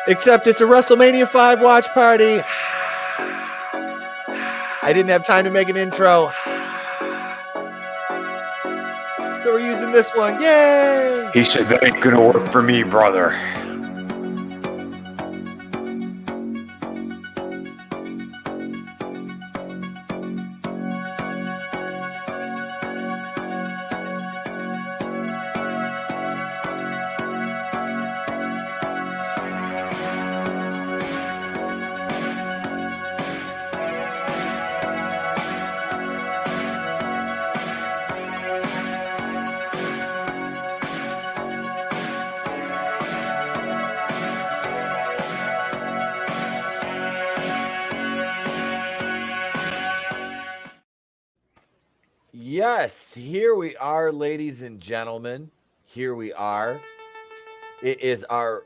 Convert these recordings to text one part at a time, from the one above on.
Except it's a WrestleMania 5 watch party. I didn't have time to make an intro. So we're using this one. Yay! He said, that ain't gonna work for me, brother. Yes, here we are, ladies and gentlemen. Here we are. It is our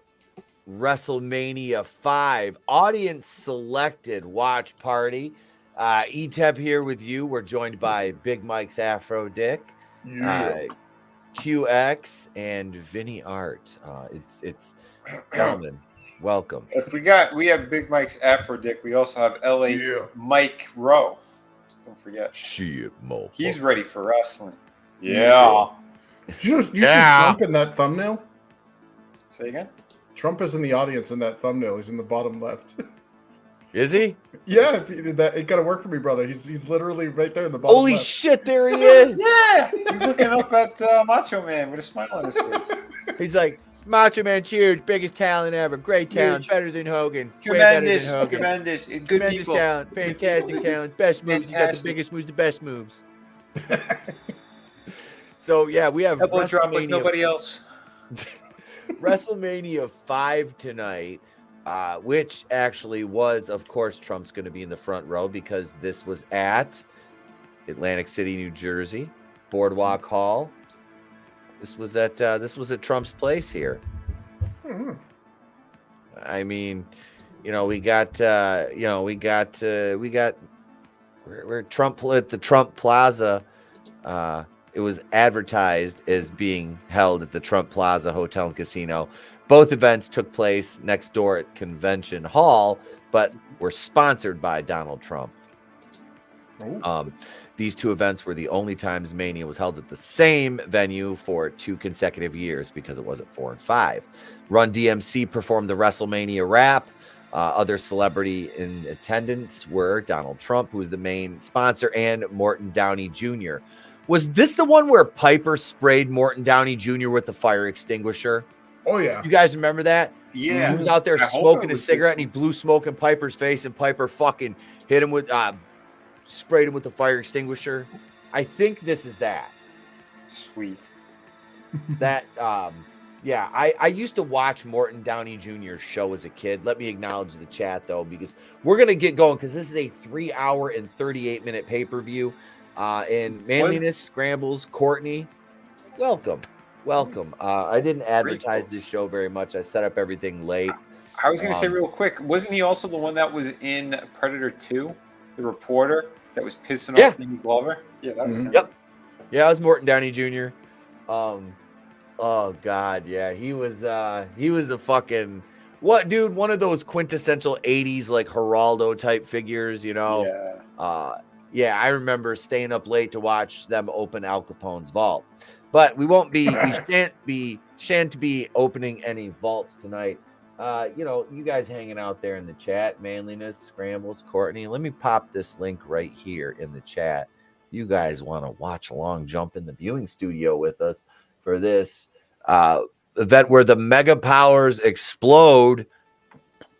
Wrestlemania 5 audience selected watch party. Etep here with you. We're joined by Big Mike's Afro Dick, QX, and Vinnieart. It's gentlemen, welcome. We have Big Mike's Afro Dick. We also have LA Mike Rowe. Don't forget. Shit, Mo. He's ready for wrestling. Yeah. You see Trump in that thumbnail? Say again? Trump is in the audience in that thumbnail. He's in the bottom left. Is he? Yeah, if you did that, it gotta work for me, brother. He's literally right there in the bottom Holy left. shit, there he is. Yeah. He's looking up at Macho Man with a smile on his face. He's like, Macho Man's huge, biggest talent ever, great talent, Huge. better than Hogan, way better than Hogan. Tremendous. Good Tremendous people. talent, fantastic talent, best moves. You got the Fantastic. biggest moves, the best moves. So yeah, we have Elbow drop like WrestleMania, nobody else. WrestleMania 5 tonight, which actually was, of course, Trump's going to be in the front row because this was at Atlantic City, New Jersey, Boardwalk Hall. This was at Trump's place here. Mhm. I mean, we got where Trump at the Trump Plaza. It was advertised as being held at the Trump Plaza Hotel and Casino. Both events took place next door at Convention Hall, but were sponsored by Donald Trump. These two events were the only times Mania was held at the same venue for 2 consecutive years because it wasn't 4 and 5. Run DMC performed the WrestleMania rap. Other celebrity in attendance were Donald Trump, who was the main sponsor, and Morton Downey Jr. Was this the one where Piper sprayed Morton Downey Jr. with the fire extinguisher? Oh yeah. You guys remember that? Yeah. He was out there I hope smoking it a was cigarette this and he blew smoke in Piper's face, and Piper fucking hit him with sprayed him with the fire extinguisher. I think this is that. Sweet. That yeah, I used to watch Morton Downey Jr.'s show as a kid. Let me acknowledge the chat though, because we're gonna get going because this is a 3-hour and 38-minute pay-per-view. And Manliness Scrambles, Courtney, welcome. I didn't advertise this show very much. I set up everything late. I was going to say real quick, wasn't he also the one that was in Predator 2? The reporter that was pissing off Danny Glover? Yeah, that was him. Yep. Yeah, it was Morton Downey Jr. Oh God, yeah, he was a fucking one of those quintessential 80s like Geraldo type figures, Yeah. Yeah, I remember staying up late to watch them open Al Capone's vault. But we shan't be opening any vaults tonight. You guys hanging out there in the chat, Manliness, Scrambles, Courtney. Let me pop this link right here in the chat. You guys want to watch along, jump in the viewing studio with us for this event where the mega powers explode.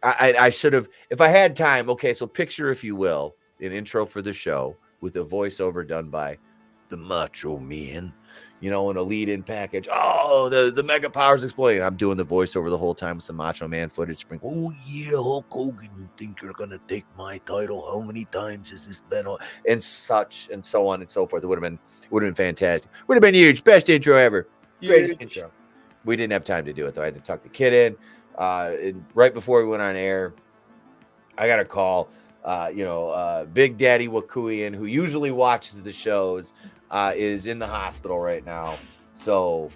I should have, if I had time. Okay, so picture, if you will, an intro for the show with a voiceover done by the Macho Man, in a lead-in package. Oh, the mega powers exploding. I'm doing the voiceover the whole time with some Macho Man footage. Oh yeah, Hulk Hogan, you think you're gonna take my title? How many times has this been on? And such and so on and so forth. It would have been fantastic. Would have been huge. Best intro ever. Greatest intro. We didn't have time to do it though. I had to tuck the kid in. And right before we went on air, I got a call. Big Daddy Wakuian, who usually watches the shows, is in the hospital right now. So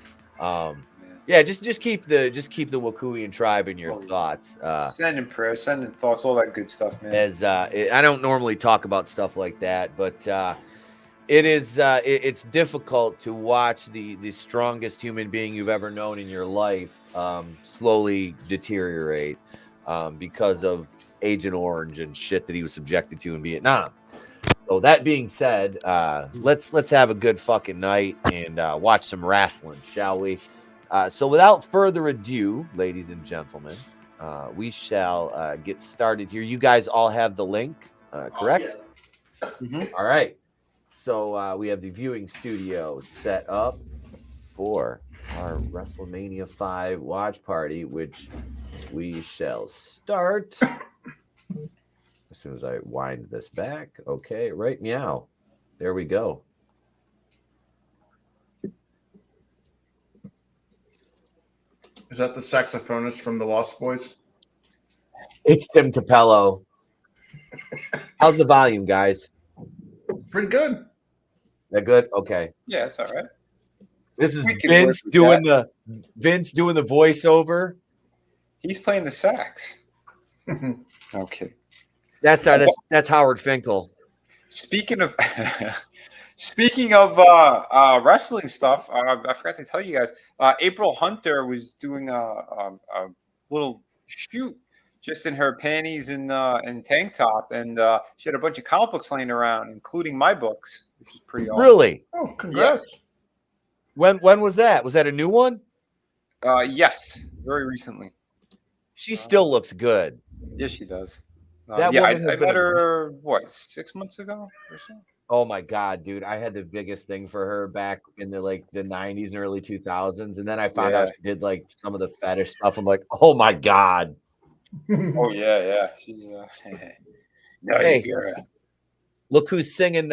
Yeah, just keep the Wakuian tribe in your thoughts. Sending prayers, sending thoughts, all that good stuff, man. As I don't normally talk about stuff like that, but it's difficult to watch the strongest human being you've ever known in your life slowly deteriorate because of Agent Orange and shit that he was subjected to in Vietnam. So that being said, let's have a good fucking night and watch some wrestling, shall we? So without further ado, ladies and gentlemen, we shall get started here. You guys all have the link, correct? Oh, yeah. Mm-hmm. All right. So we have the viewing studio set up for our WrestleMania 5 watch party, which we shall start as soon as I wind this back. Okay, right, meow. There we go. Is that the saxophonist from the Lost Boys? It's Tim Capello. How's the volume, guys? Pretty good. That good? Okay. Yeah, it's all right. This is We can Vince work with doing the voiceover. He's playing the sax. Okay. That's Howard Finkel. Speaking of wrestling stuff, I forgot to tell you guys. April Hunter was doing a little shoot just in her panties and tank top, and she had a bunch of comic books laying around, including my books, which is pretty awesome. Really? Oh, congrats. Yes. When was that? Was that a new one? Yes, very recently. She still looks good. Yes, she does. That yeah, woman has I been met a- her, what, 6 months ago or so? Oh my god, dude! I had the biggest thing for her back in the 90s and early 2000s, and then I found out she did like some of the fetish stuff. I'm like, oh my god! Oh yeah, she's no, Hey. you gotta. Look who's singing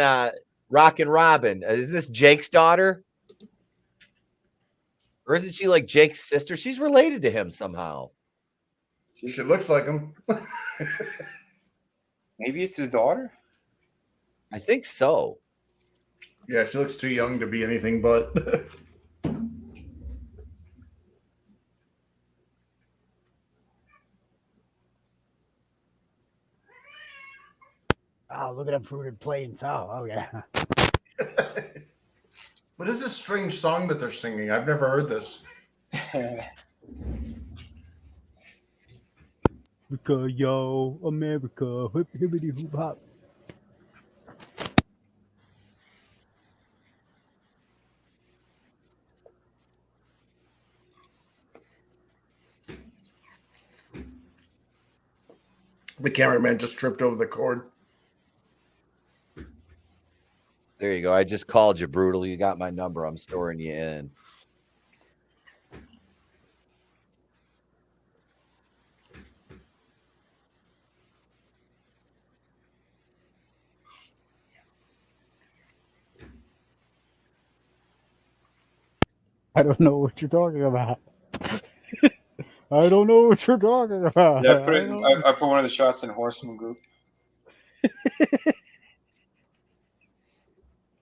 "Rockin' Robin." Is this Jake's daughter, or isn't she like Jake's sister? She's related to him somehow. She looks like him. Maybe it's his daughter. I think so. Yeah, she looks too young to be anything but. Oh, look at them fruited plains. Oh yeah. What is this strange song that they're singing? I've never heard this. America, yo, America, hippity hoop hop. The cameraman just tripped over the cord. There you go. I just called you, Brutal. You got my number. I'm storing you in. I don't know what you're talking about. I don't know what you're talking about. Yeah, I put one of the shots in Horseman Group.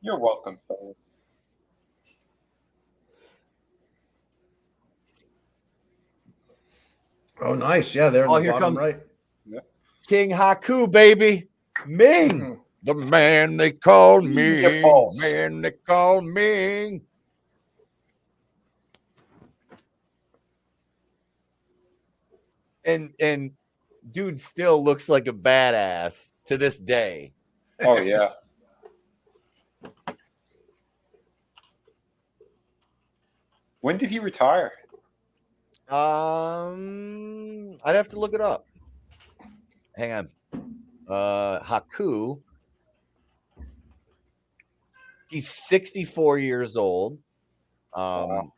You're welcome, fellas. Oh, nice. Yeah, there in the here bottom comes- right. King Haku, baby. Ming. The man they call me. Your pulse. Man they call me. And dude still looks like a badass to this day. Oh yeah. When did he retire? I'd have to look it up. Hang on. Haku. He's 64 years old. Wow.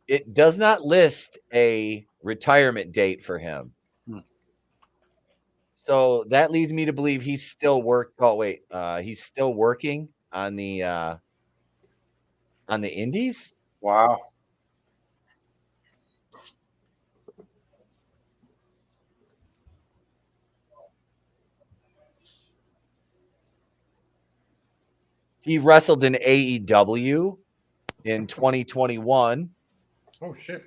It does not list a retirement date for him. So that leads me to believe he's still he's still working on the indies. Wow. He wrestled in AEW. in 2021. Oh shit!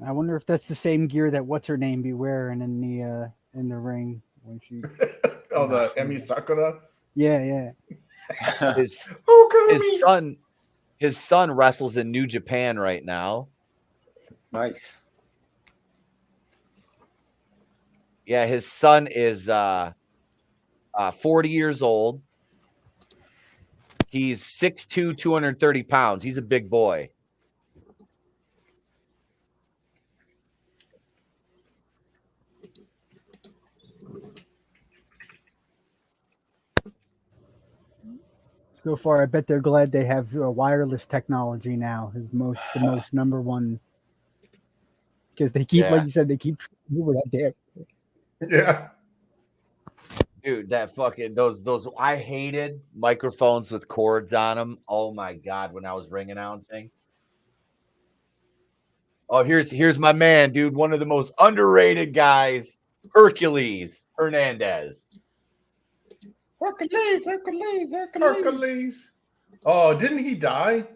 I wonder if that's the same gear that what's her name be wearing in the ring when she. Oh, the Emi Sakura. Yeah. His Okami. his son wrestles in New Japan right now. Nice. Yeah, his son is 40 years old. He's 6'2", 230 pounds. He's a big boy. So far, I bet they're glad they have wireless technology now. Is the most number one, because they keep, like you said, they keep moving that damn. Yeah. Dude, that fucking those I hated microphones with cords on them. Oh my god, when I was ring announcing. Oh, here's my man, dude. One of the most underrated guys, Hercules Hernandez. Hercules. Oh, didn't he die?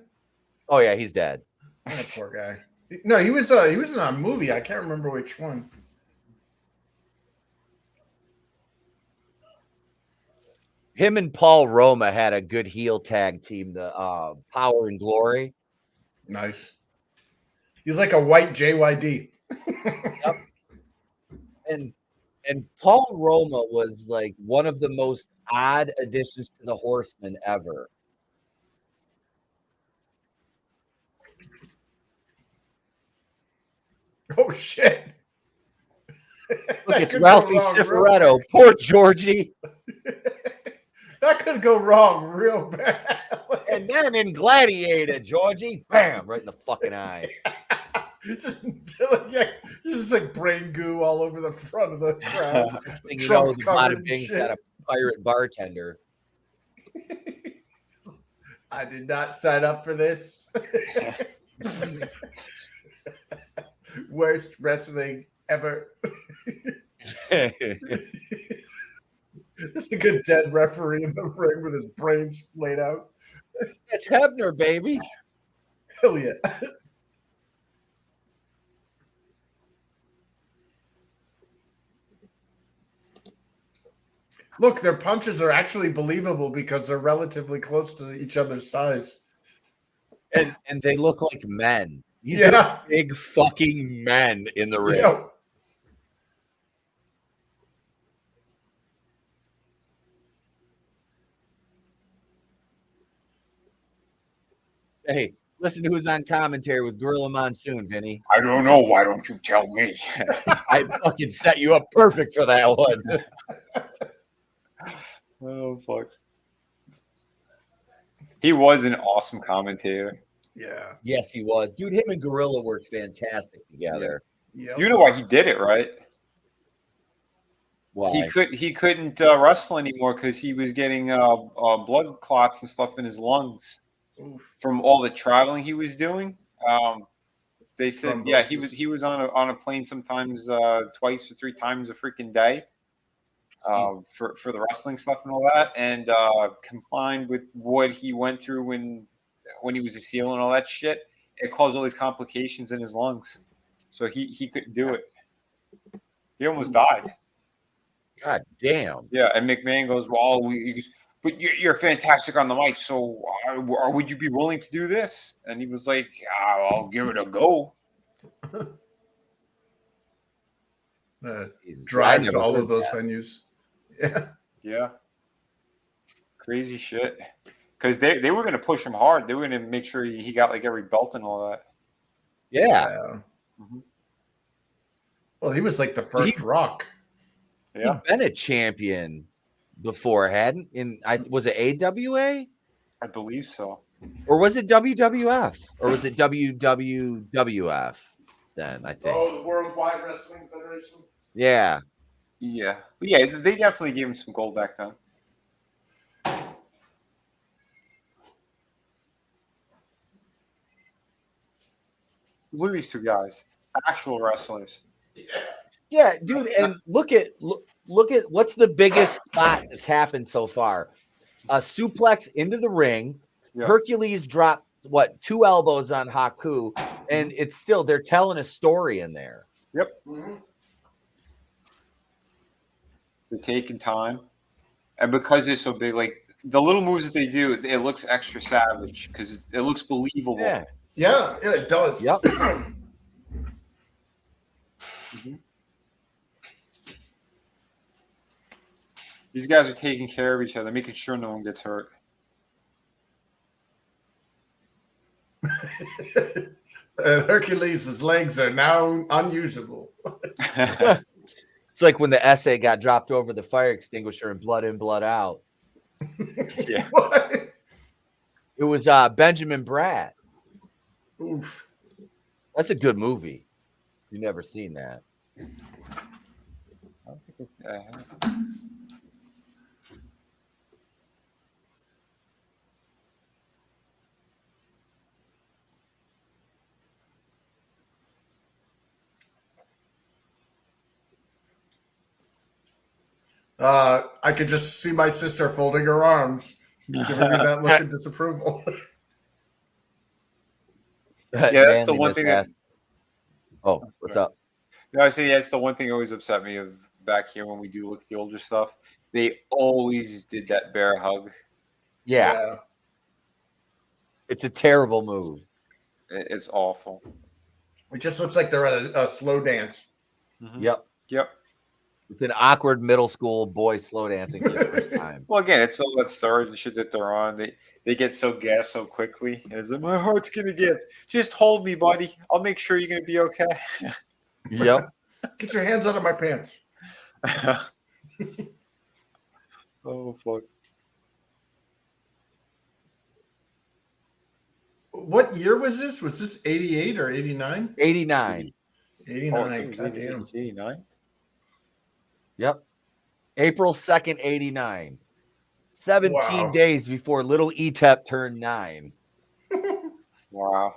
Oh yeah, he's dead. That poor guy. No, he was in a movie. I can't remember which one. Him and Paul Roma had a good heel tag team, the Power and Glory. Nice. He's like a white JYD. Yep. And Paul Roma was like one of the most odd additions to the Horsemen ever. Oh shit! Look, it's Ralphie Cifaretto. Poor Georgie. That could go wrong real bad. And then in Gladiator, Georgie, bam, right in the fucking eye. just like brain goo all over the front of the crowd. Next thing you know, the Bada Bing's got a pirate bartender. I did not sign up for this. Worst wrestling ever. Just a good dead referee in the ring with his brains splayed out. It's Hebner, baby. Hell yeah. Look, their punches are actually believable because they're relatively close to each other's size. And they look like men. These are big fucking men in the ring. Yeah. Hey, listen to who's on commentary with Gorilla Monsoon, Vinny. I don't know. Why don't you tell me? I fucking set you up perfect for that one. Oh, fuck. He was an awesome commentator. Yeah. Yes, he was. Dude, him and Gorilla worked fantastic together. Yeah. You know why he did it, right? Why? He couldn't wrestle anymore because he was getting blood clots and stuff in his lungs. Oof. From all the traveling he was doing. They said, Thrombosis. he was on a plane sometimes twice or three times a freaking day for the wrestling stuff and all that, and combined with what he went through when he was a SEAL and all that shit, it caused all these complications in his lungs. So he couldn't do it. He almost died. God damn. Yeah, and McMahon goes, well, but you're fantastic on the mic, so would you be willing to do this? And he was like, I'll give it a go. Drive to all of those venues. Yeah. Yeah. Crazy shit. Because they were going to push him hard. They were going to make sure he got like every belt and all that. Yeah. Mm-hmm. Well, he was like the first Rock. Yeah. He'd been a champion before, hadn't? Was it AWA? I believe so. Or was it WWF? Or was it WWF then, I think? Oh, the Worldwide Wrestling Federation? Yeah. Yeah. But yeah, they definitely gave him some gold back then. Look at these two guys. Actual wrestlers. Yeah, dude, and look at what's the biggest spot that's happened so far. a suplex into the ring. Yeah. Hercules dropped 2 elbows on Haku, and it's still they're telling a story in there. Yep. Mm-hmm. They're taking time, and because they're so big, like the little moves that they do, it looks extra savage because it looks believable. Yeah. Yeah, it does. Yep. These guys are taking care of each other, making sure no one gets hurt. And Hercules' legs are now unusable. It's like when the essay got dropped over the fire extinguisher and blood in, blood out. Yeah. What? It was Benjamin Bratt. Oof. That's a good movie. You've never seen that. I don't think it's, I could just see my sister folding her arms, giving me that look of disapproval. Yeah, that's the one thing that. Oh, what's up? No, I say that's the one thing that always upset me of back here when we do look at the older stuff. They always did that bear hug. Yeah. It's a terrible move. It's awful. It just looks like they're at a slow dance. Mm-hmm. Yep. It's an awkward middle school boy slow dancing for the first time. Well, again, it's all that steroids and shit that they're on. They get so gassed so quickly. And it's like, my heart's gonna give. Just hold me, buddy. I'll make sure you're gonna be okay. Yep. Get your hands out of my pants. Oh fuck. What year was this? Was this 88 or 89? 89. 89. Goddamn. 89. Yep. April 2nd, 89. 17 days before little Etep turned 9. Wow.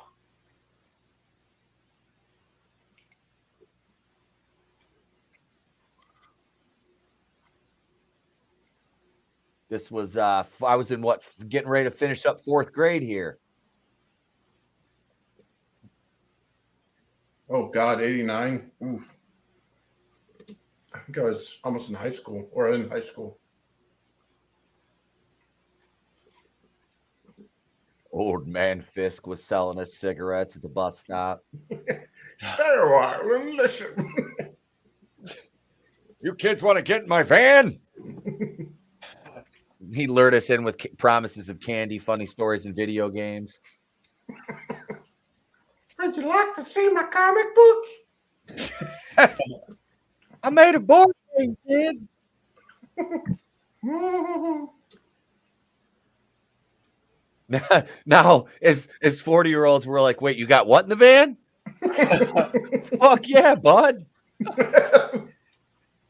This was I was in getting ready to finish up 4th grade here. Oh God, 89. Oof. I think I was almost in high school or in high school. Old man Fisk was selling us cigarettes at the bus stop. Stay a while and listen. You kids want to get in my van? He lured us in with promises of candy, funny stories, and video games. Would you like to see my comic books? I made a board game, kids. Now, as 40-year-olds, we're like, wait, you got what in the van? Fuck yeah, bud.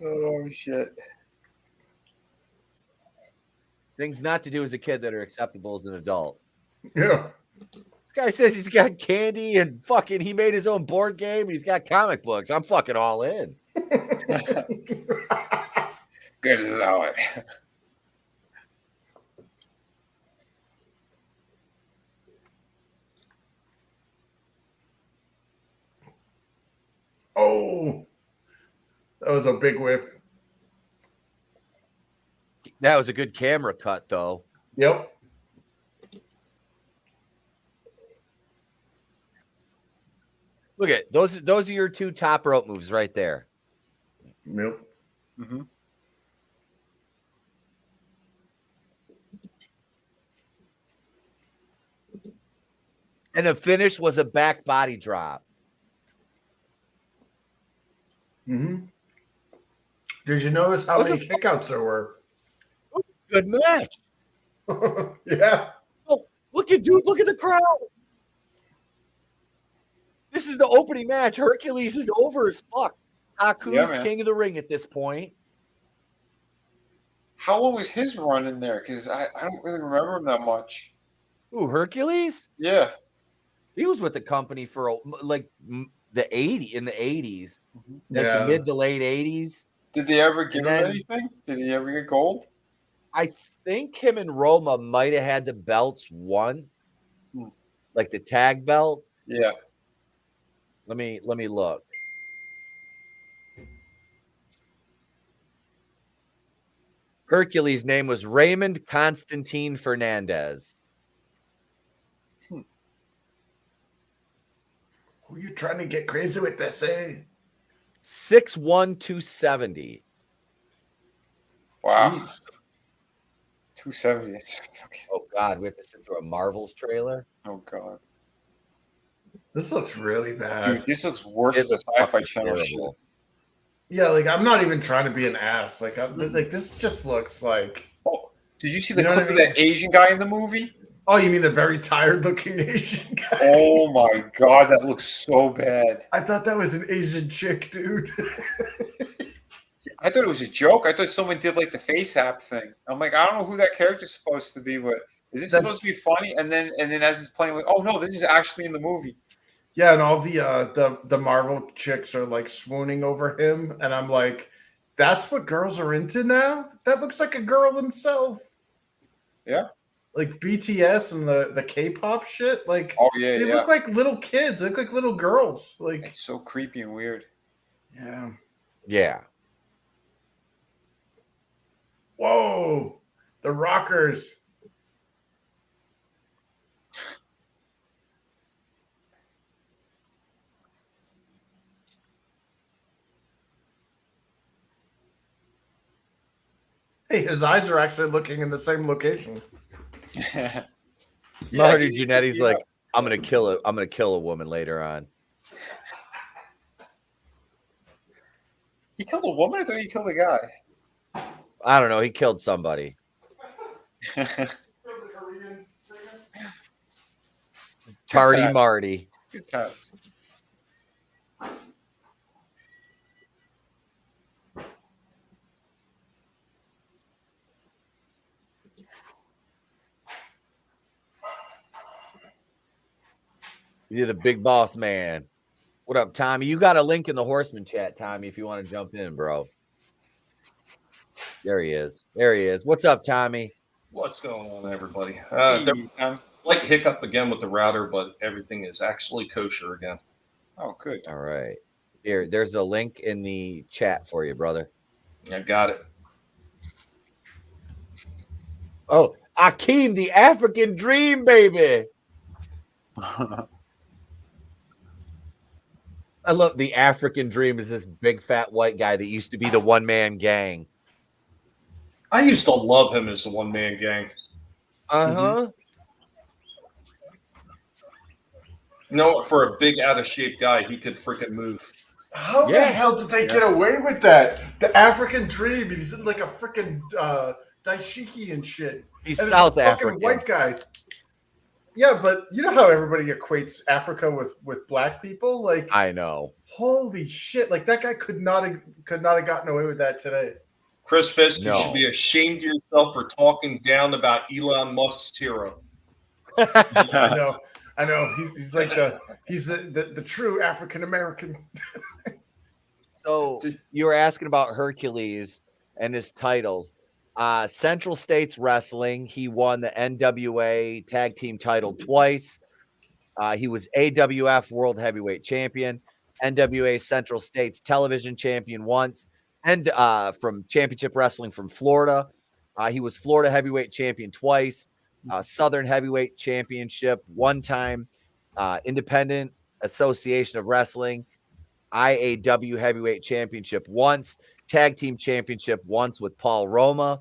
Oh shit. Things not to do as a kid that are acceptable as an adult. Yeah. This guy says he's got candy and fucking he made his own board game. And he's got comic books. I'm fucking all in. Good Lord. Oh, that was a big whiff. That was a good camera cut, though. Yep. Look at those are your 2 top rope moves right there. Yep. Mm-hmm. And the finish was a back body drop. Mm-hmm. Did you notice how many kickouts there were? Good match. Yeah. Oh, look at the crowd. This is the opening match. Hercules is over as fuck. Haku's king of the ring at this point. How long was his run in there? Because I don't really remember him that much. Ooh, Hercules? Yeah. He was with the company for like the 80s. Like Yeah. the mid to late 80s. Did they ever give him anything? Did he ever get gold? I think him and Roma might have had the belts once, like the tag belt. Yeah. Let me look. Hercules' name was Raymond Constantine Fernandez. Who you trying to get crazy with this, eh? 6'1", 270. Wow. Jeez. 270. That's Oh God, we have to sit through a Marvels trailer. oh god. This looks really bad. Dude, this looks worse than the Sci-Fi fucking Channel shit. terrible. Yeah, like I'm not even trying to be an ass. Like, like this just looks like. Oh, did you see the You know clip what of I mean? that Asian guy in the movie? Oh, you mean the very tired-looking Asian guy? Oh my god, that looks so bad. I thought that was an Asian chick, dude. I thought it was a joke. I thought someone did like the face app thing. I'm like, I don't know who that character's supposed to be, but is this supposed to be funny? And then as it's playing, like, oh no, this is actually in the movie. Yeah, and all the Marvel chicks are like swooning over him, and I'm like, that's what girls are into now? That looks like a girl himself. Yeah. Like BTS and the K-pop shit. Like, Oh yeah, they yeah. look like little kids. They look like little girls. Like, It's so creepy and weird. yeah. Yeah. Whoa, the rockers. Hey, his eyes are actually looking in the same location. Marty Jannetty's like, I'm gonna kill a woman later on. He killed a woman, or did he kill the guy? I don't know. He killed somebody. Tardy times. Marty. Good times. You're the big boss man. What up, Tommy? You got a link in the Horseman chat, Tommy, if you want to jump in, bro. There he is. There he is. What's up, Tommy? What's going on, everybody? Hey, Light hiccup again with the router, but everything is actually kosher again. oh, good. All right. Here, there's a link in the chat for you, brother. I got it. Oh, Akeem, the African Dream, baby. I love the African Dream is this big fat white guy that used to be the one-man gang. I used to love him as the one-man gang. Uh-huh. You know, for a big, out-of-shape guy, he could freaking move. How the hell did they get away with that? The African Dream. He's in like a freaking daishiki and shit. He's And South it's a fucking African. white guy. Yeah, but you know how everybody equates Africa with black people? Like, I know. holy shit! Like that guy could not have gotten away with that today. Chris Fisk, No. you should be ashamed of yourself for talking down about Elon Musk's hero. I know. He's like the true African American. So you were asking about Hercules and his titles. Central States Wrestling, he won the NWA Tag Team title twice. He was AWF World Heavyweight Champion, NWA Central States Television Champion once, and from Championship Wrestling from Florida. He was Florida Heavyweight Champion twice, Southern Heavyweight Championship one time, Independent Association of Wrestling, IAW Heavyweight Championship once, Tag Team Championship once with Paul Roma,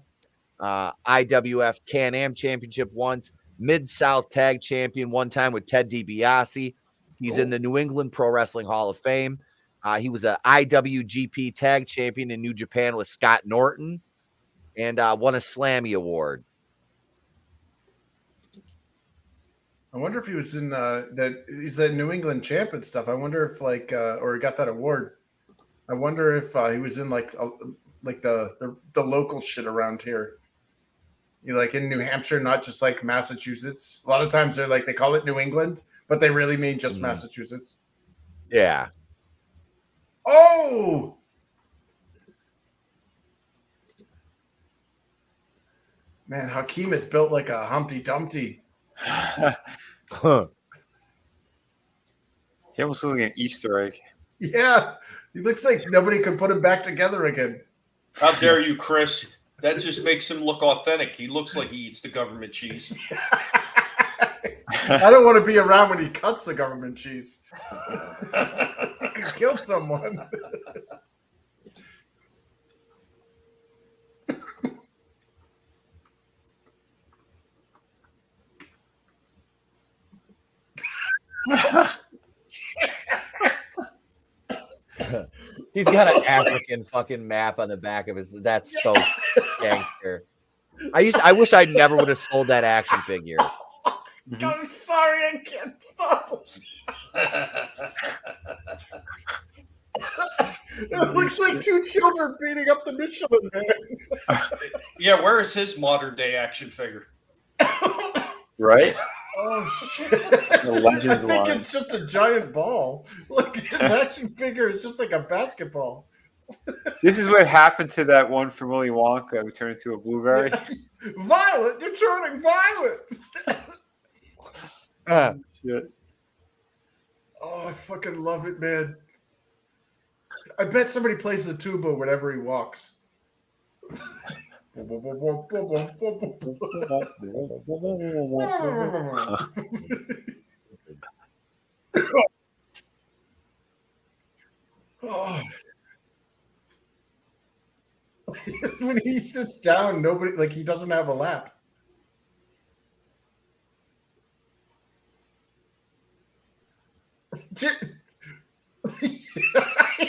IWF Can-Am Championship once, Mid-South Tag Champion one time with Ted DiBiase. He's in the New England Pro Wrestling Hall of Fame. He was an IWGP Tag Champion in New Japan with Scott Norton and won a Slammy Award. I wonder if he was in he's that New England champ and stuff. I wonder if or he got that award. I wonder if he was in like the local shit around here. You know, like in New Hampshire, not just like Massachusetts. A lot of times they call it New England, but they really mean just Massachusetts. Yeah. Oh, Man, Hakeem is built like a Humpty Dumpty. Huh. He almost looks like an Easter egg. Yeah, he looks like nobody could put him back together again. How dare you, Chris? That just makes him look authentic. He looks like he eats the government cheese. I don't want to be around when he cuts the government cheese. He could kill someone. He's got an African fucking map on the back of his. That's so gangster. I wish I never would have sold that action figure. I'm sorry, I can't stop. It looks like two children beating up the Michelin Man. Yeah, where is his modern day action figure? Right? Oh shit! The Legends I think line. it's just a giant ball. Look, his action figure is just like a basketball. This is what happened to that one from Willy Wonka. We turned into a blueberry. Violet, you're turning violet. Shit. Oh, I fucking love it, man. I bet somebody plays the tuba whenever he walks. Oh. When he sits down, nobody, like, he doesn't have a lap.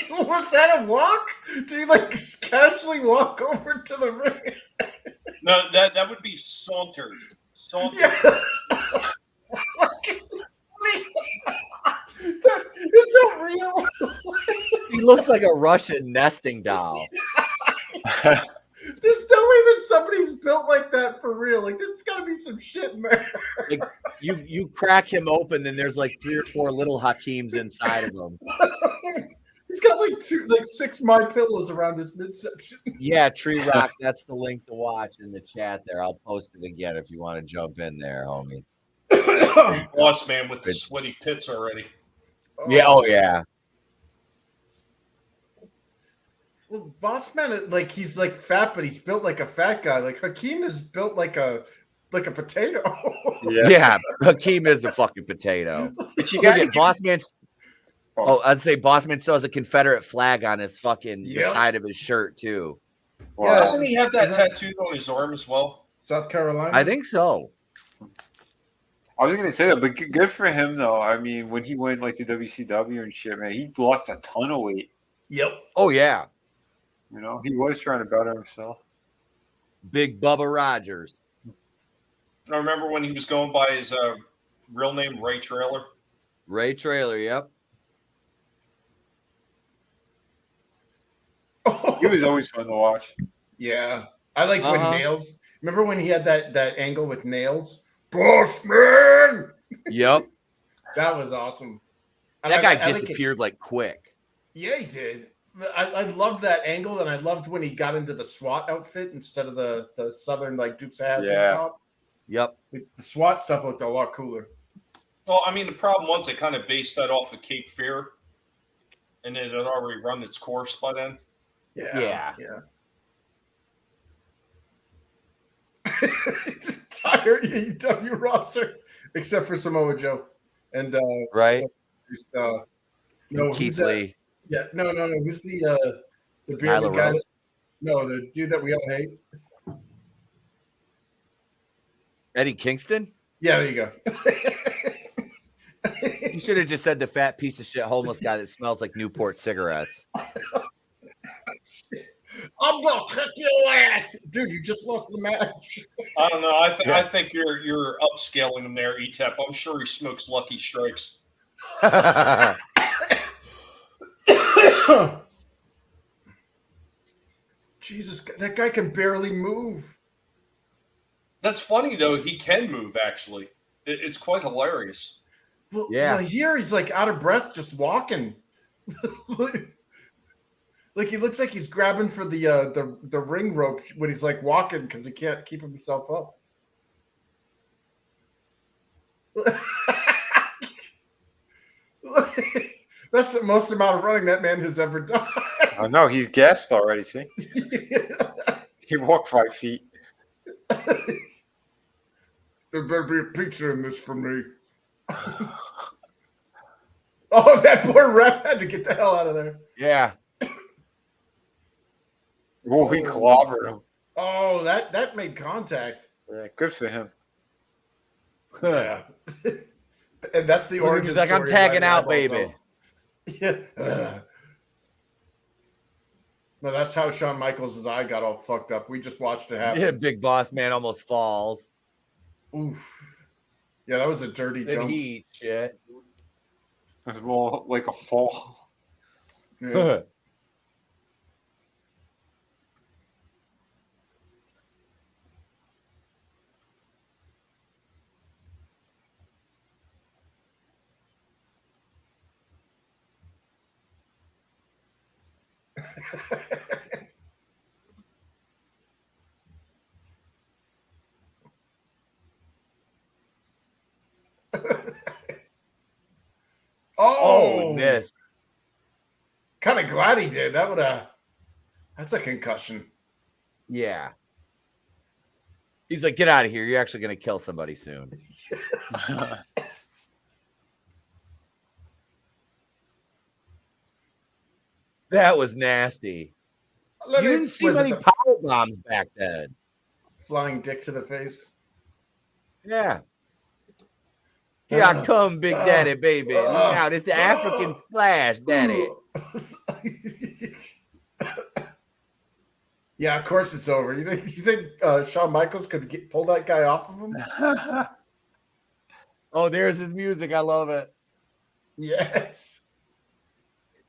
Was that a walk? Did he like casually walk over to the ring? No, that would be sauntered. Sauntered. Yeah. Is that real? He looks like a Russian nesting doll. There's no way that somebody's built like that for real. Like, there's got to be some shit in there. Like you crack him open, then there's like 3 or 4 little Hakeems inside of him. He's got like 6 My Pillows around his midsection. Yeah, Tree Rock. That's the link to watch in the chat there. I'll post it again if you want to jump in there, homie. Boss man with the sweaty pits already. Yeah. Oh yeah. Well, Boss Man, like, he's like fat, but he's built like a fat guy. Like, Hakeem is built like a potato. Yeah. Hakeem is a fucking potato. But you got to Boss Man. Oh, I'd say Boss Man still has a Confederate flag on his fucking the side of his shirt too. Yeah. Doesn't he have that tattooed on his arm as well? South Carolina? I think so. I was gonna say that, but good for him though. I mean, when he went like to WCW and shit, man, he lost a ton of weight. Yep. Oh yeah. You know, he was trying to better himself. Big Bubba Rogers. I remember when he was going by his real name, Ray Traylor. Ray Traylor, yep. He was always fun to watch. Yeah. I liked when Nails. Remember when he had that angle with Nails? Boss Man! Yep. That was awesome. And That guy I disappeared like quick. Yeah, he did. I loved that angle, and I loved when he got into the SWAT outfit instead of the Southern, like, Dukes of Hazzard top. Yep. The SWAT stuff looked a lot cooler. Well, I mean, the problem was they kind of based that off of Cape Fear, and it had already run its course by then. Yeah. Entire AEW roster, except for Samoa Joe. And right. No, Keith Lee. Yeah, no. Who's the bearded guy? The dude that we all hate. Eddie Kingston? Yeah, there you go. You should have just said the fat piece of shit homeless guy that smells like Newport cigarettes. I'm gonna kick your ass, dude. You just lost the match. I don't know. I think you're upscaling him there, Etep. I'm sure he smokes Lucky Strikes. Jesus, that guy can barely move. That's funny though. He can move. Actually, it's quite hilarious. Well, here he's like out of breath just walking. Like he looks like he's grabbing for the ring rope when he's like walking because he can't keep himself up. That's the most amount of running that man has ever done. Oh no, he's gassed already. See, he walked 5 feet. There better be a pizza in this for me. Oh, that poor ref had to get the hell out of there. Yeah. Oh, he clobbered him. Oh, that made contact. Yeah, good for him. Yeah. And that's the origin like, I'm story tagging of out, my baby. also. Yeah. No, that's how Shawn Michaels' eye got all fucked up. We just watched it happen. Yeah, big boss man almost falls. Oof. Yeah, that was a dirty Then jump. he shit. It was more like a fall. Yeah. Oh, missed. Kind of glad he did. That's a concussion. Yeah. He's like, get out of here. You're actually going to kill somebody soon. That was nasty. You didn't see many power bombs back then. Flying dick to the face. Yeah. Here I come, Big Daddy, baby. Look out. It's the African Flash, Daddy. Yeah, of course it's over. You think Shawn Michaels could pull that guy off of him? Oh, there's his music. I love it. Yes.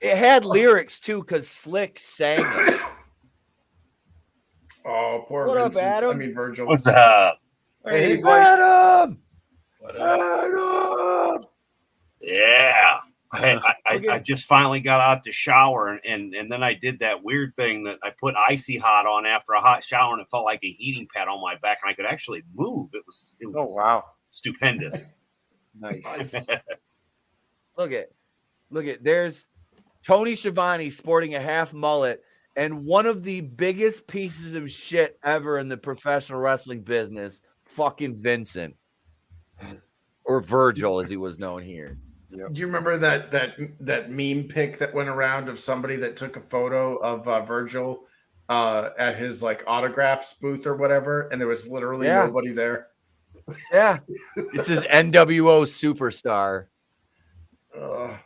It had lyrics, too, because Slick sang it. Oh, poor What up, Vincent. Adam? I mean, Virgil. What's up? Hey, Adam! What up? Adam! Yeah. I Okay. just finally got out to shower and then I did that weird thing that I put Icy Hot on after a hot shower and it felt like a heating pad on my back and I could actually move. It was Oh wow, stupendous. nice. Look at. There's Tony Schiavone sporting a half mullet and one of the biggest pieces of shit ever in the professional wrestling business, fucking Vincent. Or Virgil, as he was known here. Yep. Do you remember that meme pic that went around of somebody that took a photo of Virgil at his like autographs booth or whatever, and there was literally nobody there? Yeah. It's his NWO superstar. Ugh.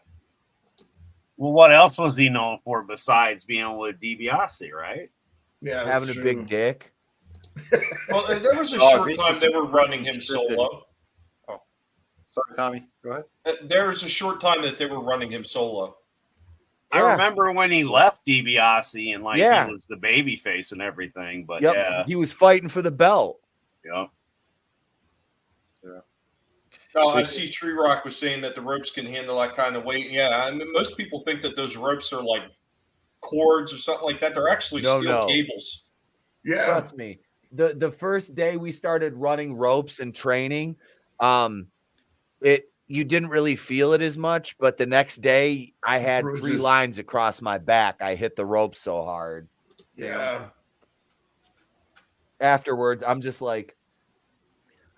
Well, what else was he known for besides being with DiBiase, right? Yeah, that's Having a true. big dick. Well, there was a Oh, short this time is they were running him scripted. solo. Sorry, Tommy. Go ahead. There was a short time that they were running him solo. I Yeah. remember when he left DiBiase and like Yeah. he was the baby face and everything, but Yep. yeah. He was fighting for the belt. Yeah. No, I see Tree Rock was saying that the ropes can handle that kind of weight. Yeah, I mean, most people think that those ropes are like cords or something like that. They're actually steel cables. Yeah. Trust me. The first day we started running ropes and training, you didn't really feel it as much, but the next day I had 3 Bruises. lines across my back. I hit the rope so hard. Yeah. Afterwards, I'm just like,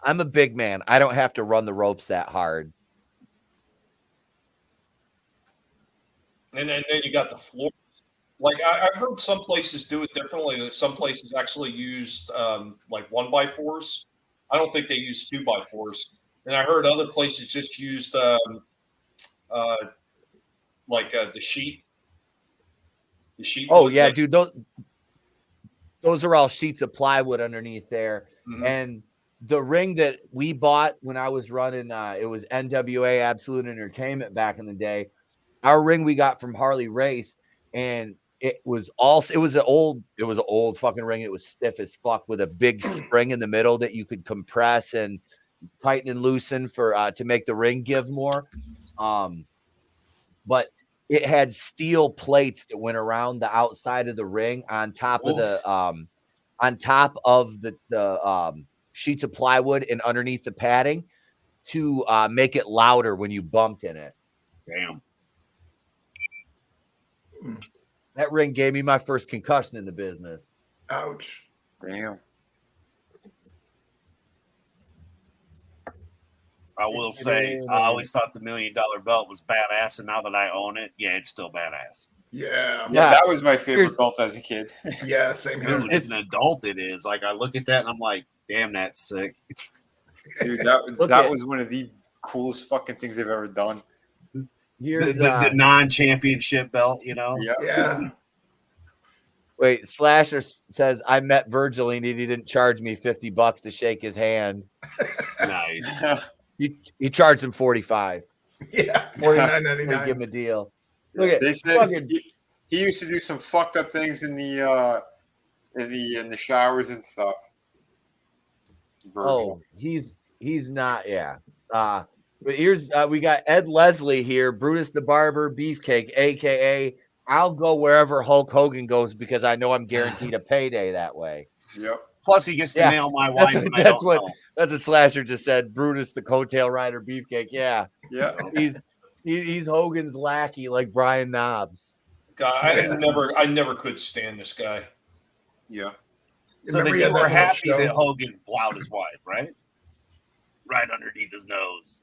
I'm a big man. I don't have to run the ropes that hard. And then you got the floor. Like I've heard some places do it differently. That some places actually used like 1x4s. I don't think they use 2x4s. And I heard other places just used the sheet. The sheet. Oh yeah, dude. Those are all sheets of plywood underneath there. Mhm. And the ring that we bought when I was running, it was NWA Absolute Entertainment back in the day. Our ring we got from Harley Race, and it was an old fucking ring. It was stiff as fuck with a big spring in the middle that you could compress and tighten and loosen for to make the ring give more. But it had steel plates that went around the outside of the ring on top of the sheets of plywood and underneath the padding to make it louder when you bumped in it. Damn. That ring gave me my first concussion in the business. Ouch. Damn. I will say, I always thought the $1 Million belt was badass, and now that I own it, yeah, it's still badass. Yeah. Yeah, that was my favorite belt as a kid. Yeah, same here. Dude, as an adult, it is. Like, I look at that and I'm like, damn, that's sick. Dude, that was one of the coolest fucking things they've ever done. The non-championship belt, you know? Yeah. Wait, Slasher says, I met Virgil and he didn't charge me $50 to shake his hand. Nice. He charged him $45. Yeah, $49.99. Give him a deal. Look at they said he used to do some fucked up things in the showers and stuff. Oh, Virgil. he's not, yeah. But here's we got Ed Leslie here, Brutus the Barber Beefcake, aka I'll go wherever Hulk Hogan goes because I know I'm guaranteed a payday that way. Yep. Plus, he gets to nail my wife. That's what Slasher just said. Brutus the coattail rider Beefcake. Yeah. Yeah. He's Hogan's lackey like Brian Knobs. God, I never could stand this guy. Yeah. So then you were happy that Hogan plowed his wife, right? Right underneath his nose.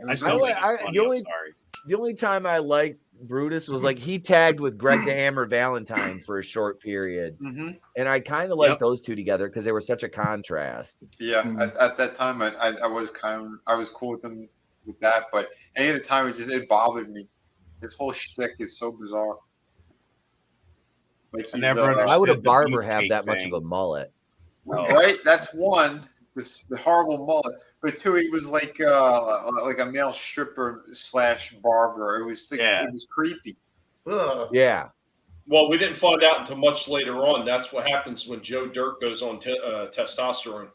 I still think it's funny. I'm sorry. The only time I liked Brutus was like he tagged with Greg the Hammer Valentine for a short period. Mm-hmm. And I kind of liked those two together because they were such a contrast. Yeah, at that time I was cool with them with that, but any of the time it bothered me. His whole shtick is so bizarre. Like why would a barber have that much of a mullet? Right, that's one. The horrible mullet, but two, he was like a male stripper / barber. It was it was creepy. Ugh. Yeah. Well, we didn't find out until much later on. That's what happens when Joe Dirt goes on testosterone.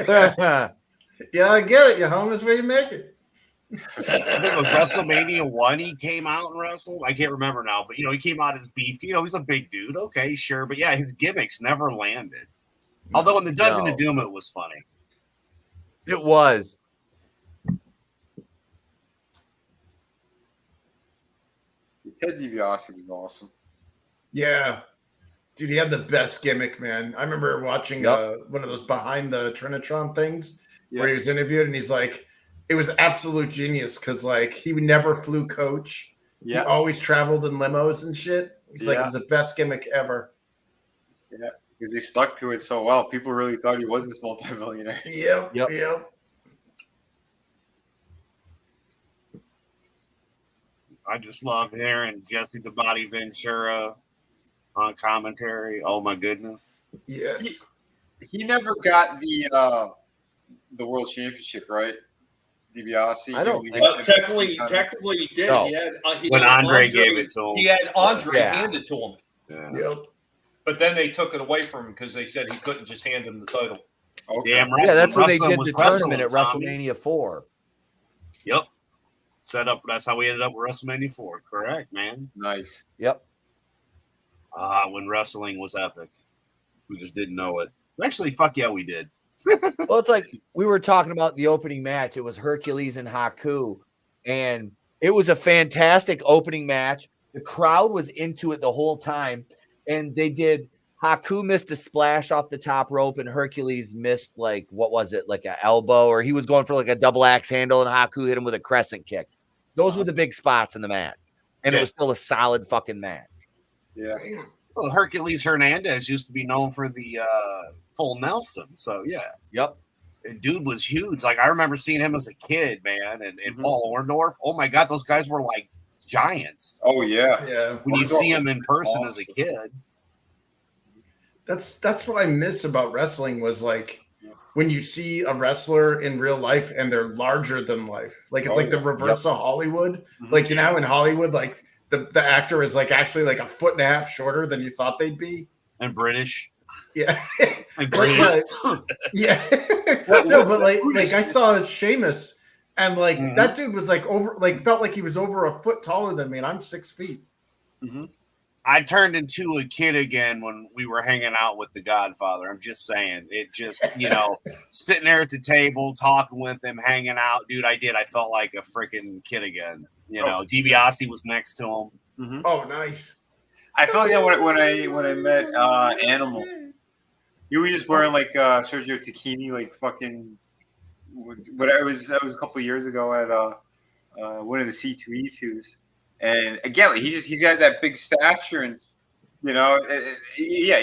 Yeah, I get it. You're home is where you make it. I think it was WrestleMania 1 he came out and wrestled. I can't remember now, but, he came out as beef. He's a big dude. Okay, sure. But, yeah, his gimmicks never landed. Although in the Dungeon of Doom, it was funny. It was. Ted DiBiase was awesome. Yeah. Dude, he had the best gimmick, man. I remember watching one of those behind the Trinitron things where he was interviewed, and he's like, it was absolute genius because, like, he never flew coach. Yeah. He always traveled in limos and shit. He's like, it was the best gimmick ever. Yeah, because he stuck to it so well. People really thought he was this multimillionaire. Yep. I just love hearing Jesse the Body Ventura on commentary. Oh my goodness! Yes, he never got the world championship, right? DiBiase. I don't think technically he did. No. When Andre gave it to him, he had Andre hand it to him. Yeah. Yep. But then they took it away from him because they said he couldn't just hand him the title. Okay. Damn right. Yeah, that's when they did the tournament at WrestleMania 4. Yep. Set up. That's how we ended up with WrestleMania 4. Correct, man. Nice. Yep. When wrestling was epic, we just didn't know it. Actually, fuck yeah, we did. Well, it's like we were talking about the opening match. It was Hercules and Haku, and it was a fantastic opening match. The crowd was into it the whole time, and they did. Haku missed a splash off the top rope, and Hercules missed like an elbow, or he was going for like a double axe handle, and Haku hit him with a crescent kick. Those were the big spots in the match, and it was still a solid fucking match. Yeah. Well, Hercules Hernandez used to be known for the full Nelson, so yeah. Yep. And dude was huge. Like I remember seeing him as a kid, man, and Paul Orndorff. Oh my god, those guys were like giants. Oh yeah. Yeah. When you see him in person as a kid. That's what I miss about wrestling was like when you see a wrestler in real life and they're larger than life. Like it's the reverse of Hollywood. Like in Hollywood, like the actor is like actually like a foot and a half shorter than you thought they'd be. And British. Yeah. And British. Yeah. No, but like I saw Sheamus And like that dude was like felt like he was over a foot taller than me, and I'm 6 feet. Mm-hmm. I turned into a kid again when we were hanging out with the Godfather. I'm just saying, it just, sitting there at the table, talking with him, hanging out, dude. I felt like a freaking kid again. DiBiase was next to him. Mm-hmm. Oh, nice. I felt when I met Animal, he was just wearing like Sergio Tacchini, like fucking. But it was a couple of years ago at one of the C2E2s, and again, like, he's got that big stature, and you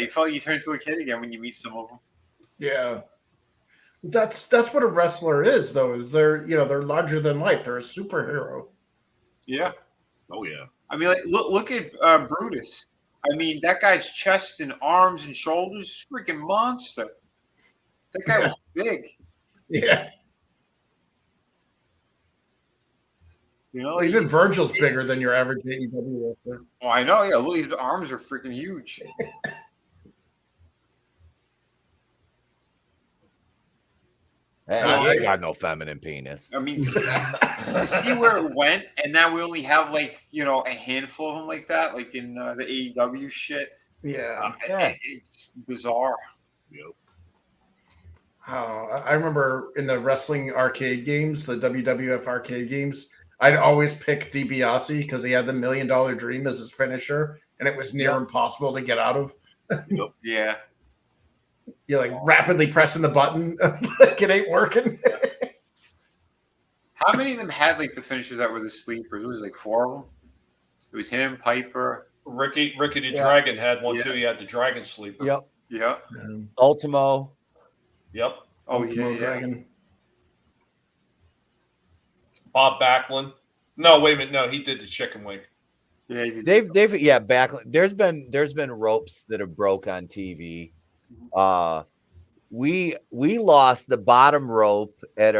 felt like you turn into a kid again when you meet some of them. Yeah, that's what a wrestler is, though. Is they're larger than life. They're a superhero. Yeah. Oh yeah. I mean, like look at Brutus. I mean, that guy's chest and arms and shoulders, freaking monster. That guy was big. Yeah. Even Virgil's bigger than your average AEW wrestler. Oh, I know. Yeah, look, his arms are freaking huge. Hey, I ain't got no feminine penis. I mean, you see where it went, and now we only have like a handful of them like that, like in the AEW shit. Yeah, it's bizarre. Yep. I remember in the wrestling arcade games, the WWF arcade games, I'd always pick DiBiase because he had the $1 Million Dream as his finisher, and it was near impossible to get out of. Yep. Yeah. You're like rapidly pressing the button, like it ain't working. How many of them had like the finishers that were the sleepers? It was like 4 of them. It was him, Piper, Ricky the Dragon had one too. He had the Dragon Sleeper. Yep. Yeah. Ultimo. Yep. Oh Ultimo yeah. Dragon. Bob Backlund. No, wait a minute. No, he did the chicken wing. Yeah, he did. They've Backlund. There's been ropes that have broke on TV. We lost the bottom rope at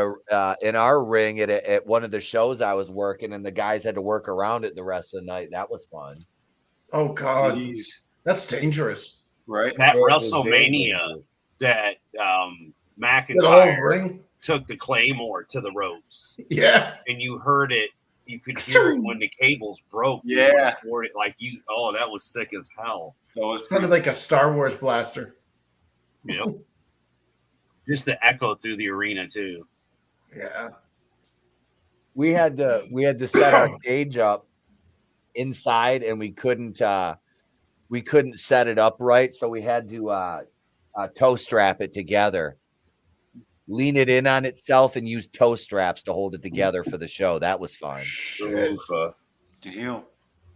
in our ring at one of the shows I was working, and the guys had to work around it the rest of the night. That was fun. Oh God, Jeez. That's dangerous, right? That WrestleMania that McIntyre took the Claymore to the ropes. Yeah, and you heard it. You could hear it when the cables broke. Yeah, that was sick as hell. So it sounded like a Star Wars blaster. Yep. Just the echo through the arena too. Yeah. We had to set our stage up inside, and we couldn't set it up right, so we had to toe strap it together, lean it in on itself, and use toe straps to hold it together for the show. That was fun. Damn.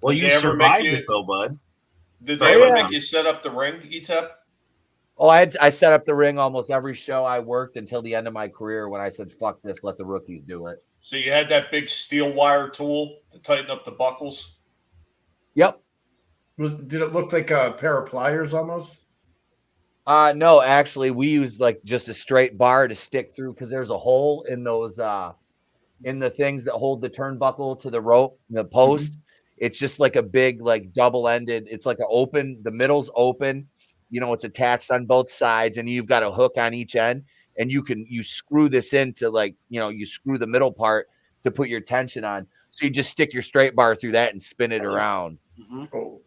Well, you survived it though, bud. Did they ever make you set up the ring, Etep? Oh, I set up the ring almost every show I worked until the end of my career when I said, fuck this, let the rookies do it. So you had that big steel wire tool to tighten up the buckles? Yep. Did it look like a pair of pliers almost? No, actually, we used like just a straight bar to stick through because there's a hole in those in the things that hold the turnbuckle to the rope, the post. Mm-hmm. It's just like a big, like double-ended. It's like the middle's open. It's attached on both sides, and you've got a hook on each end, and you screw this into you screw the middle part to put your tension on. So you just stick your straight bar through that and spin it around. Mm-hmm. Oh.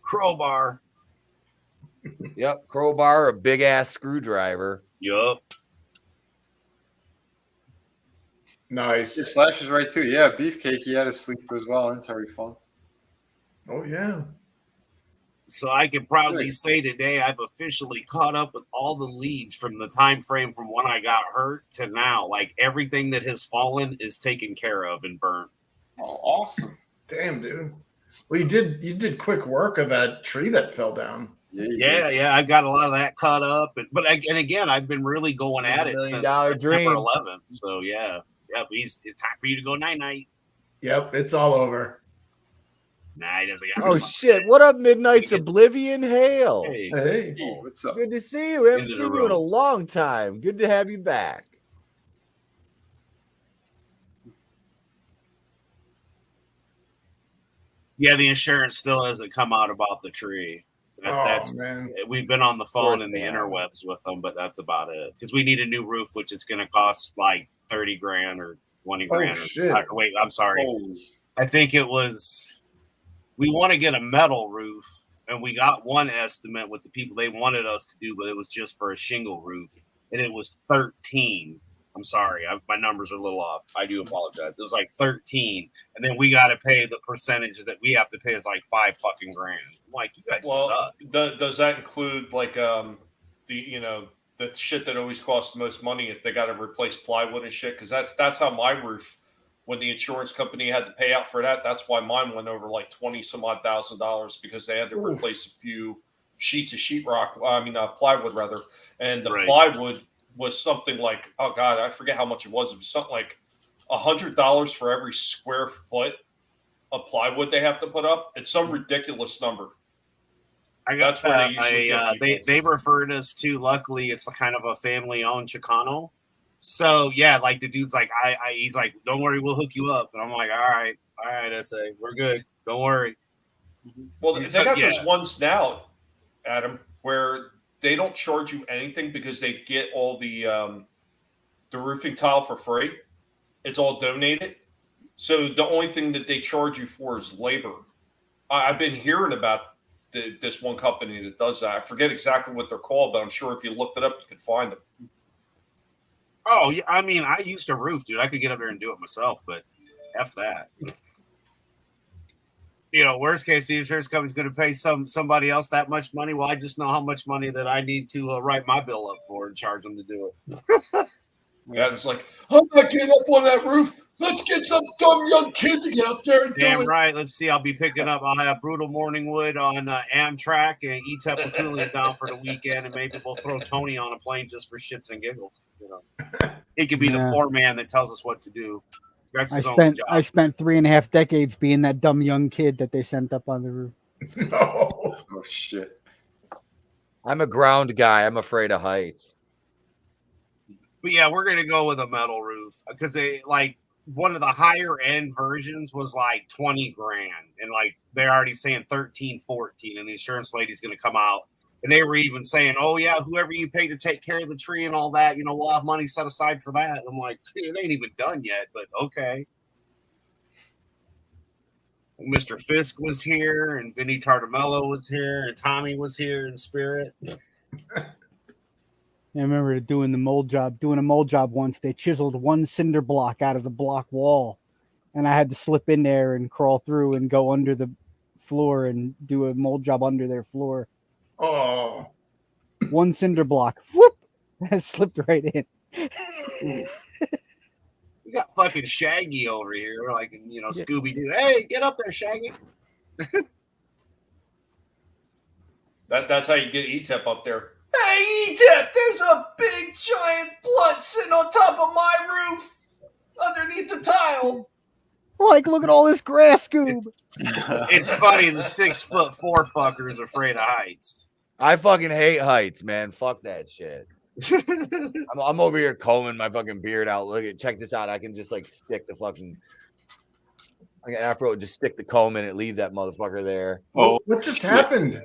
Crowbar. Yep, crowbar, a big ass screwdriver. Yup. Nice. Yeah, Slash is right too. Yeah, Beefcake, he had a sleeper as well, and Terry Funk. Oh yeah. So I can proudly say today I've officially caught up with all the leads from the time frame from when I got hurt to now. Like everything that has fallen is taken care of and burnt. Oh, awesome. Damn, dude. Well, you did quick work of that tree that fell down. Yeah. I got a lot of that caught up, but again, I've been really going at it since September 11th. So yeah, it's time for you to go night. Yep, it's all over. Nah, he doesn't. Oh shit! What up, Midnight's Oblivion? Hail! Hey, what's up? Good to see you. We haven't seen you in a long time. Good to have you back. Yeah, the insurance still hasn't come out about the tree. Man. We've been on the phone and the they have. interwebs with them, but that's about it. Because we need a new roof, which is going to cost like 30 grand or 20 grand. Shit. Wait, I'm sorry. Holy. I think it was. We want to get a metal roof, and we got one estimate with the people they wanted us to do, but it was just for a shingle roof, and it was 13. I'm sorry, my numbers are a little off. I do apologize. It was like 13, and then we got to pay the percentage that we have to pay is like $5 fucking grand. I'm like, you guys suck. Does that include like the shit that always costs the most money if they got to replace plywood and shit? Because that's how my roof, when the insurance company had to pay out for that, that's why mine went over like $20,000 because they had to replace a few sheets of plywood rather, and the plywood was something like, oh god, I forget how much it was. It was something like $100 for every square foot of plywood they have to put up. It's some ridiculous number. That's what they usually they referred us to. Luckily, it's kind of a family-owned Chicano. So yeah, like the dude's like, he's like, don't worry, we'll hook you up. And I'm like, all right, I say, we're good, don't worry. Well, they got those ones now, Adam, where they don't charge you anything because they get all the roofing tile for free. It's all donated. So the only thing that they charge you for is labor. I've been hearing about this one company that does that. I forget exactly what they're called, but I'm sure if you looked it up, you could find them. Oh, yeah. I mean, I used to roof, dude. I could get up there and do it myself, but F that. Worst case, the insurance company's going to pay somebody else that much money. Well, I just know how much money that I need to write my bill up for and charge them to do it. Yeah, it's like, I'm not getting up on that roof. Let's get some dumb young kid to get up there and do it. Damn right. Let's see. I'll be picking up. I'll have Brutal Morning Wood on Amtrak and Etep will cool it down for the weekend, and maybe we'll throw Tony on a plane just for shits and giggles. He could be the foreman that tells us what to do. That's his own job. I spent 3.5 decades being that dumb young kid that they sent up on the roof. Oh shit! I'm a ground guy. I'm afraid of heights. But yeah, we're gonna go with a metal roof because they like one of the higher end versions was like 20 grand, and like they're already saying 13, 14, and the insurance lady's gonna come out. And they were even saying, oh, yeah, whoever you pay to take care of the tree and all that, we'll have money set aside for that. And I'm like, it ain't even done yet, but okay. And Mr. Fisk was here, and Vinnie Tartamello was here, and Tommy was here in spirit. I remember doing a mold job once. They chiseled one cinder block out of the block wall, and I had to slip in there and crawl through and go under the floor and do a mold job under their floor. Oh, one cinder block. Whoop! I slipped right in. We got fucking Shaggy over here, like Scooby Doo. Hey, get up there, Shaggy. That's how you get Etep up there. Hey, Etep, there's a big giant blunt sitting on top of my roof, underneath the tile. Like, look at all this grass, Scoob. It's funny, the 6'4" fucker is afraid of heights. I fucking hate heights, man. Fuck that shit. I'm over here combing my fucking beard out. Check this out. I can just like stick the fucking afro, just stick the comb in it, leave that motherfucker there. Oh, what just happened?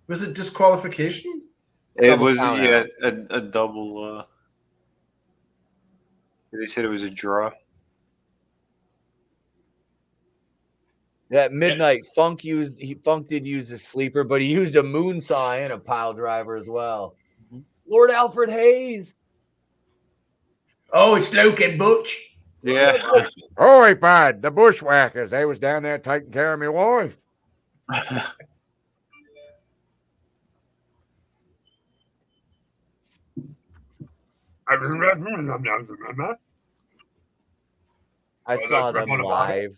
Was it disqualification? It was a double. They said it was a draw. That midnight Funk did use a sleeper, but he used a moonsaw and a pile driver as well. Lord Alfred Hayes. Oh, it's Luke and Butch. Yeah. Oh, bud, the bushwhackers. They was down there taking care of my wife. I saw them live.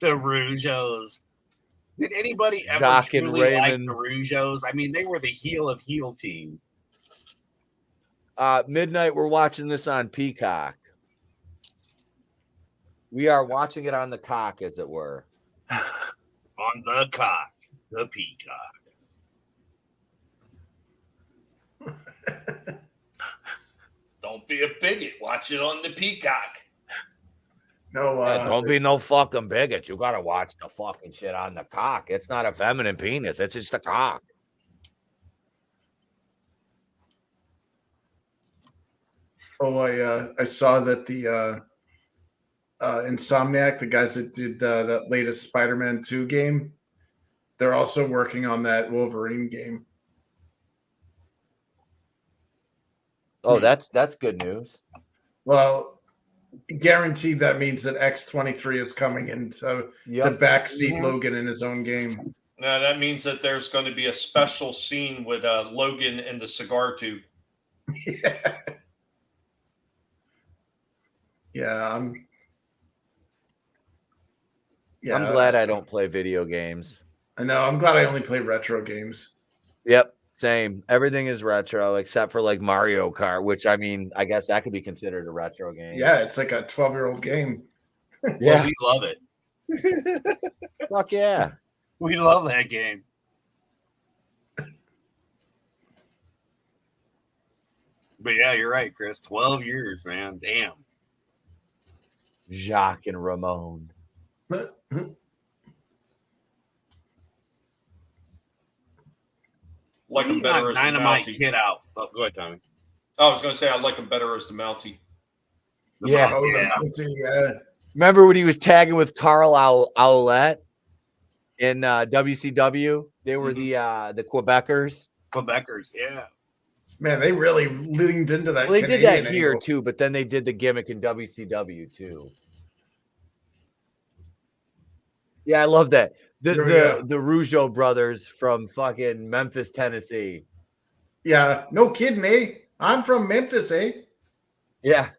The Rougeos. Did anybody ever Jock and truly like Raymond. the Rougeos? I mean, they were the heel of heel teams. Midnight, we're watching this on Peacock. We are watching it on the cock, as it were. On the cock. The Peacock. Don't be a bigot. Watch it on the Peacock. No, Don't be no fucking bigot. You gotta watch the fucking shit on the cock. It's not a feminine penis. It's just a cock. I saw that the Insomniac, the guys that did that latest Spider-Man 2 game, they're also working on that Wolverine game. Oh, that's good news. Well, guaranteed that means that X-23 is coming into the backseat Logan in his own game. Now that means that there's going to be a special scene with Logan and the cigar tube. I'm glad I don't play video games. I know. I'm glad I only play retro games. Yep, same. Everything is retro except for like Mario Kart, which I mean, I guess that could be considered a retro game. Yeah, it's like a 12-year-old game. Yeah, we love it. Fuck yeah. We love that game. But yeah, you're right, Chris. 12 years, man. Damn. Jacques and Ramon. Like him better as the Dynamite Mountie. Kid out. Oh, go ahead, Tommy. I was going to say I like him better as the Mountie. Yeah. Oh, the Mountie, yeah. Remember when he was tagging with Carl Owlette in WCW? They were the Quebecers. Quebecers, yeah. Man, they really leaned into that. Well, they did Canadian that here angle. too, but then they did the gimmick in WCW too. Yeah, I love that. The Rougeau brothers from fucking Memphis, Tennessee. Yeah, no kidding, eh? I'm from Memphis, eh? Yeah.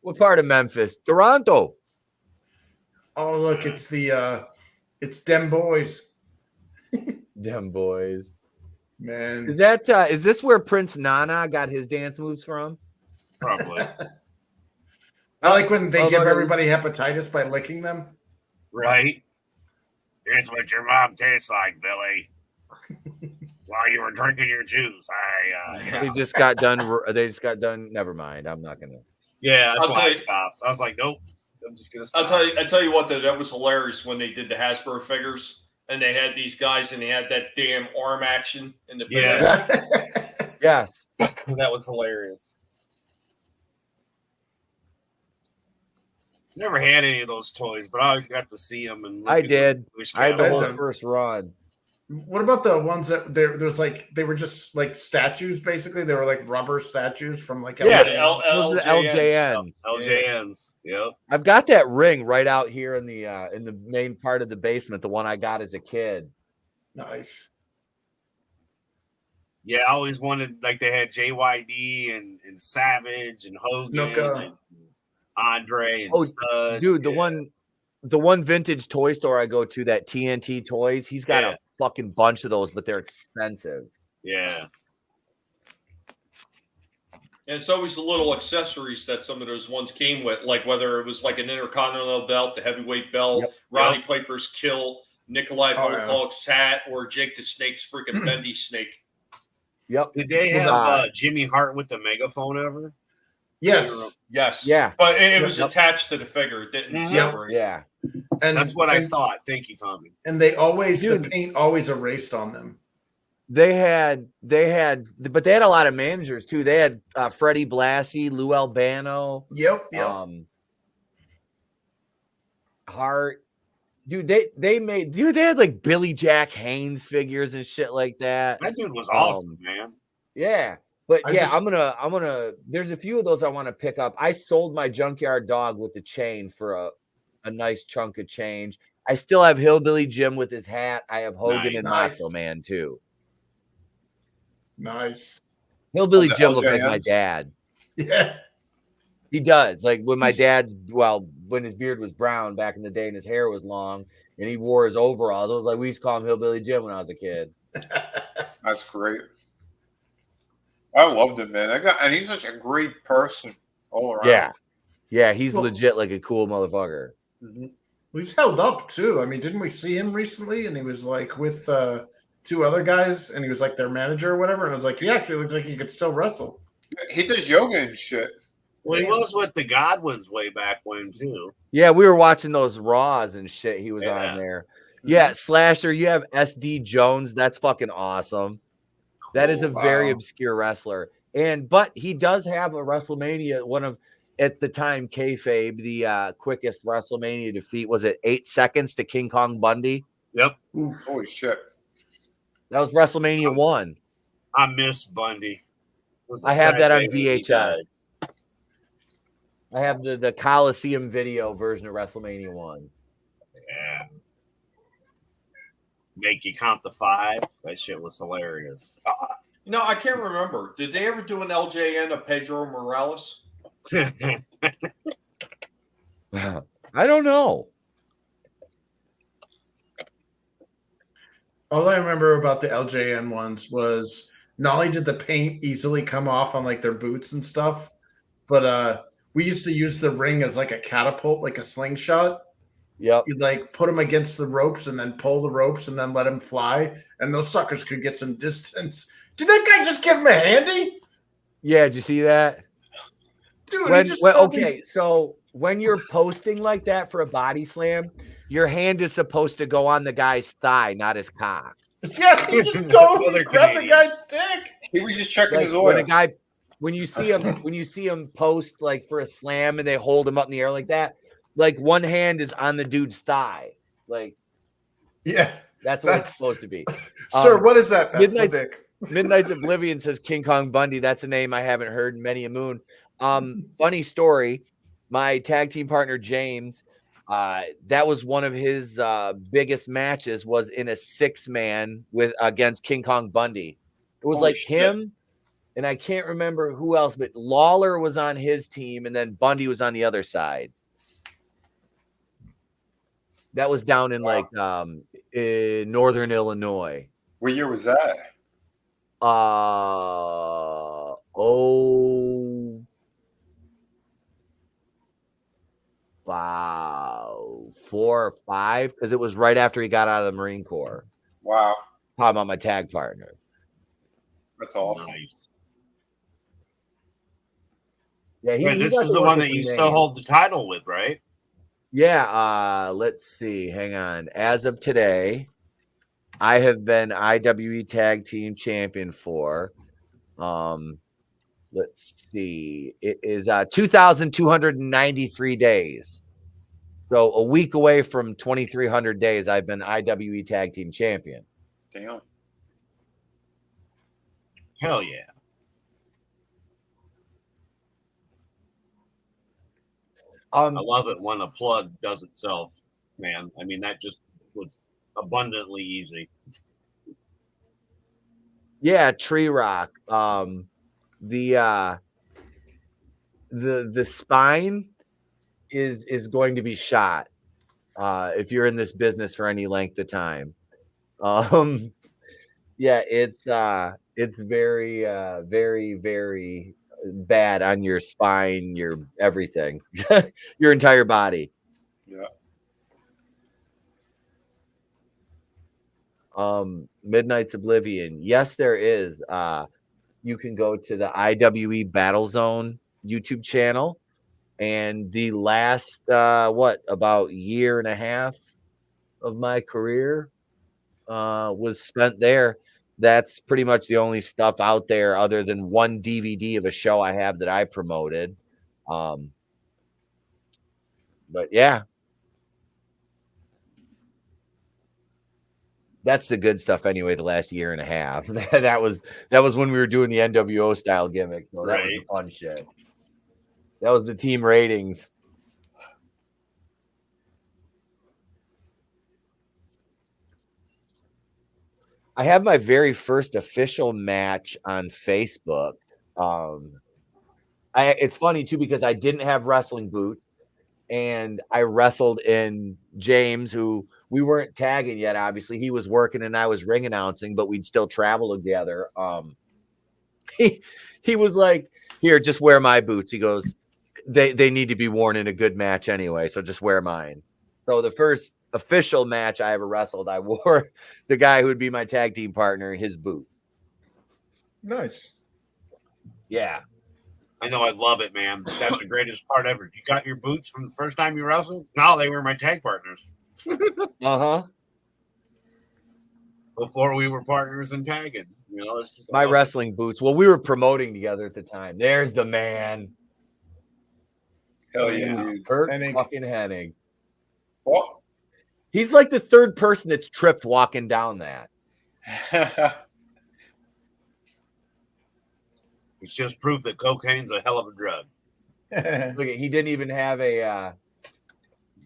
What part of Memphis? Toronto. Oh, look, it's it's them boys. Them boys. Man. Is this where Prince Nana got his dance moves from? Probably. I like when they give about everybody hepatitis by licking them. Right? Here's what your mom tastes like, Billy. While you were drinking your juice, They just got done. They just got done. Never mind. I'm not gonna. Yeah, that's I'll why tell I you- stopped. I was like, nope. I'm just gonna stop. I tell you what, that was hilarious when they did the Hasbro figures and they had these guys and they had that damn arm action in the figures. Yes. Yes. That was hilarious. Never had any of those toys, but I always got to see them. And look I at did. the Wish I had the catalog. whole first run. What about the ones that there's like they were just like statues basically? They were like rubber statues from like Yeah, LA. those are the LJNs. LJNs. Yep. I've got that ring right out here in the main part of the basement. The one I got as a kid. Nice. Yeah, I always wanted, like, they had JYD and Savage and Hogan Snuka. and Andre and Oh, Stud. dude, the Yeah. one vintage toy store I go to, that TNT Toys, he's got Yeah. a fucking bunch of those, but they're expensive. Yeah. And it's always the little accessories that some of those ones came with, like whether it was like an Intercontinental belt, the heavyweight belt, Yep. Roddy Piper's kill, Nikolai Oh, yeah. Volkov's hat, or Jake the Snake's freaking bendy snake. Yep. Did they have Uh, Jimmy Hart with the megaphone ever? Yes. Yes. Yeah. But it was Yep. attached to the figure. It didn't Mhm. separate. Yeah. And That's what I thought. Thank you, Tommy. And they always Dude. the paint always erased on them. They had, but they had a lot of managers too. They had Freddie Blassie, Lou Albano, Yep. Hart. Dude, they had like Billy Jack Haynes figures and shit like that. That dude was awesome, man. Yeah. But I yeah, just- I'm gonna there's a few of those I want to pick up. I sold my junkyard dog with the chain for a nice chunk of change. I still have Hillbilly Jim with his hat. I have Hogan and Nice. Macho Man too. Nice. Hillbilly The Jim looked like my LJNs? dad. Yeah. He does. Like when my dad's, when his beard was brown back in the day and his hair was long and he wore his overalls, I was like, we used to call him Hillbilly Jim when I was a kid. That's great. I loved him, man. And he's such a great person all around. Yeah. Yeah. He's Well- legit like a cool motherfucker. Well, he's held up too. I mean, didn't we see him recently? And he was like with two other guys, and he was like their manager or whatever. And I was like, he actually looks like he could still wrestle. He does yoga and shit. Well, he was with the Godwins way back when too. Yeah, we were watching those Raws and shit. He was Yeah. on there. Yeah, Slasher, you have SD Jones. That's fucking awesome. That is a very obscure wrestler. But he does have a WrestleMania, one of, at the time, kayfabe, the quickest WrestleMania defeat. Was it 8 seconds to King Kong Bundy? Yep. Oof. Holy shit. That was WrestleMania 1. I miss Bundy. I have that on VHS. I have the Coliseum video version of WrestleMania 1. Yeah. Make you count the 5. That shit was hilarious. You know, I can't remember. Did they ever do an LJN of Pedro Morales? I don't know. All I remember about the LJN ones was not only did the paint easily come off on like their boots and stuff, but we used to use the ring as like a catapult, like a slingshot. Yep. You'd like put them against the ropes and then pull the ropes and then let them fly, and those suckers could get some distance. Did that guy just give him a handy? Yeah, did you see that? Dude, Okay, so when you're posting like that for a body slam, your hand is supposed to go on the guy's thigh, not his cock. Yeah, he just totally grabbed the guy's dick. He was just checking Like his oil. when you see him post like for a slam and they hold him up in the air like that, like one hand is on the dude's thigh. Like, yeah, that's what it's supposed to be. Sir, what is that? That's Midnight's Oblivion says King Kong Bundy. That's a name I haven't heard in many a moon. Funny story. My tag team partner, James, that was one of his biggest matches, was in a 6-man against King Kong Bundy. It was him, and I can't remember who else, but Lawler was on his team, and then Bundy was on the other side. That was down in in northern Illinois. What year was that? 4 or 5, because it was right after he got out of the Marine Corps. Wow. Talking about my tag partner. That's awesome. Nice. Yeah, this is the one that you still hold the title with, right? Yeah, let's see. Hang on. As of today, I have been IWE Tag Team Champion for, let's see. It is 2,293 days. So a week away from 2,300 days, I've been IWE Tag Team Champion. Damn. Hell yeah. I love it when a plug does itself, man. I mean, that just was abundantly easy. Yeah, Tree Rock. The spine is going to be shot if you're in this business for any length of time. Yeah, it's very very very bad on your spine, your everything, your entire body. Yeah. Midnight's Oblivion. Yes, there is. You can go to the IWE Battle Zone YouTube channel, and the last about year and a half of my career was spent there. That's pretty much the only stuff out there other than one DVD of a show I have that I promoted. But yeah, that's the good stuff anyway. The last year and a half, that was when we were doing the NWO style gimmicks. So that was the fun shit. That was the team ratings. I have my very first official match on Facebook. It's funny too because I didn't have wrestling boots, and I wrestled in James, who we weren't tagging yet. Obviously, he was working and I was ring announcing, but we'd still travel together. He was like, "Here, just wear my boots." He goes, "They need to be worn in a good match anyway, so just wear mine." So the first official match I ever wrestled, I wore the guy who would be my tag team partner, his boots. Nice. Yeah. I know, I love it, man. That's the greatest part ever. You got your boots from the first time you wrestled? No, they were my tag partners. Uh-huh. Before we were partners in tagging. You know, it's just My awesome. wrestling boots. Well, we were promoting together at the time. There's the man. Hell yeah, dude. Kurt Hennig. fucking Hennig. Well, He's like the third person that's tripped walking down that. It's just proof that cocaine's a hell of a drug. Look at, he didn't even have a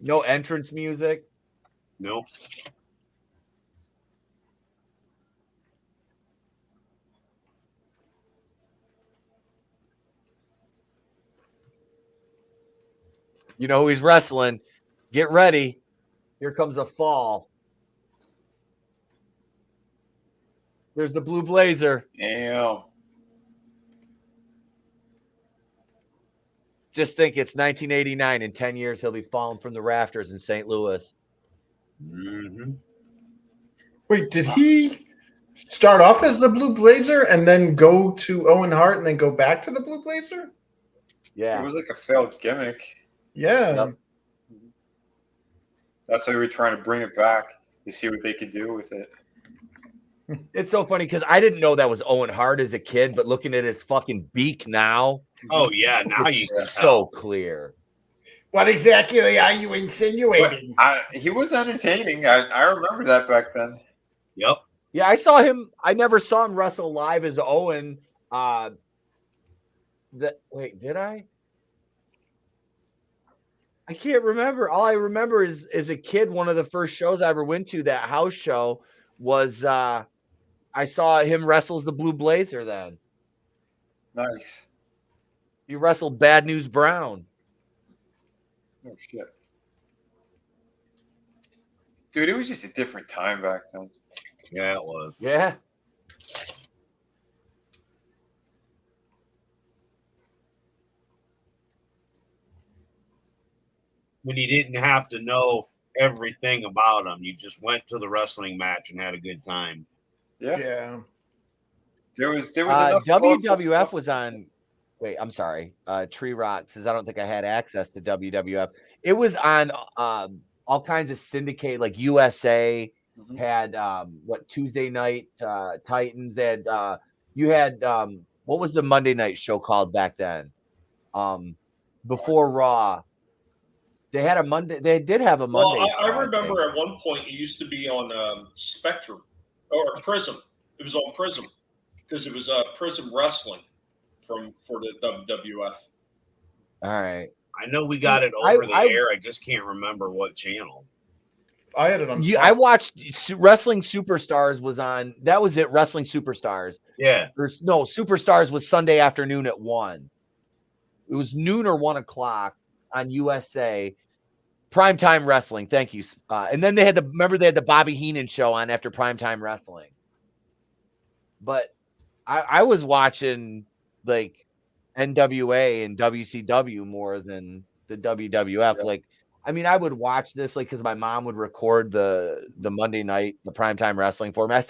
no entrance music. No. You know who he's wrestling. Get ready. Here comes a fall. There's the blue blazer. Damn. Just think it's 1989. In 10 years, he'll be falling from the rafters in St. Louis. Mm-hmm. Wait, did he start off as the Blue Blazer and then go to Owen Hart and then go back to the Blue Blazer? Yeah. It was like a failed gimmick. Yeah. Yep. That's why we were trying to bring it back to see what they could do with it. It's so funny because I didn't know that was Owen Hart as a kid, but looking at his fucking beak now, Oh, yeah. Now you can it's tell. so clear. What exactly are you insinuating? He was entertaining. I remember that back then. Yep. Yeah, I saw him. I never saw him wrestle live as Owen. Wait, did I? I can't remember. All I remember is as a kid, one of the first shows I ever went to, that house show, was I saw him wrestles the Blue Blazer then. Nice. He wrestled Bad News Brown. Oh, shit. Dude, it was just a different time back then. Yeah, it was. Yeah. When you didn't have to know everything about them, you just went to the wrestling match and had a good time. Yeah. Yeah. There was enough WWF was on. Wait, I'm sorry. Tree Rock says I don't think I had access to WWF. It was on all kinds of syndicate, like USA had Tuesday Night Titans. They had you had what was the Monday night show called back then? Before Raw. They had a Monday. They did have a Monday. Well, I show, remember think. at one point it used to be on Spectrum or Prism. It was on Prism because it was Prism Wrestling for the WWF. All right. I know we got it over the air. I just can't remember what channel. I had it on. I watched Wrestling Superstars was on. That was it. Wrestling Superstars. Yeah. Superstars was Sunday afternoon at 1. It was noon or 1 o'clock on USA. Primetime Wrestling. Thank you. And then they had the Bobby Heenan show on after Primetime Wrestling. But I was watching like NWA and WCW more than the WWF. Yeah. Like, I mean, I would watch this like because my mom would record the Monday night, the Primetime Wrestling for me. I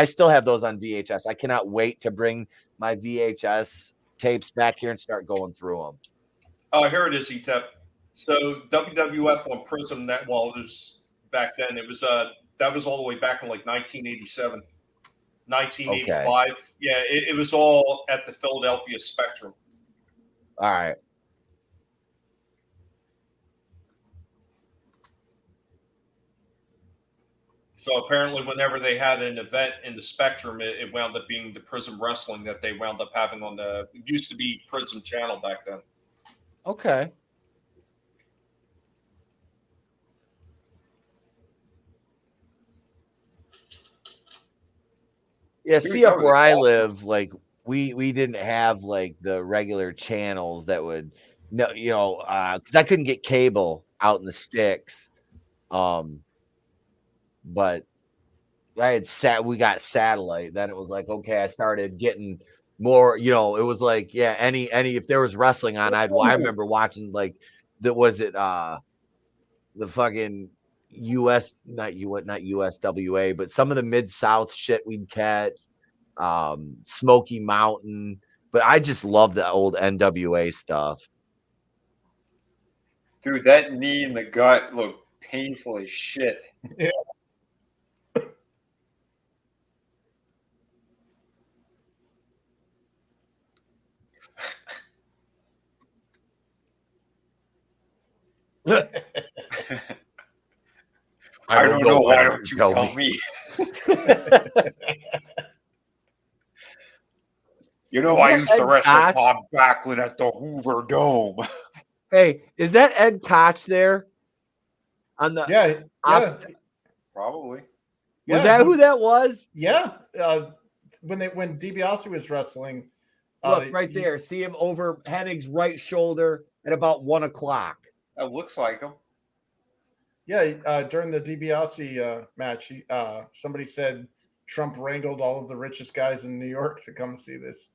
still have those on VHS. I cannot wait to bring my VHS tapes back here and start going through them. Oh, here it is, Etep. So WWF on Prism, it was back then. It was that was all the way back in like 1987, 1985. Okay. Yeah, it was all at the Philadelphia Spectrum. All right. So apparently, whenever they had an event in the Spectrum, it wound up being the Prism Wrestling that they wound up having on it used to be Prism Channel back then. Okay. Yeah, see, up where I live, like we didn't have like the regular channels that would, because I couldn't get cable out in the sticks, but I had we got satellite. Then it was like, okay, I started getting more. It was like, yeah, any if there was wrestling on, I remember watching like the fucking not USWA, but some of the Mid-South shit we'd catch, Smoky Mountain. But I just love the old NWA stuff. Dude, that knee in the gut looked painful as shit. Yeah. I don't know. Why don't you tell me? You know, I used to wrestle Bob Backlund at the Hoover Dome. Hey, is that Ed Koch there? On the Yeah. Probably. Was that who that was? Yeah. When DiBiase was wrestling, look right there. See him over Hennig's right shoulder at about 1 o'clock. That looks like him. Yeah. During the DiBiase match, somebody said Trump wrangled all of the richest guys in New York to come see this.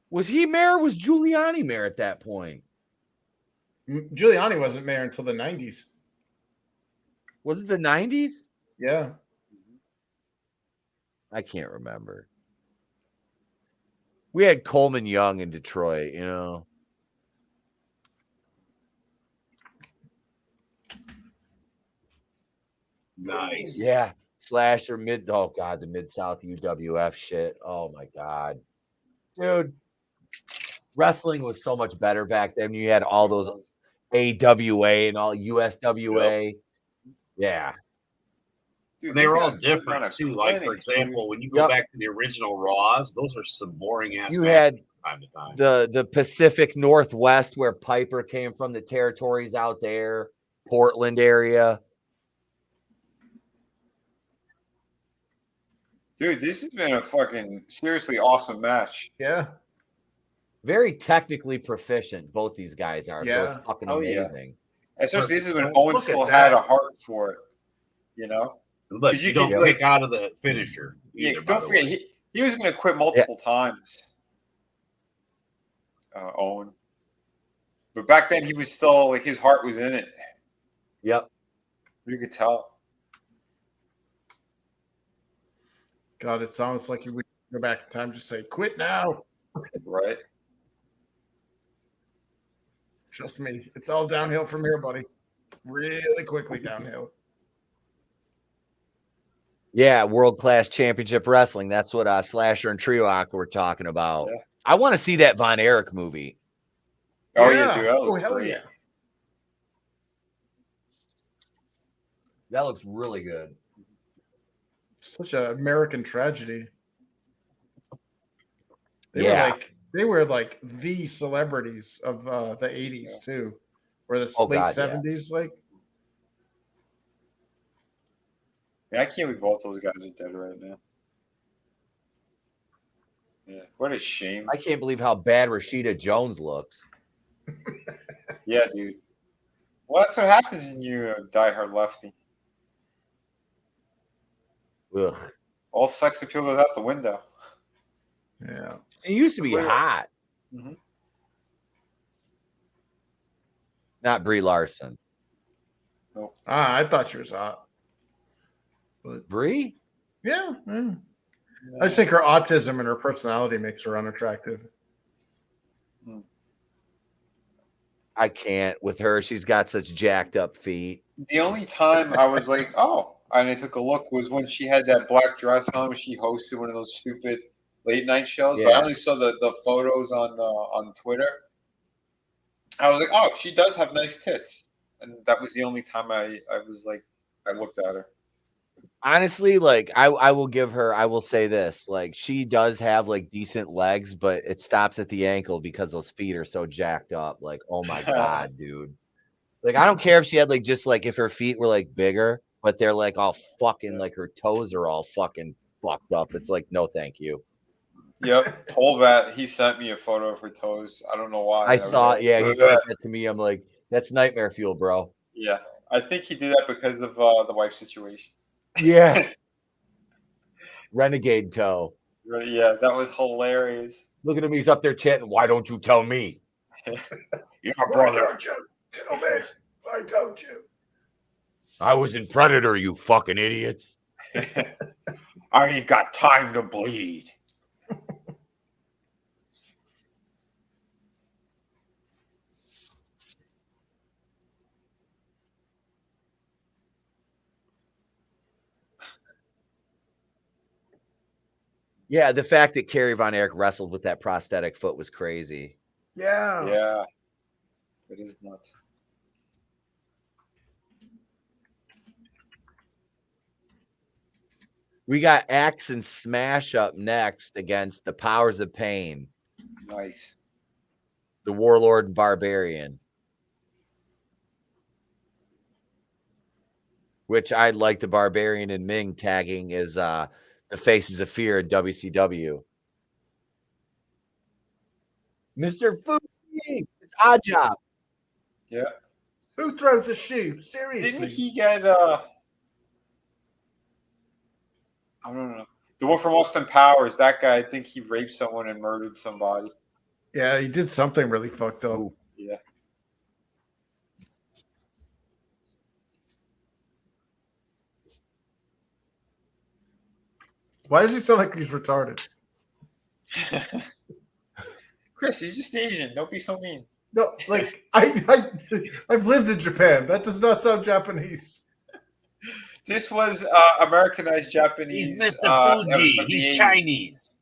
Was he mayor? Or was Giuliani mayor at that point? Giuliani wasn't mayor until the 90s. Was it the 90s? Yeah. I can't remember. We had Coleman Young in Detroit, you know. Nice. Yeah. Slasher the Mid-South UWF shit. Oh my God. Dude. Wrestling was so much better back then. You had all those AWA and all USWA. Yep. Yeah. Dude, They were all different too. Like, for example, when you go back to the original Raws, those are some boring ass. You had time to time. the Pacific Northwest where Piper came from, the territories out there, Portland area. Dude, this has been a fucking seriously awesome match. Yeah. Very technically proficient, both these guys are. Yeah. So it's fucking amazing. Yeah. Especially this is when Owen still had a heart for it. You know? Look, you don't kick out of the finisher. Either, don't forget, he was going to quit multiple times. Owen. But back then he was still, like, his heart was in it. Yep. You could tell. God, it sounds like you would go back in time and just say, quit now. Right. Trust me, it's all downhill from here, buddy. Really quickly downhill. Yeah, world-class championship wrestling. That's what Slasher and Trilock were talking about. Yeah. I want to see that Von Erich movie. Oh, yeah, dude. That looks hell great. yeah. That looks really good. Such an American tragedy. They were like the celebrities of the 80s too, or the late 70s. Yeah. I can't believe both those guys are dead right now. Yeah, what a shame. I can't believe how bad Rashida Jones looks. Yeah, dude. Well, that's what happens when you're a diehard lefty. Ugh. All sex appeal goes out the window. Yeah. She used to be hot. Mm-hmm. Not Brie Larson. Nope. I thought she was hot. But Brie? yeah. I just think her autism and her personality makes her unattractive. I can't with her. She's got such jacked up feet. The only time I was like, oh, and I took a look was when she had that black dress on when she hosted one of those stupid late night shows. Yeah. But I only saw the photos on Twitter. I was like, oh, she does have nice tits. And that was the only time I was like, I looked at her. Honestly, like I will give her, I will say this, like she does have like decent legs, but it stops at the ankle because those feet are so jacked up. Like, oh my God, dude. Like, I don't care if she had like just like if her feet were like bigger, but they're like all fucking like her toes are all fucking fucked up. It's like, no, thank you. Yep. Tolbat, he sent me a photo of her toes. I don't know why. I saw it. Yeah, he sent that to me. I'm like, that's nightmare fuel, bro. Yeah. I think he did that because of the wife situation. Yeah. Renegade toe. Yeah, that was hilarious. Look at him. He's up there chanting, why don't you tell me? Yeah, brother. Tell me. Why I told you. I was in Predator, you fucking idiots. I ain't got time to bleed. Yeah, the fact that Kerry Von Erich wrestled with that prosthetic foot was crazy. Yeah. Yeah. It is nuts. We got Axe and Smash up next against the Powers of Pain, Nice. the Warlord and Barbarian. Which I like the Barbarian and Ming tagging as the Faces of Fear in WCW. Mr. Fuji, it's Odd Job. Yeah. Who throws a shoe? Seriously. Didn't he get I don't know. The one from Austin Powers, that guy, I think he raped someone and murdered somebody. Yeah, he did something really fucked up. Ooh. Yeah. Why does he sound like he's retarded? Chris, he's just Asian. Don't be so mean. No, like I've lived in Japan. That does not sound Japanese. This was Americanized Japanese. He's Mr. Fuji. of the He's 80s. Chinese.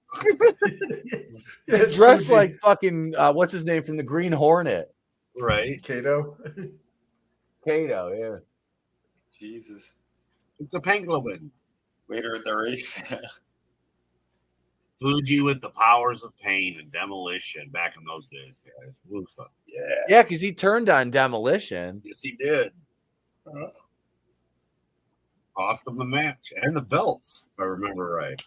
He's dressed Fuji. like fucking what's his name from the Green Hornet? Right. Kato. Kato, yeah. Jesus. It's a penguin. Later in the race. Fuji with the powers of pain and demolition back in those days, guys. Lufa. Yeah. Yeah, because he turned on Demolition. Yes, he did. Cost him the match and the belts, if I remember right.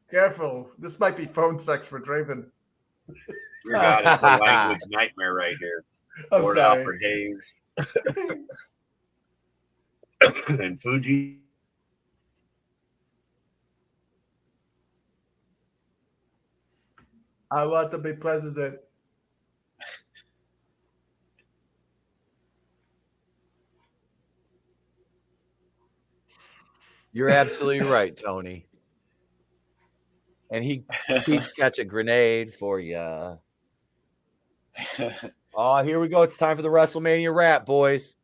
Careful. This might be phone sex for Draven. Dear God, it's a language nightmare right here. I'm Lord sorry. Alfred Hayes. And Fuji. I want to be president. You're absolutely right, Tony. And he'd catch a grenade for you. Oh, here we go. It's time for the WrestleMania rap, boys.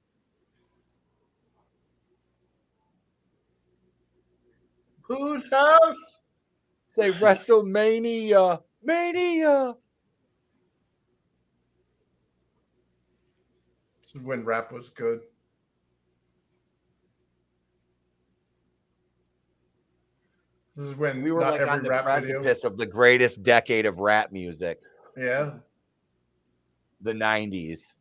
Whose house? Say WrestleMania. Mania. This is when rap was good. This is when We were not like every on the rap precipice of the greatest decade of rap music, video. Yeah. the 90s.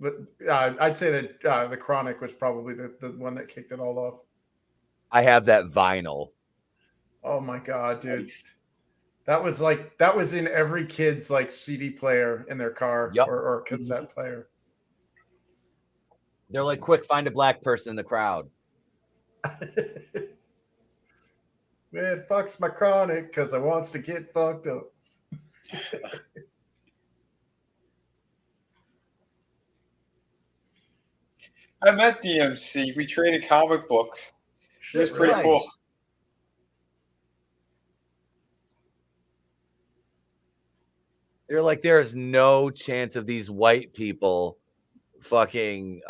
But I'd say that the Chronic was probably the one that kicked it all off. I have that vinyl. Oh my god, dude! Nice. That was in every kid's like CD player in their car Yep. or cassette player. They're like, quick, find a black person in the crowd. Man, fucks my Chronic because I wants to get fucked up. I met DMC. We traded comic books. It was pretty Nice. cool. They're like, there's no chance of these white people fucking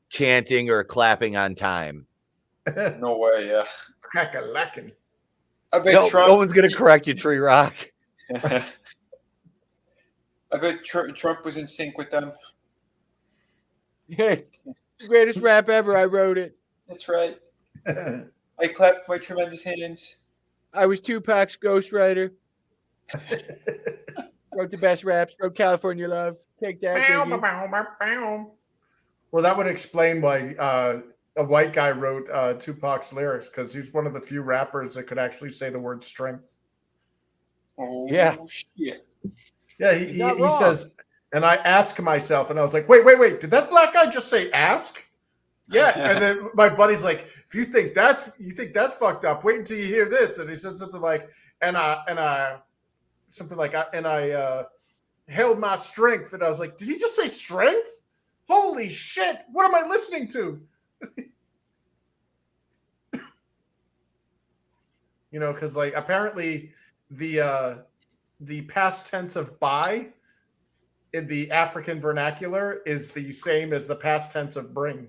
chanting or clapping on time. No way, yeah. Crack-a-lackin'. I bet No, Trump. no one's gonna correct you, Tree Rock. I bet Trump was in sync with them. Yeah, greatest rap ever. I wrote it. That's right. I clapped my tremendous hands. I was Tupac's ghostwriter. Wrote the best raps. Wrote California Love. Take that. Biggie. Well, that would explain why a white guy wrote Tupac's lyrics, because he's one of the few rappers that could actually say the word strength. Oh, Yeah. shit. Yeah, He's he not wrong. says, and I ask myself, and I was like, wait, did that black guy just say ask? Yeah, and then my buddy's like, if you think that's fucked up, wait until you hear this. And he said something like, and I something like, I held my strength, and I was like, did he just say strength? Holy shit! What am I listening to? You know, because like apparently the past tense of buy in the African vernacular is the same as the past tense of bring.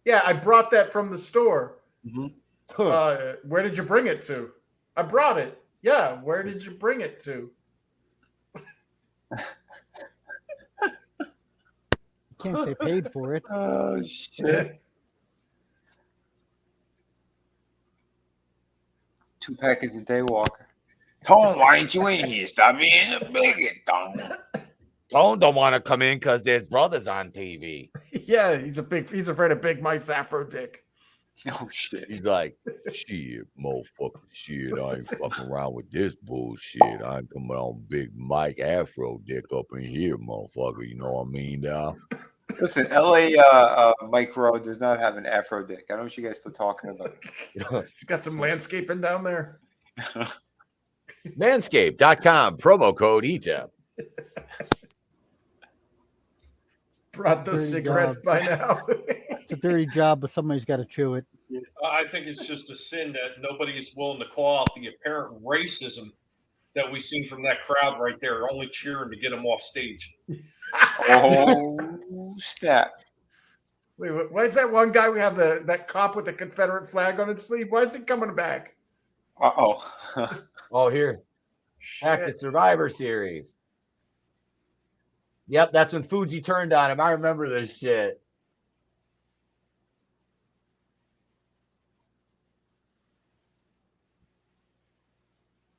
Yeah, I brought that from the store. Mm-hmm. Where did you bring it to? I brought it. Yeah, where did you bring it to? Can't say paid for it. Oh shit! 2 packets a day, Walker. Tone, why ain't you in here? Stop being a bigot, Tone. Tone don't want to come in because there's brothers on TV. Yeah, he's afraid of Big Mike's Afro dick. Oh shit! He's like, shit, motherfucker, shit. I ain't fucking around with this bullshit. I ain't coming on Big Mike Afro dick up in here, motherfucker. You know what I mean, now? Listen, LA Mike Rowe does not have an Afro dick. I don't know what you guys still talking about. He's got some landscaping down there. Manscaped.com, promo code Etep. Brought those Dirty cigarettes job. by now. It's a dirty job, but somebody's got to chew it. I think it's just a sin that nobody is willing to call out the apparent racism that we seen from that crowd right there, only cheering to get him off stage. Oh snap! Wait, why is that one guy we have that cop with the Confederate flag on his sleeve? Why is he coming back? Oh, here. Back to Survivor Series. Yep, that's when Fuji turned on him. I remember this shit.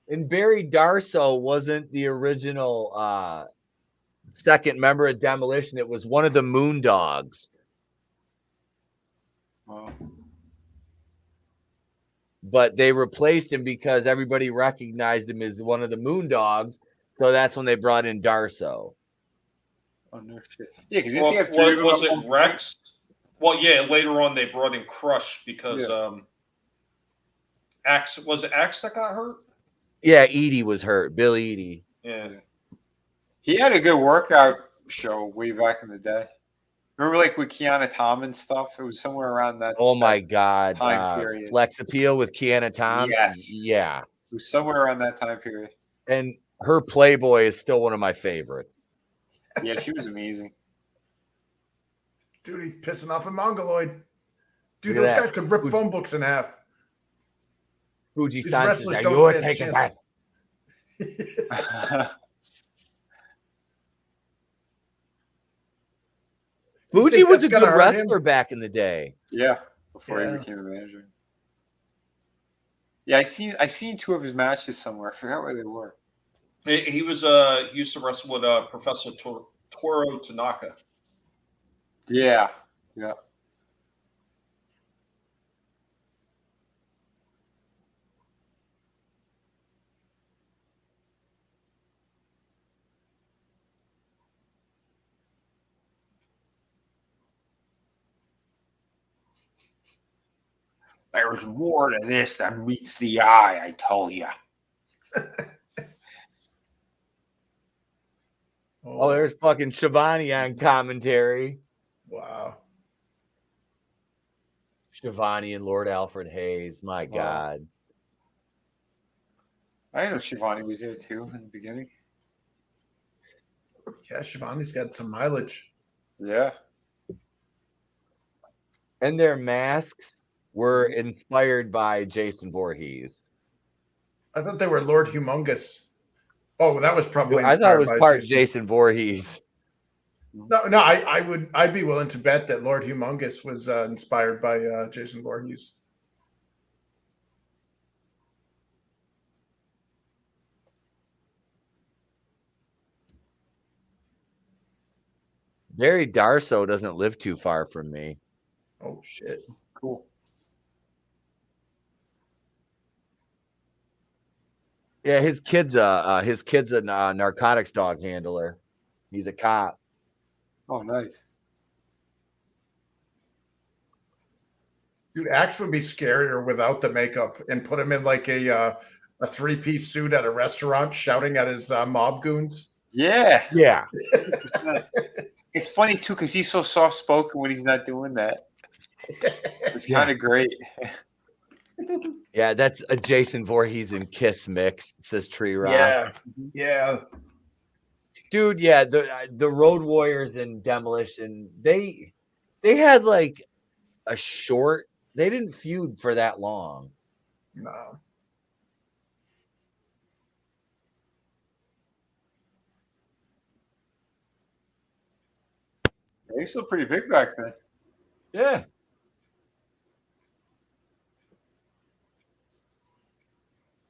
And Barry Darso wasn't the original second member of Demolition. It was one of the Moondogs. Wow. But they replaced him because everybody recognized him as one of the Moondogs. So that's when they brought in Darso. Oh no shit! Yeah, because Was it Rex? Well, yeah. Later on, they brought in Crush because Axe was it Axe that got hurt? Yeah, Edie was hurt. Bill Edie. Yeah. He had a good workout show way back in the day. Remember, like with Kiana Tom and stuff? It was somewhere around that. Oh my God! Time period. Flex Appeal with Kiana Tom. Yes. Yeah. It was somewhere around that time period. And her Playboy is still one of my favorites. Yeah, she was amazing. Dude, he's pissing off a Mongoloid. Dude, Look those at that. guys could rip phone books in half. Fuji These Sanchez, wrestlers are don't you stand a taking chance. that? Fuji was a good wrestler back in the day. Yeah, before he became a manager. Yeah, I seen 2 of his matches somewhere. I forgot where they were. He was used to wrestle with Professor Toro Tanaka. Yeah. There's more to this than meets the eye, I tell you. Oh, there's fucking Shivani on commentary. Wow. Shivani and Lord Alfred Hayes. My God. I know Shivani was there too in the beginning. Yeah, Shivani's got some mileage. Yeah. And their masks were inspired by Jason Voorhees. I thought they were Lord Humongous. Oh, that was probably. I thought it was part Jason Voorhees. No, I'd be willing to bet that Lord Humongous was inspired by Jason Voorhees. Barry Darso doesn't live too far from me. Oh shit! Cool. Yeah, his kid's a narcotics dog handler. He's a cop. Oh, nice. Dude, Axe would be scarier without the makeup and put him in like a 3-piece suit at a restaurant shouting at his mob goons. Yeah. Yeah. It's funny, too, because he's so soft-spoken when he's not doing that. It's kind of great. Yeah, that's a Jason Voorhees and Kiss mix, says Tree Rock. Yeah. Yeah. Dude, yeah, the Road Warriors and Demolition, they had like a short, they didn't feud for that long. No. He was still pretty big back then. Yeah.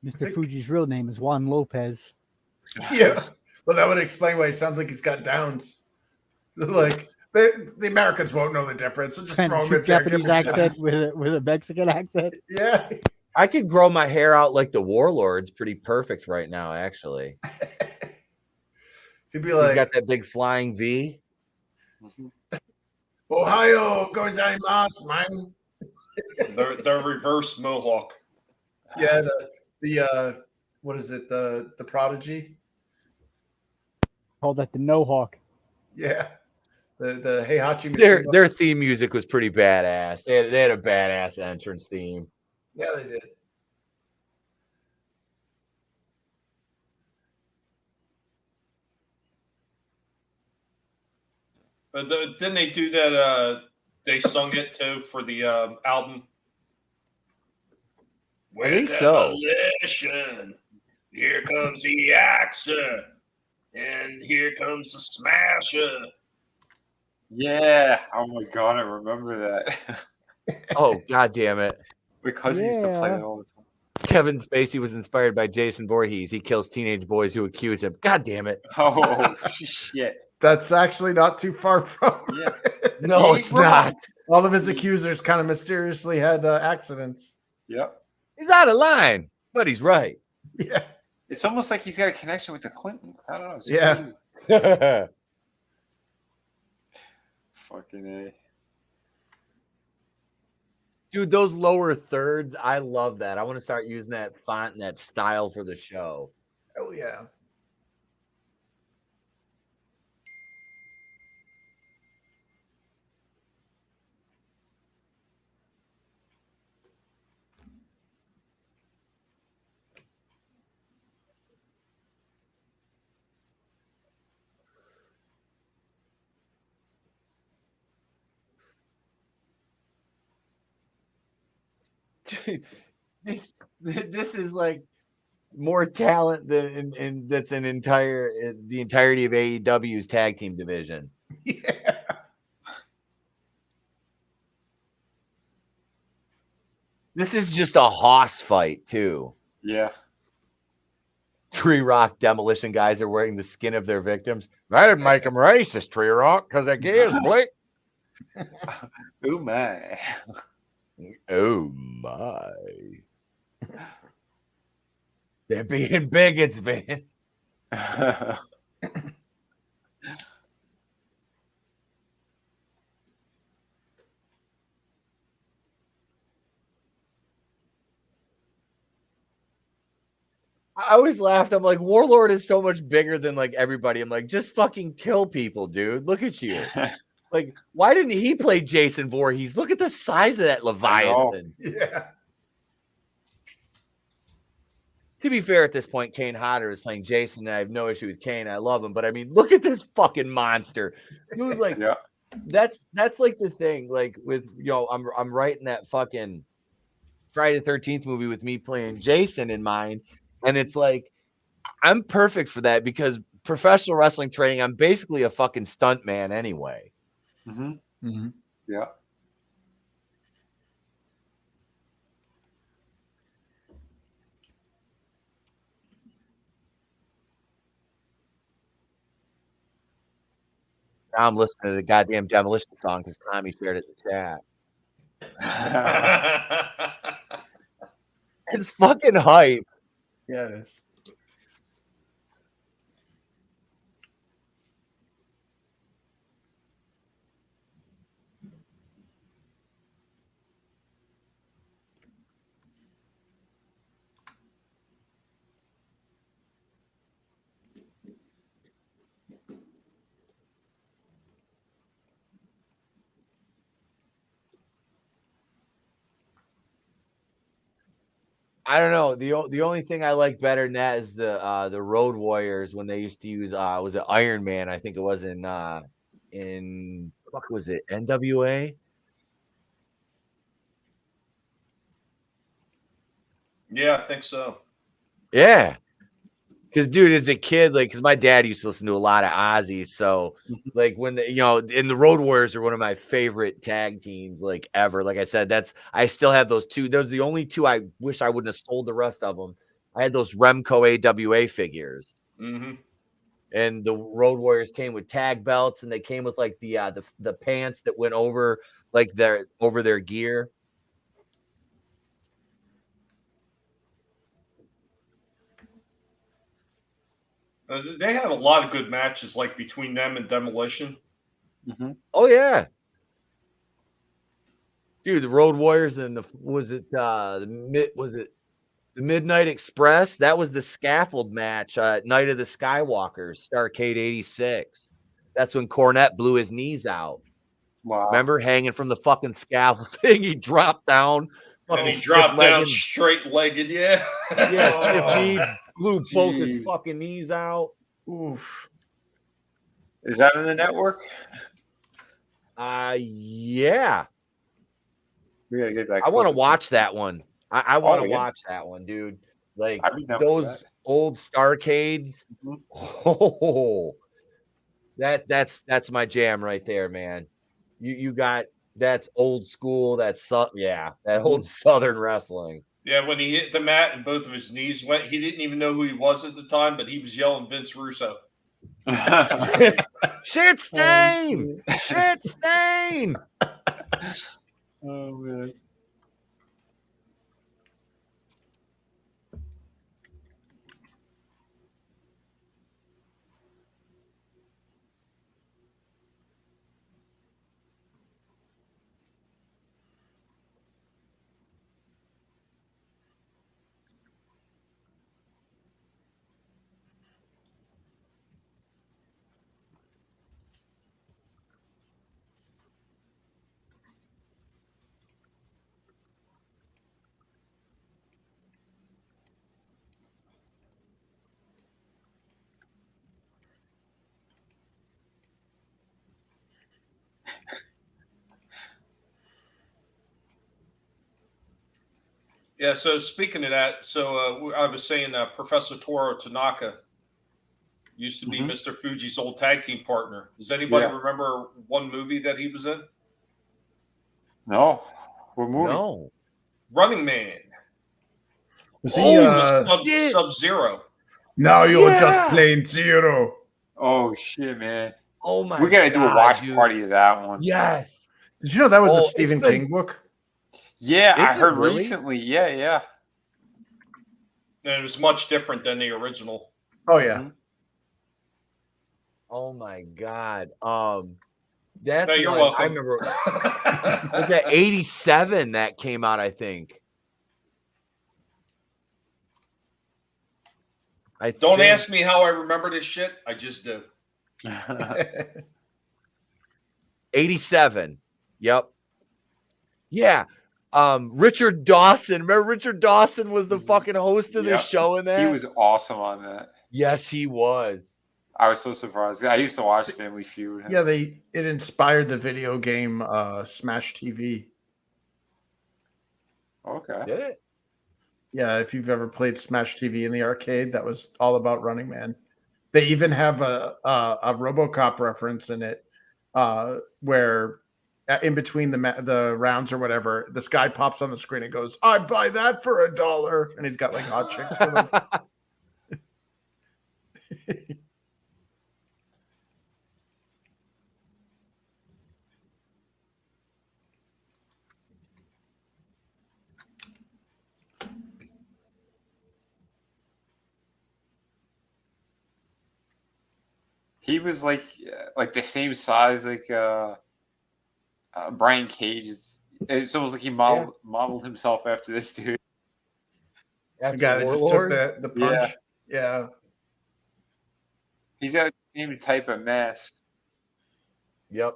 Mr. Fuji's real name is Juan Lopez. Yeah. Well, that would explain why he sounds like he's got downs. Like, the Americans won't know the difference. So just And throw him two in there, Japanese give him accent shots. with a Mexican accent. Yeah. I could grow my hair out like the Warlords pretty perfect right now, actually. He'd be He's like, got that big flying V. Ohio, gozaimasu, man. The reverse mohawk. Yeah, the what is it? The Prodigy? Call that the No Hawk. Yeah. The Heihachi machine. Their theme music was pretty badass. They had a badass entrance theme. Yeah, they did. Didn't they do that? They sung it too for the album. I think so. Demolition. Here comes the Axer, and here comes the Smasher. Yeah. Oh, my God. I remember that. Oh, god damn it. My cousin used to play Yeah. that all the time. Kevin Spacey was inspired by Jason Voorhees. He kills teenage boys who accuse him. God damn it. Oh, shit. That's actually not too far from. Yeah. No, He it's ain't wrong. not. All of his accusers kind of mysteriously had accidents. Yep. He's out of line, but he's right. Yeah. It's almost like he's got a connection with the Clintons. I don't know. It's Yeah. crazy. Fucking A. Dude, those lower thirds, I love that. I want to start using that font and that style for the show. Oh, yeah. this is like more talent than in that's an entire the entirety of AEW's tag team division. Yeah. This is just a hoss fight too. Yeah. Tree Rock Demolition guys are wearing the skin of their victims. That'd make him racist, Tree Rock, because they is Blake. Ooh, my. Oh my. They're being bigots, man. I always laughed. I'm like, Warlord is so much bigger than like everybody. I'm like, just fucking kill people, dude. Look at you. Like, why didn't he play Jason Voorhees? Look at the size of that Leviathan. Yeah. To be fair, at this point, Kane Hodder is playing Jason, and I have no issue with Kane. I love him, but I mean, look at this fucking monster, dude. Like, Yeah. that's like the thing. Like with I'm writing that fucking Friday the 13th movie with me playing Jason in mind, and it's like I'm perfect for that because professional wrestling training, I'm basically a fucking stunt man anyway. Mm-hmm. Mm-hmm. Yeah. Now I'm listening to the goddamn Demolition song because Tommy shared it in the chat. It's fucking hype. Yeah, it is. I don't know. The only thing I like better than that is the Road Warriors when they used to use was it Iron Man? I think it was in fuck was it NWA? Yeah, I think so. Yeah. Because, dude, as a kid, like, because my dad used to listen to a lot of Ozzy, so like when and the Road Warriors are one of my favorite tag teams, like ever. Like I said, I still have those two. Those are the only two I wish I wouldn't have sold the rest of them. I had those Remco AWA figures, Mm-hmm. and the Road Warriors came with tag belts, and they came with like the pants that went over like their gear. They had a lot of good matches, like between them and Demolition. Mm-hmm. Oh yeah. Dude, the Road Warriors and the Midnight Express? That was the scaffold match, Night of the Skywalkers, Starrcade 86. That's when Cornette blew his knees out. Wow. Remember, hanging from the fucking scaffold thing? He dropped down. And he dropped down straight-legged, yeah. Yeah, stiff-kneed, blew both his Jeez. fucking knees out. Oof. Is that on the network? Yeah. We gotta get that. I want to clip. watch that one. I want to yeah. watch that one, dude. Like I'd be down for those that. old Starrcades. Mhm. Oh, that's my jam right there, man. You got that's old school. That old Southern wrestling. Yeah, when he hit the mat and both of his knees went, he didn't even know who he was at the time, but he was yelling Vince Russo. Shit stain! Shit stain! Oh man. Yeah, so speaking of that, I was saying Professor Toru Tanaka used to be Mr. Fuji's old tag team partner. Does anybody remember one movie that he was in? No. What movie? No. Running Man. Was he Sub-Zero. Now you're just plain zero. Oh shit, man. Oh my! We gotta do a watch party of that one. Yes. Did you know that was a Stephen King book? Yeah, I heard really? recently. Yeah. And it was much different than the original. Oh yeah. Oh my god. That's No, you're welcome. I remember. Was that 87 that came out? I think. Don't ask me how I remember this shit. I just do. 87. Yep. Yeah. Richard Dawson. Remember Richard Dawson was the fucking host of the show in that? He was awesome on that. Yes, he was. I was so surprised. I used to watch Family Feud. Yeah, it inspired the video game Smash TV. Okay. Did it? Yeah, if you've ever played Smash TV in the arcade, that was all about Running Man. They even have a RoboCop reference in it, where in between the rounds or whatever, this guy pops on the screen and goes, "I'd buy that for $1," and he's got like hot chicks for them. He was like the same size like Brian Cage. It's almost like he modeled himself after this dude. The guy that just took the punch. Yeah. He's got the same type of mask. Yep.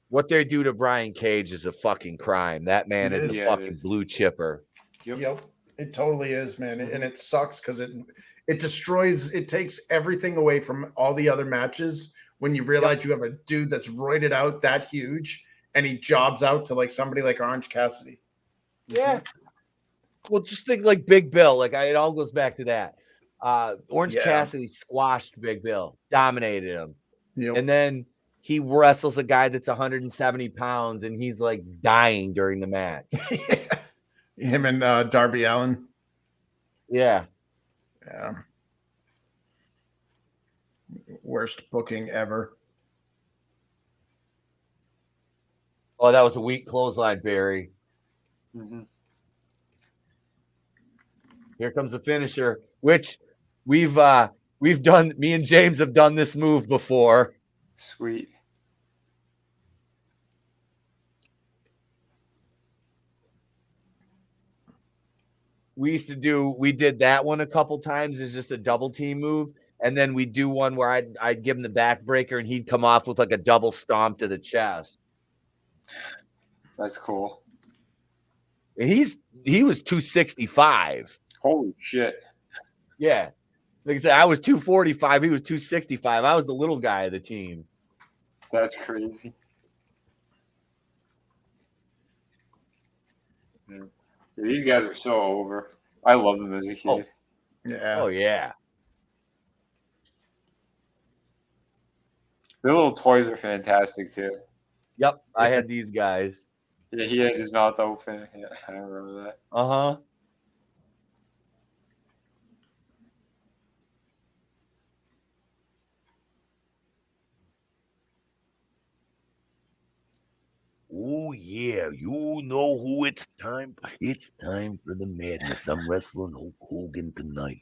What they do to Brian Cage is a fucking crime. That man is a Yeah, it fucking is. blue chipper. Yep. It totally is, man. And it sucks because it destroys, it takes everything away from all the other matches when you realize you have a dude that's roided out that huge and he jobs out to like somebody like Orange Cassidy. Yeah. Well, just think like Big Bill. Like it all goes back to that. Orange Cassidy squashed Big Bill, dominated him. Yep. And then he wrestles a guy that's 170 pounds and he's like dying during the match. Him and Darby Allin. Yeah. Yeah. Worst booking ever. Oh, that was a weak clothesline, Barry. Mm-hmm. Here comes the finisher, which we've done. Me and James have done this move before. Sweet. We did that one a couple times as just a double team move. And then we do one where I'd give him the backbreaker and he'd come off with like a double stomp to the chest. That's cool. And he was 265. Holy shit. Yeah. Like I said, I was 245. He was 265. I was the little guy of the team. That's crazy. Yeah. These guys are so over. I love them as a kid. Yeah. Oh, yeah. The little toys are fantastic too. Yep. I had these guys. Yeah, he had his mouth open. Yeah, I remember that. Uh-huh. Oh, yeah, you know who it's time. It's time for the madness. I'm wrestling Hulk Hogan tonight.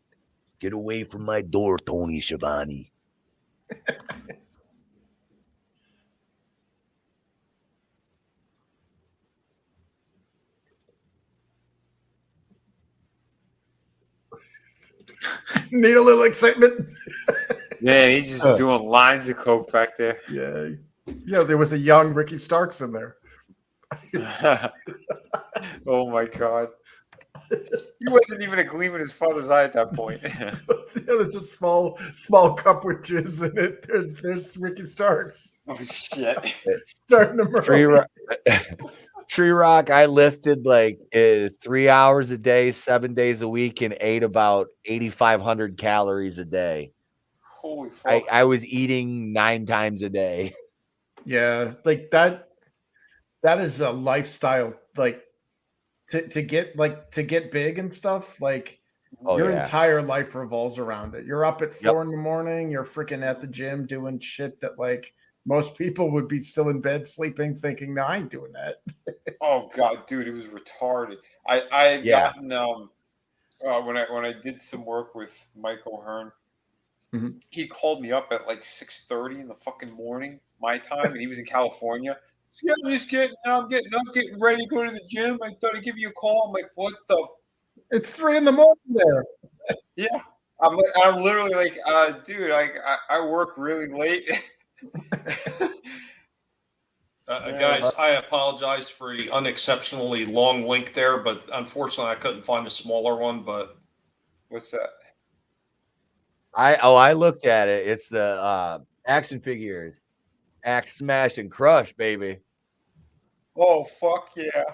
Get away from my door, Tony Schiavone. Need a little excitement. Man, he's just doing lines of coke back there. Yeah. Yeah, there was a young Ricky Starks in there. Oh my god. He wasn't even a gleam in his father's eye at that point. Yeah, there's a small cup with jizz in it. There's Ricky Starks. Oh shit. Starting to Tree Rock, I lifted like 3 hours a day, 7 days a week, and ate about 8,500 calories a day. Holy fuck. I was eating 9 times a day. Yeah, like that is a lifestyle, like to get big and stuff. Like your entire life revolves around it. You're up at 4 in the morning, you're freaking at the gym doing shit that like most people would be still in bed sleeping, thinking, no, I ain't doing that. Oh god, dude, it was retarded. I had gotten when I did some work with Mike O'Hearn, he called me up at like 6:30 in the fucking morning, my time, and he was in California. So, yeah, I'm getting ready to go to the gym. I thought I'd give you a call. I'm like, what the? It's 3 in the morning there. Yeah, I'm literally like, dude, I work really late. Guys, I apologize for the unexceptionally long link there, but unfortunately, I couldn't find a smaller one. But what's that? I looked at it. It's the action figures, Axe Smash and Crush, baby. Oh fuck yeah!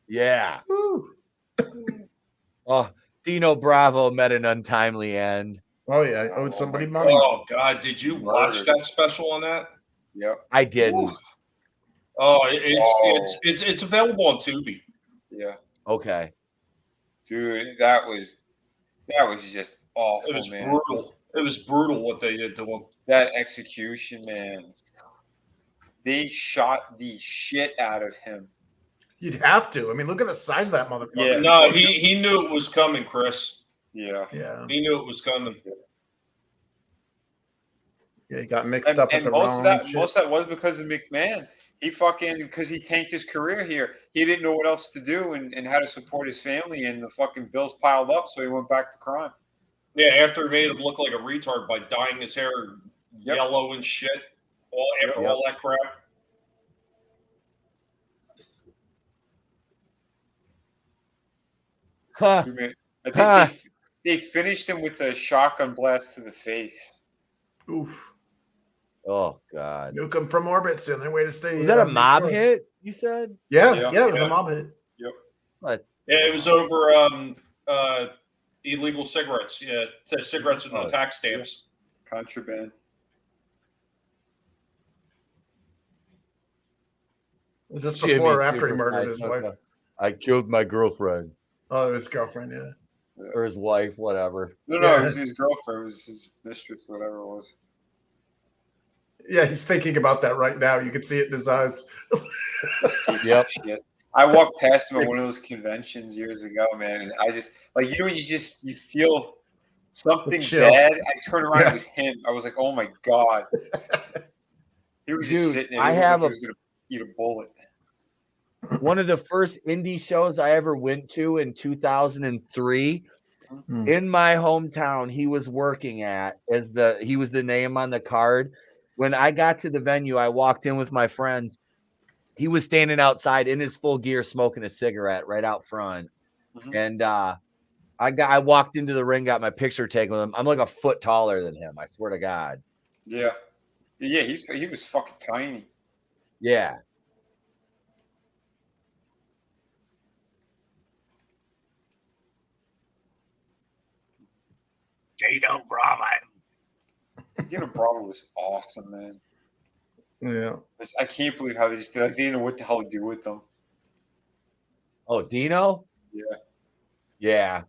Yeah. Oh, Dino Bravo met an untimely end. Oh yeah, I owed somebody money. Oh god, did you watch that special on that? Yep. I didn't. Oof. Oh, it's available on Tubi. Yeah. Okay. Dude, that was just awful. It was man. brutal. It was brutal what they did to him. That execution, man. They shot the shit out of him. You'd have to. I mean, look at the size of that motherfucker. Yeah. No, he knew it was coming, Chris. Yeah. Yeah. He knew it was coming. Yeah, he got mixed up with the wrong shit. Most of that was because of McMahon. Because he tanked his career here. He didn't know what else to do and how to support his family, and the fucking bills piled up, so he went back to crime. Yeah, after he made him look like a retard by dyeing his hair yellow and shit, after all that crap. Huh. I think Huh. they finished him with a shotgun blast to the face. Oof. Oh God. Nuke him from orbit. It's the only way to stay. Was that a mob sure. hit? You said? Yeah, it was a mob hit. Yep. What? Yeah, it was over illegal cigarettes. Yeah, cigarettes with no tax stamps. Contraband. Was this before or after he murdered his Supersize wife? Nuka. I killed my girlfriend Oh, his girlfriend, yeah. or his wife, whatever. No, it was his girlfriend. It was his mistress, whatever it was. Yeah, he's thinking about that right now. You can see it in his eyes. Yep. Shit. I walked past him at one of those conventions years ago, man, and I just you feel something Chill. bad. I turned around, it was him. I was like, oh my God. He was just sitting there. I He looked have like he was gonna eat a bullet. One of the first indie shows I ever went to in 2003 in my hometown. He was working at he was the name on the card. When I got to the venue, I walked in with my friends. He was standing outside in his full gear, smoking a cigarette right out front. And I walked into the ring, got my picture taken with him. I'm like a foot taller than him. I swear to God. Yeah. Yeah, he was fucking tiny. Yeah. Dino Bravo. Dino Bravo was awesome, man. Yeah. I can't believe how they didn't know what the hell to do with them. Oh, Dino? Yeah. Yeah.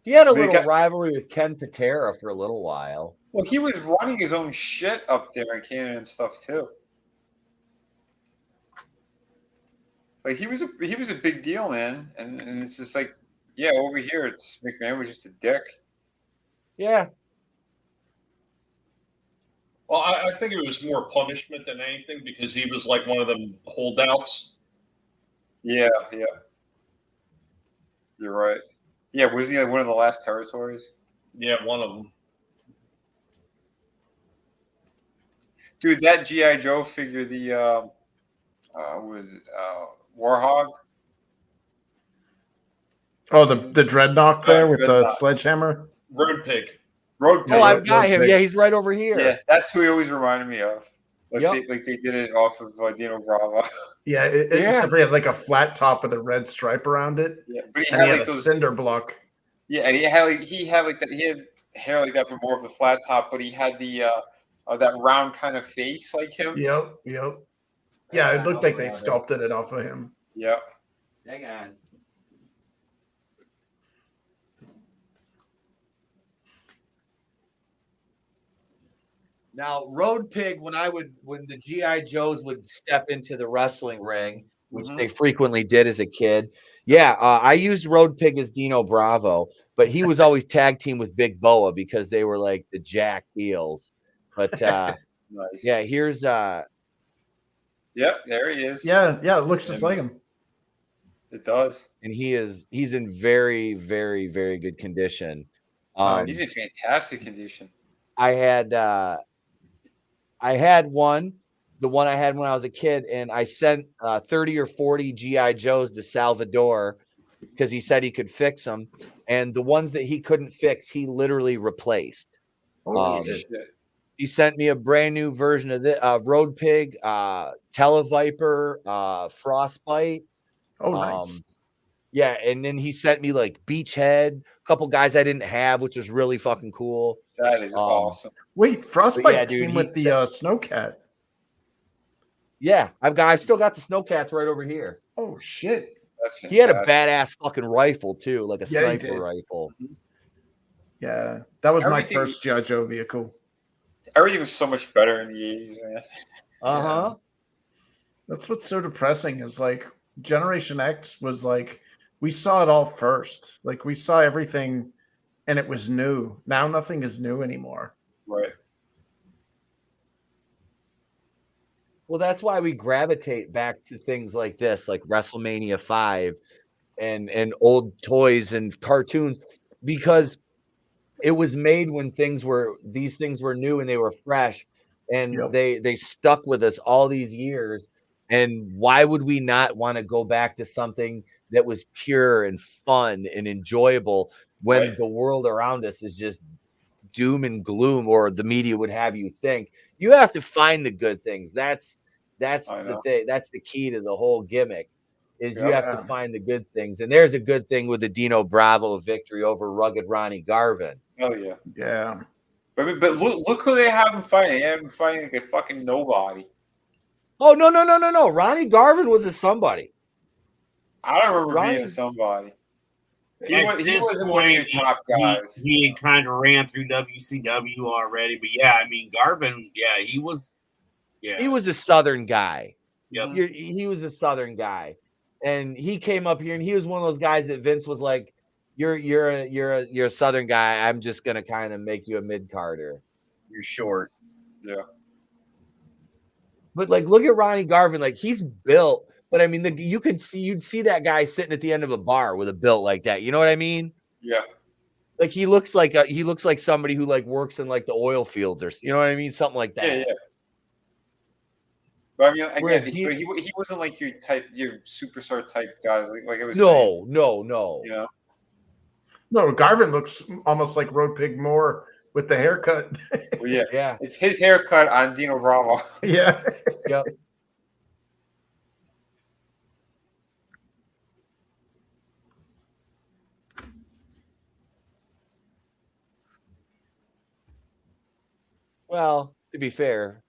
He had a They little got- rivalry with Ken Patera for a little while. Well, he was running his own shit up there in Canada and stuff too. Like he was a big deal, man. And it's just like, yeah, over here it's McMahon was just a dick. Yeah. Well, I think it was more punishment than anything because he was like one of them holdouts. Yeah. You're right. Yeah, wasn't he like one of the last territories? Yeah, one of them. Dude, that G.I. Joe figure, the Warhog. Oh, the dreadnought there with the Dreadnought. sledgehammer. Road Pig. Road Pig. Oh, I've got him. Pig. Yeah, he's right over here. Yeah, that's who he always reminded me of. Like, Yep. they did it off of Dino Bravo. Yeah, except he had like a flat top with a red stripe around it. Yeah, but he And he had had like a those. cinder block. Yeah, and he had like that. He had hair like that, but more of a flat top. But he had the that round kind of face like him. Yep. Yeah, it looked like they sculpted it off of him. Yep. Hang on. Now, Road Pig, when the GI Joes would step into the wrestling ring, which they frequently did as a kid. Yeah, I used Road Pig as Dino Bravo, but he was always tag team with Big Boa because they were like the Jack heels. But Nice. yeah, here's Yep, there he is. Yeah, it looks just like him. It does. and he's in very, very, very good condition. He's in fantastic condition. I had one, the one I had when I was a kid, and I sent 30 or 40 GI Joes to Salvador because he said he could fix them, and the ones that he couldn't fix, he literally replaced. Shit. He sent me a brand new version of the Road Pig, Televiper, Frostbite. Oh, nice. Yeah, and then he sent me like Beachhead, a couple guys I didn't have, which was really fucking cool. That is awesome. Wait, Frostbite yeah, dude, came with the Snowcat. Yeah, I've still got the Snowcats right over here. Oh shit! That's He had a fantastic. badass fucking rifle too, like a Yeah, he sniper did. rifle. Yeah, that was Everything- my first G.I. Joe vehicle. Everything was so much better in the 80s, man. Uh-huh. That's what's so depressing is like Generation X was like we saw it all first. Like we saw everything and it was new. Now nothing is new anymore. Right. Well, that's why we gravitate back to things like this, like WrestleMania 5 and old toys and cartoons, because it was made when these things were new and they were fresh, and Yep. they stuck with us all these years. And why would we not want to go back to something that was pure and fun and enjoyable when Right. the world around us is just doom and gloom, or the media would have you think. You have to find the good things. That's I the know. thing. That's the key to the whole gimmick, is you Yep. have to find the good things. And there's a good thing with the Dino Bravo victory over rugged Ronnie Garvin. Hell yeah. Yeah. But look who they have him fighting. They have him fighting like a fucking nobody. Oh, no. Ronnie Garvin was a somebody. I don't remember Ronnie- being a somebody. He At this wasn't one of your point, top guys. he had kind of ran through WCW already. But yeah, I mean, Garvin, yeah, he was a Southern guy. Yep. He was a Southern guy, and he came up here, and he was one of those guys that Vince was like, "You're a Southern guy. I'm just gonna kind of make you a mid-carder. You're short." Yeah. But like, look at Ronnie Garvin. Like, he's built, but I mean, you'd see that guy sitting at the end of a bar with a built like that. You know what I mean? Yeah. Like, he looks like somebody who like works in like the oil fields, or you know what I mean, something like that. Yeah. But I mean, Whereas again, he wasn't like your superstar type guys. Like I was No. saying. No. You know? No, Garvin looks almost like Road Pig Moore with the haircut. Well, yeah. Yeah. It's his haircut on Dino Bravo. Yeah. Yep. Well, to be fair,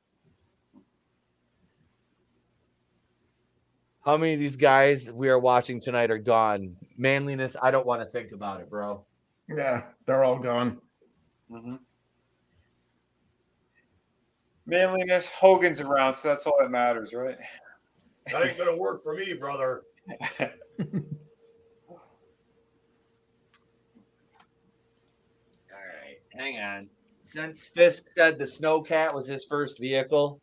how many of these guys we are watching tonight are gone? Manliness, I don't want to think about it, bro. Yeah, they're all gone. Mm-hmm. Manliness, Hogan's around, so that's all that matters, right? That ain't gonna work for me, brother. All right, hang on. Since Fisk said the Snowcat was his first vehicle.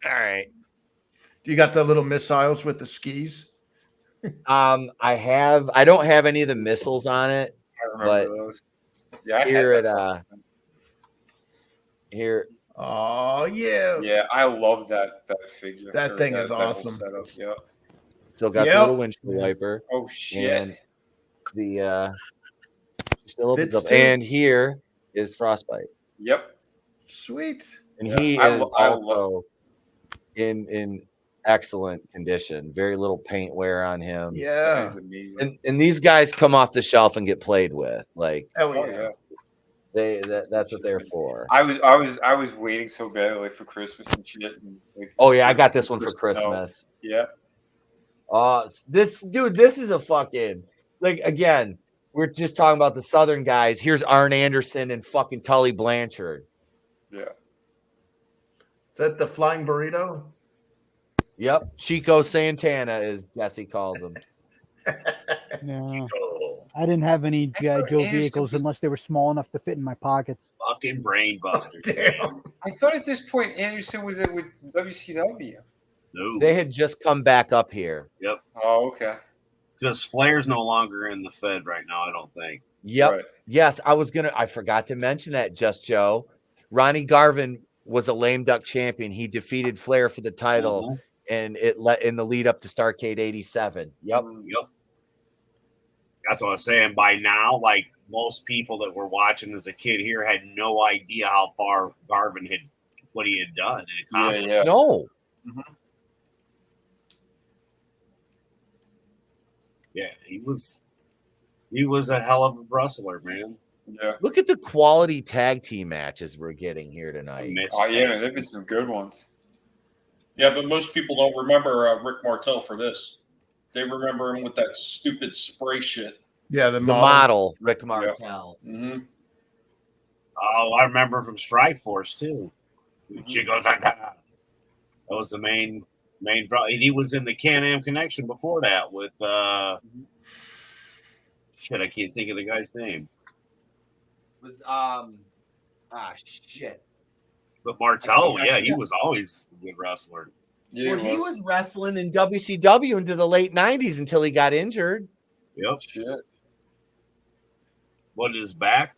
All right. You got the little missiles with the skis? I don't have any of the missiles on it. I remember those. Yeah, here had at here. Oh yeah. Yeah, I love that figure. That thing is whole awesome. setup. Yeah. Still got the little windshield wiper. Oh shit. And the still opens Fits up. too. And here is Frostbite. Yep. Sweet. And Yeah, he I is lo- I also in excellent condition. Very little paint wear on him. That Yeah. is amazing. And these guys come off the shelf and get played with. Like Hell Oh yeah. yeah. that's what they're for. I was waiting so badly like for Christmas and shit. And, like, Oh yeah, I got this one for Christmas. Yeah. This is a fucking, like, again, we're just talking about the Southern guys. Here's Arn Anderson and fucking Tully Blanchard. Yeah. Is that the flying burrito? Yep. Chico Santana, as Jesse calls him. No, I didn't have any G.I. Joe Anderson vehicles was- unless they were small enough to fit in my pockets. Fucking brain busters. Damn. I thought at this point Anderson was with WCW. No, They had just come back up here. Oh, okay. because Flair's no longer in the Fed right now. I don't think. Yep. Right. Yes, I forgot to mention that, Just Joe. Ronnie Garvin was a lame duck champion. He defeated Flair for the title, and it let in the lead up to Starrcade 87. Yep. Yep. That's what I was saying. By now, like most people that were watching as a kid here had no idea how far Garvin had, what he had done and accomplished. Yeah. No. Yeah, he was a hell of a wrestler, man. Yeah. Look at the quality tag team matches we're getting here I tonight. missed Oh yeah, it. man, there've been some good ones. Yeah, but most people don't remember Rick Martel for this. They remember him with that stupid spray shit. Yeah, the The model, Rick Martel. Mm-hmm. Oh, I remember from Strike Force too. She goes like that. That was the main draw. And he was in the Can-Am Connection before that with shit, I can't think of the guy's name. Was shit. But Martel, I yeah, think he that- was always a good wrestler. Yeah, Well, he was wrestling in WCW into the late 90s until he got injured. Yep. shit. What, his back?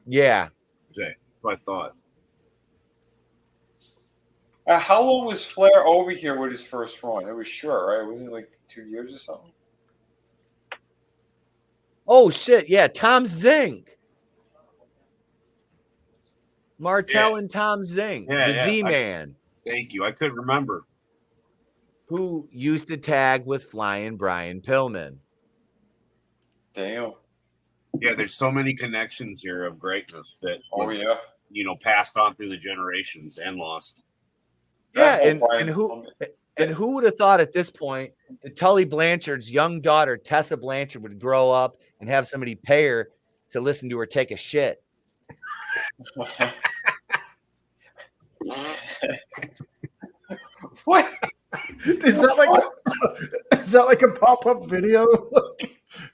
Yeah. Okay, that's what I thought. How long was Flair over here with his first run? It was short, right? Wasn't it like 2 years or something? Oh shit! Yeah, Tom Zink, Martel and Tom Zink, the Z-Man. Thank you. I couldn't remember. Who used to tag with Flying Brian Pillman. Damn. Yeah, there's so many connections here of greatness that Oh yeah. Passed on through the generations and lost. Yeah, and who would have thought at this point that Tully Blanchard's young daughter, Tessa Blanchard, would grow up and have somebody pay her to listen to her take a shit? What? Is that like a pop-up video?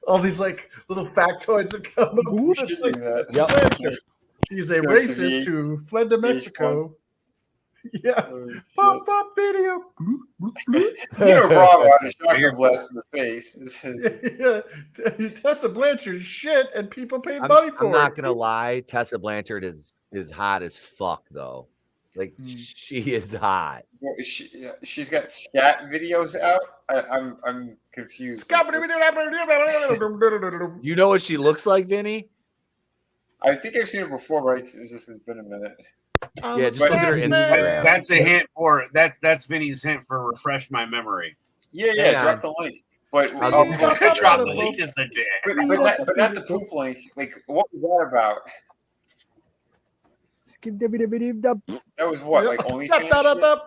All these like little factoids that come up. We should do that. Blanchard. He's a racist who fled to Mexico. Yeah. Pop-up video. Rob on a shotgun blast in the face. Yeah. Tessa Blanchard shit, and people paid money for it. I'm not gonna lie, Tessa Blanchard is hot as fuck though. Like she is hot. She's got scat videos out. I'm confused. You know what she looks like, Vinny? I think I've seen her before, but it's been a minute. Yeah, just look at her Instagram. That's a hint for that's Vinny's hint for refresh my memory. Yeah, drop the link. But drop the link at the day. But not the poop link. Like, what was that about? That was what, like OnlyFans?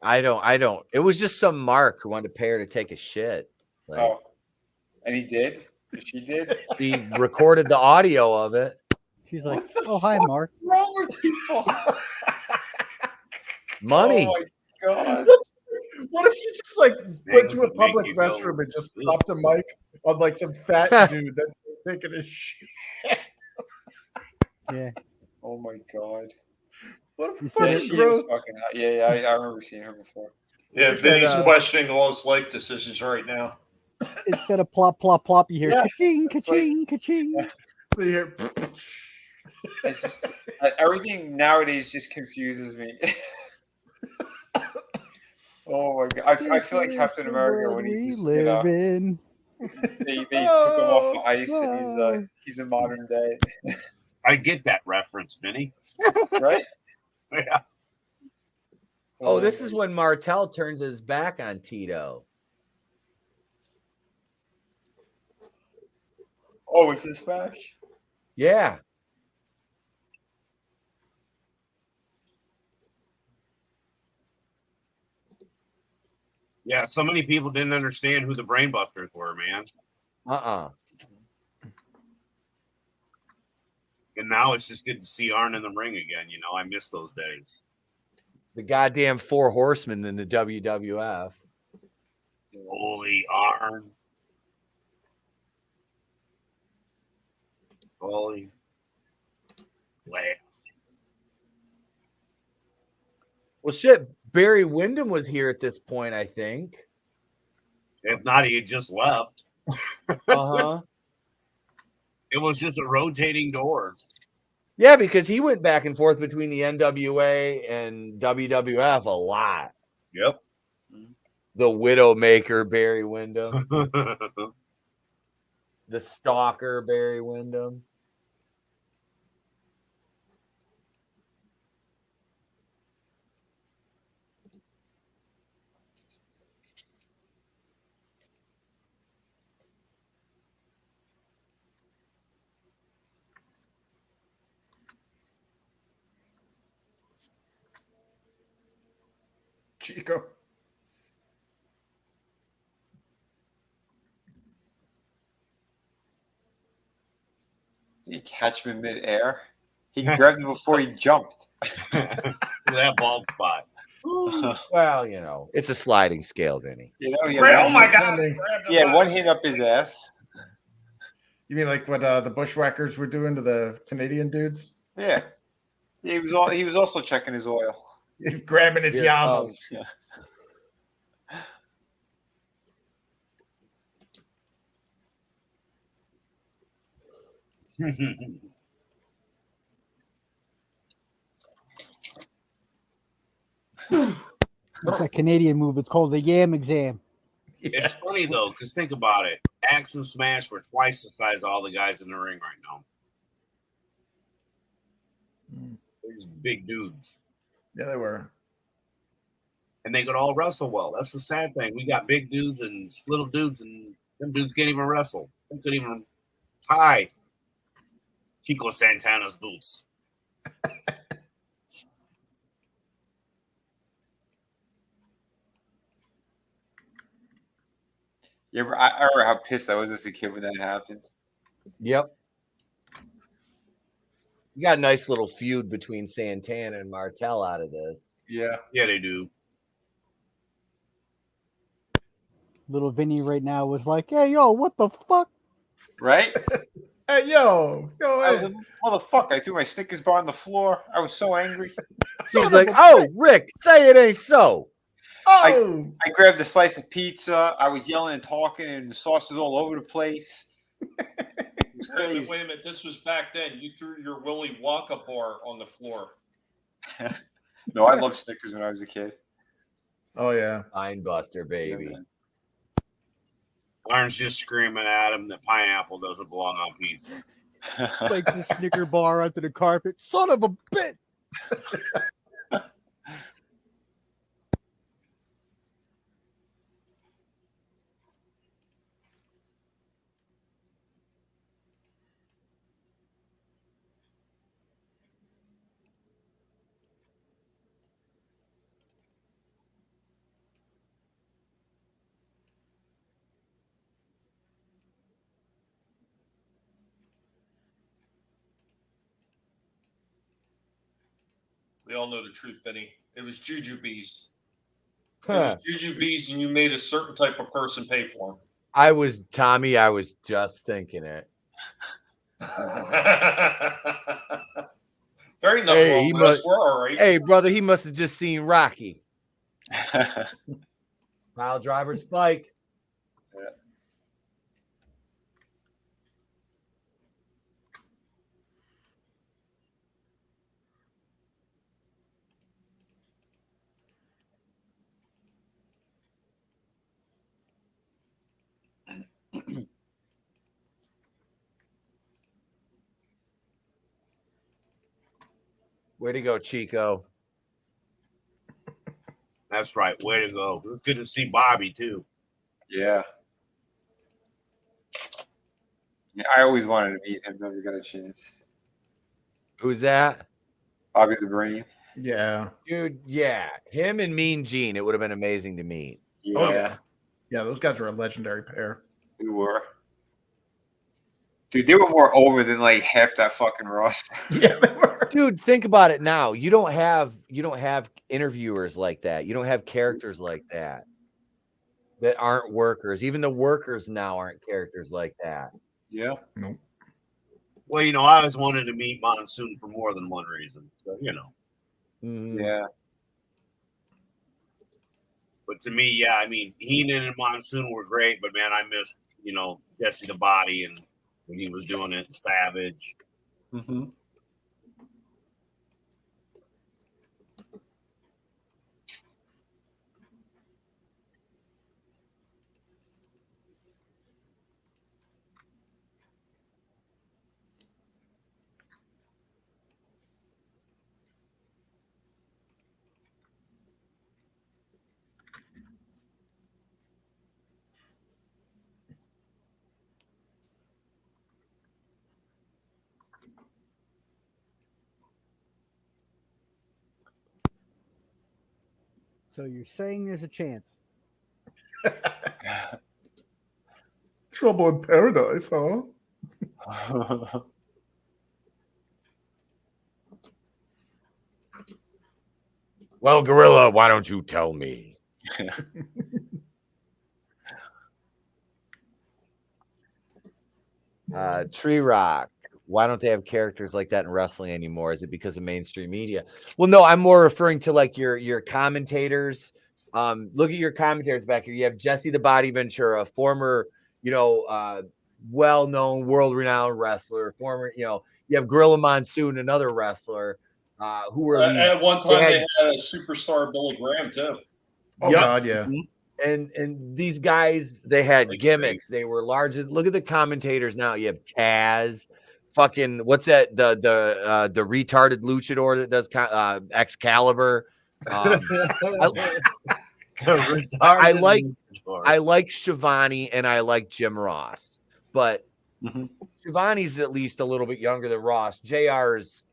I don't. It was just some Mark who wanted to pay her to take a shit. Like, and he did. She did. He recorded the audio of it. She's like, "Oh, hi, Mark." What's wrong with people? Money. Oh my god. What if she just like went to a public restroom and just popped a mic on like some fat dude that's taking a shit? Yeah. Oh my god. What a fucking gross. Fucking hot. Yeah, I remember seeing her before. Yeah, Vinny's questioning all his life decisions right now. Instead of plop, plop, plop, you hear ka-ching, ka-ching, ka-ching. You hear it's just everything nowadays just confuses me. Oh my god! I feel like Captain America when he's just, they took him off of ice and he's in modern day. I get that reference, Vinny. Right? Yeah. Oh, this is when Martel turns his back on Tito. Oh, it's this match? Yeah. Yeah, so many people didn't understand who the Brainbusters were, man. And now it's just good to see Arn in the ring again. I miss those days. The goddamn 4 horsemen in the WWF. Holy Arn. Holy Flair. Well, shit. Barry Windham was here at this point, I think. If not, he had just left. Uh-huh. It was just a rotating door. Yeah, because he went back and forth between the NWA and WWF a lot. Yep. The Widowmaker, Barry Windham. The Stalker, Barry Windham. Chico. He catch him in midair. He grabbed him before he jumped. That bald spot. Well, it's a sliding scale, Vinny. Oh my god! Yeah, one hand up his ass. You mean like what the Bushwhackers were doing to the Canadian dudes? Yeah. He was also checking his oil. He's grabbing his yamos. Yeah. It's a Canadian move. It's called the yam exam. It's funny though, because think about it. Axe and Smash were twice the size of all the guys in the ring right now. These big dudes. Yeah, they were. And they could all wrestle well. That's the sad thing. We got big dudes and little dudes, and them dudes can't even wrestle. They couldn't even tie Chico Santana's boots. Yeah, I remember how pissed I was as a kid when that happened. Yep. You got a nice little feud between Santana and Martel out of this. Yeah. Yeah, they do. Little Vinny right now was like, "Hey, yo, what the fuck?" Right? Hey, yo, go I was ahead. a motherfucker. I threw my Snickers bar on the floor. I was so angry. He's like, "Oh, Rick, say it ain't so." Oh, I grabbed a slice of pizza. I was yelling and talking, and the sauce was all over the place. It was crazy. Wait a minute. This was back then. You threw your Willy Wonka bar on the floor. No, I loved Snickers when I was a kid. oh yeah. Fine Buster, baby. Yeah, Orange just screaming at him that pineapple doesn't belong on pizza. Spikes the Snicker bar onto the carpet. Son of a bitch! We all know the truth, Vinny. It was Juju Bees. It was Juju Bees, and you made a certain type of person pay for them. I was just thinking it. Very enough. Hey, he must- We're all right. Hey, brother, he must have just seen Rocky. Pile driver Spike. Way to go, Chico. That's right. Way to go. It was good to see Bobby, too. Yeah. Yeah, I always wanted to meet him. Never got a chance. Who's that? Bobby the Brain. Yeah. Dude, yeah. Him and Mean Gene. It would have been amazing to meet. Yeah, Oh yeah. Yeah, those guys were a legendary pair. we were. Dude, they were more over than like half that fucking roster. Yeah, they were. Dude, think about it now. You don't have interviewers like that. You don't have characters like that aren't workers. Even the workers now aren't characters like that. Yeah. Nope. Well, I always wanted to meet Monsoon for more than one reason. So, Yeah. But to me, yeah, I mean, Heenan and Monsoon were great, but man, I missed, Jesse the Body and when he was doing it, Savage. Mm-hmm. So you're saying there's a chance? Trouble in paradise, huh? Well, Gorilla, why don't you tell me? Tree Rock. Why don't they have characters like that in wrestling anymore? Is it because of mainstream media? Well, no, I'm more referring to like your commentators. Look at your commentators back here. You have Jesse the Body Ventura, former, well-known, world-renowned wrestler. Former, you have Gorilla Monsoon, another wrestler. Who were these? At one time, they had a superstar Billy Graham too. Oh Yep. God, yeah. And these guys, they had Like gimmicks. They were larger. Look at the commentators now. You have Taz, fucking what's that? The retarded luchador that does Excalibur. I like Shivani and I like Jim Ross, but Shivani's at least a little bit younger than Ross. JR's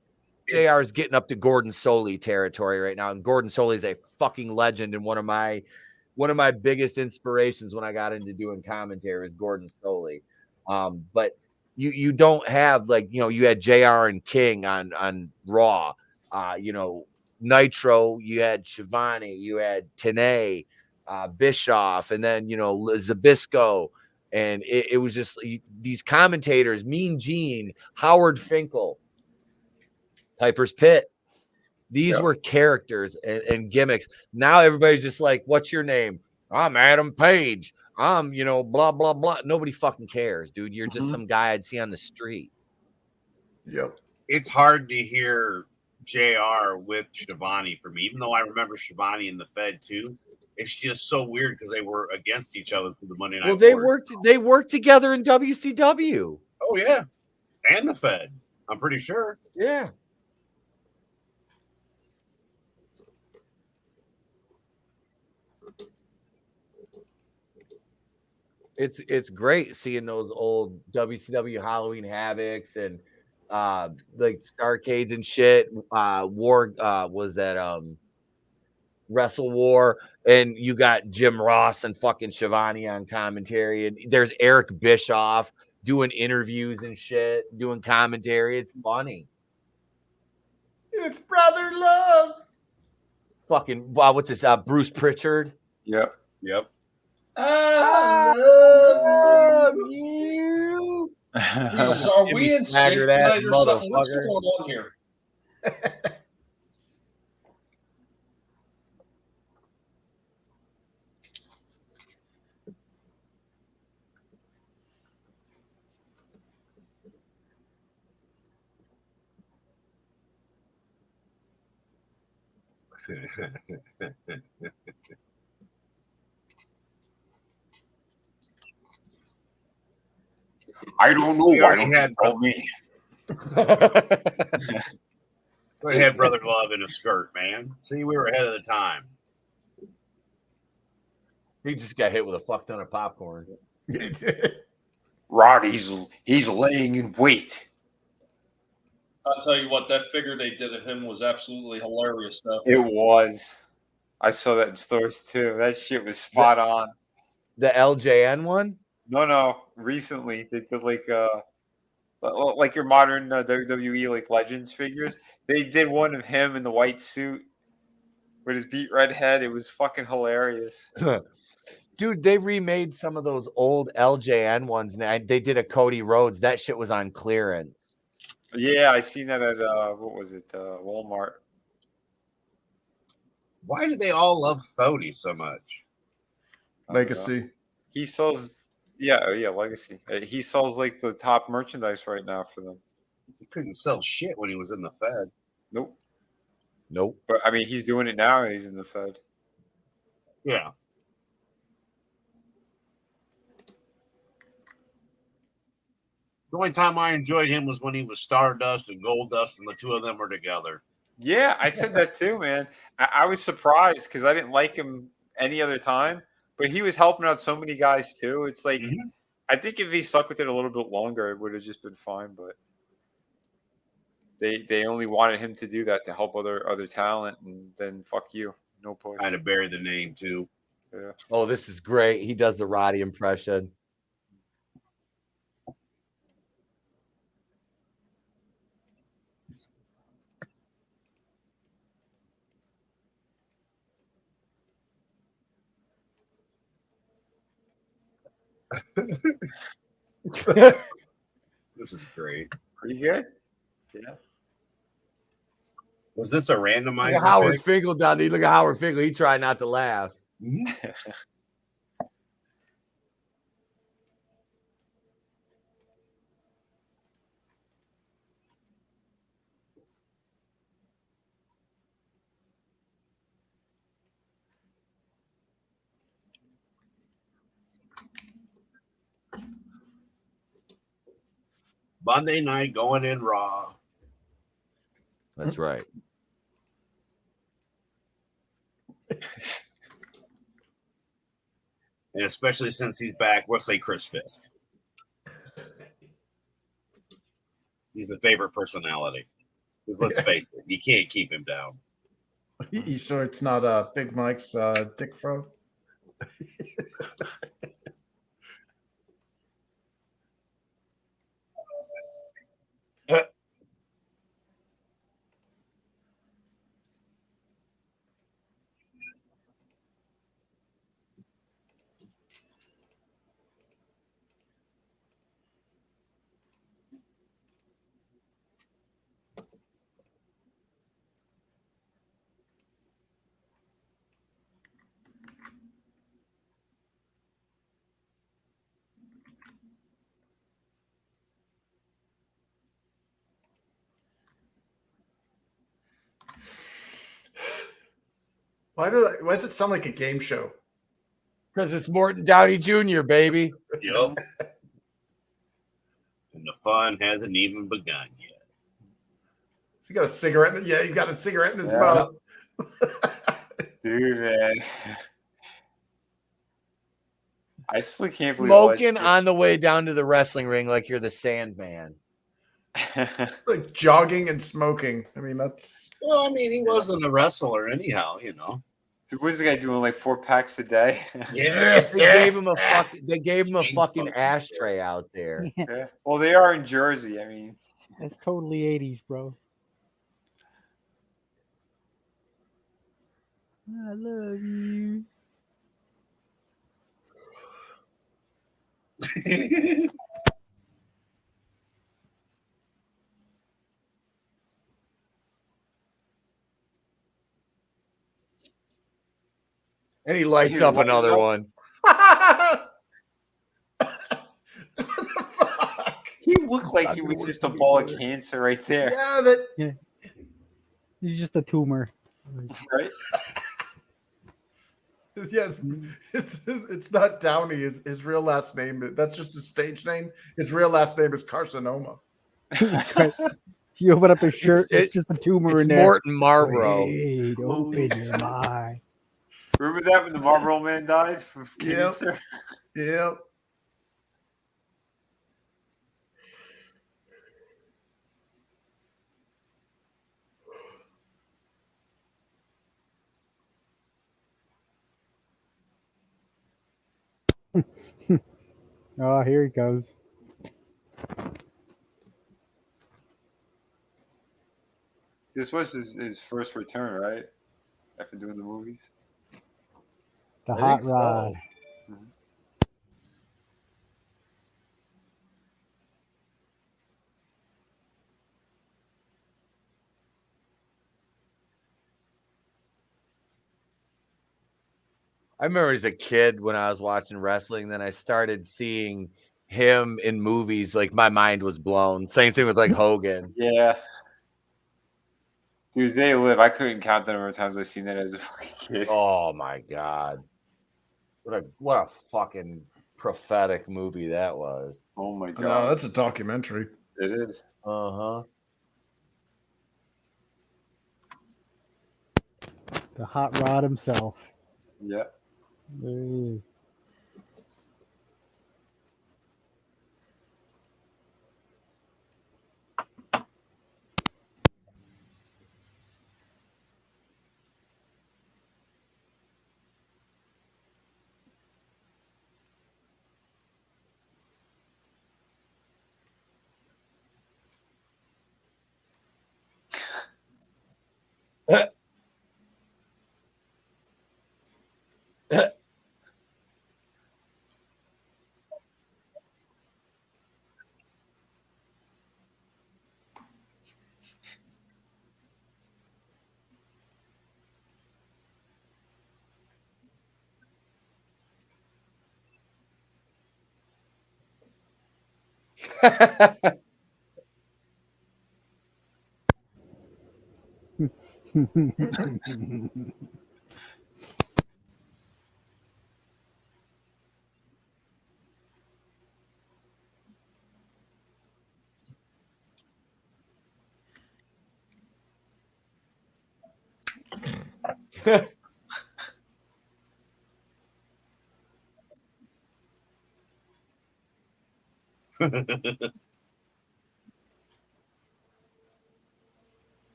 getting up to Gordon Soley territory right now, and Gordon Soley is a fucking legend and one of my biggest inspirations when I got into doing commentary is Gordon Soley. But you don't have, like, you had JR and King on Raw, Nitro, you had Shivani, you had Tenay, Bischoff, and then Zabisco, and it was just these commentators, Mean Gene, Howard Finkel, Piper's Pit. These were characters and gimmicks. Now everybody's just like, what's your name? I'm Adam Page. I'm, blah, blah, blah. Nobody fucking cares, dude. You're just some guy I'd see on the street. Yep. It's hard to hear JR with Shivani for me, even though I remember Shivani in the Fed too. It's just so weird because they were against each other for the Monday Night. Well, Wars. they worked together in WCW. Oh yeah, and the Fed. I'm pretty sure. Yeah. It's great seeing those old WCW Halloween Havocs and like Starcades and shit. War was that Wrestle War, and you got Jim Ross and fucking Shivani on commentary, and there's Eric Bischoff doing interviews and shit, doing commentary. It's funny. It's brother love. Fucking what's this? Bruce Pritchard. Yep. I love you. Jesus, are we in sync tonight or something? What's going on here? I don't know. We Why already don't had you tell me? We had Brother Love in a skirt, man. See, we were ahead of the time. He just got hit with a fuck ton of popcorn. Rod, he's laying in wait. I'll tell you what, that figure they did of him was absolutely hilarious, though. It was. I saw that in stores too. That shit was spot on. The LJN one? No. Recently, they did like your modern WWE like Legends figures. They did one of him in the white suit with his beat red head. It was fucking hilarious. Dude, they remade some of those old LJN ones. And they did a Cody Rhodes. That shit was on clearance. Yeah, I seen that at what was it? Walmart. Why do they all love Thody so much? Legacy. He sells. Yeah, Legacy. He sells like the top merchandise right now for them. He couldn't sell shit when he was in the Fed. Nope. But I mean, he's doing it now. He's in the Fed. Yeah. The only time I enjoyed him was when he was Stardust and Goldust, and the two of them were together. Yeah, I said that too, man. I was surprised because I didn't like him any other time, but he was helping out so many guys too. It's like, I think if he stuck with it a little bit longer, it would have just been fine. But they only wanted him to do that to help other talent, and then fuck you, no point. Kind of bury the name too. Yeah. Oh, this is great. He does the Roddy impression. This is great. Pretty good. Yeah. Was this a randomizer? Look at Howard Finkel down there. Look at Howard Finkel. He tried not to laugh. Monday night going in Raw. That's right. And especially since he's back, we'll say Chris Fisk. He's a favorite personality. Because let's face it, you can't keep him down. You sure it's not Big Mike's Dick Fro? Why does it sound like a game show? Because it's Morton Downey Jr., baby. Yep. And the fun hasn't even begun yet. He got a cigarette. Yeah, he got a cigarette in his Yeah. mouth. Dude, man. I still can't believe Smoking on the way down to the wrestling ring like you're the Sandman. Like jogging and smoking. I mean, that's. Well, I mean, he wasn't a wrestler anyhow, you know. So what is the guy doing? Like 4 packs a day? Yeah. They gave him a fucking ashtray out there. Yeah. Well, they are in Jersey. I mean, That's totally 80s, bro. I love you. And he lights Dude, up what another the- one. What the fuck? he looked like he was just a ball of cancer right there, Yeah, that. He's just a tumor. right? Yes, it's not Downey. His real last name. That's just his stage name. His real last name is Carcinoma. You open up his shirt, it's just a tumor It's in there. Morton Marlboro. Wait, open your mind. Remember that when the Marlboro Man died from Yep. cancer? Yep. Oh, here he goes. This was his first return, right? After doing the movies. The I hot think so. rod. I remember as a kid when I was watching wrestling, then I started seeing him in movies. Like my mind was blown. Same thing with like Hogan. Yeah. Dude, they live. I couldn't count the number of times I've seen that as a fucking kid. Oh my god. What a fucking prophetic movie that was. Oh my No, god. that's a documentary. It is. Uh-huh. The hot rod himself. Yeah. There he is.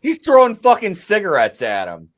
He's throwing fucking cigarettes at him.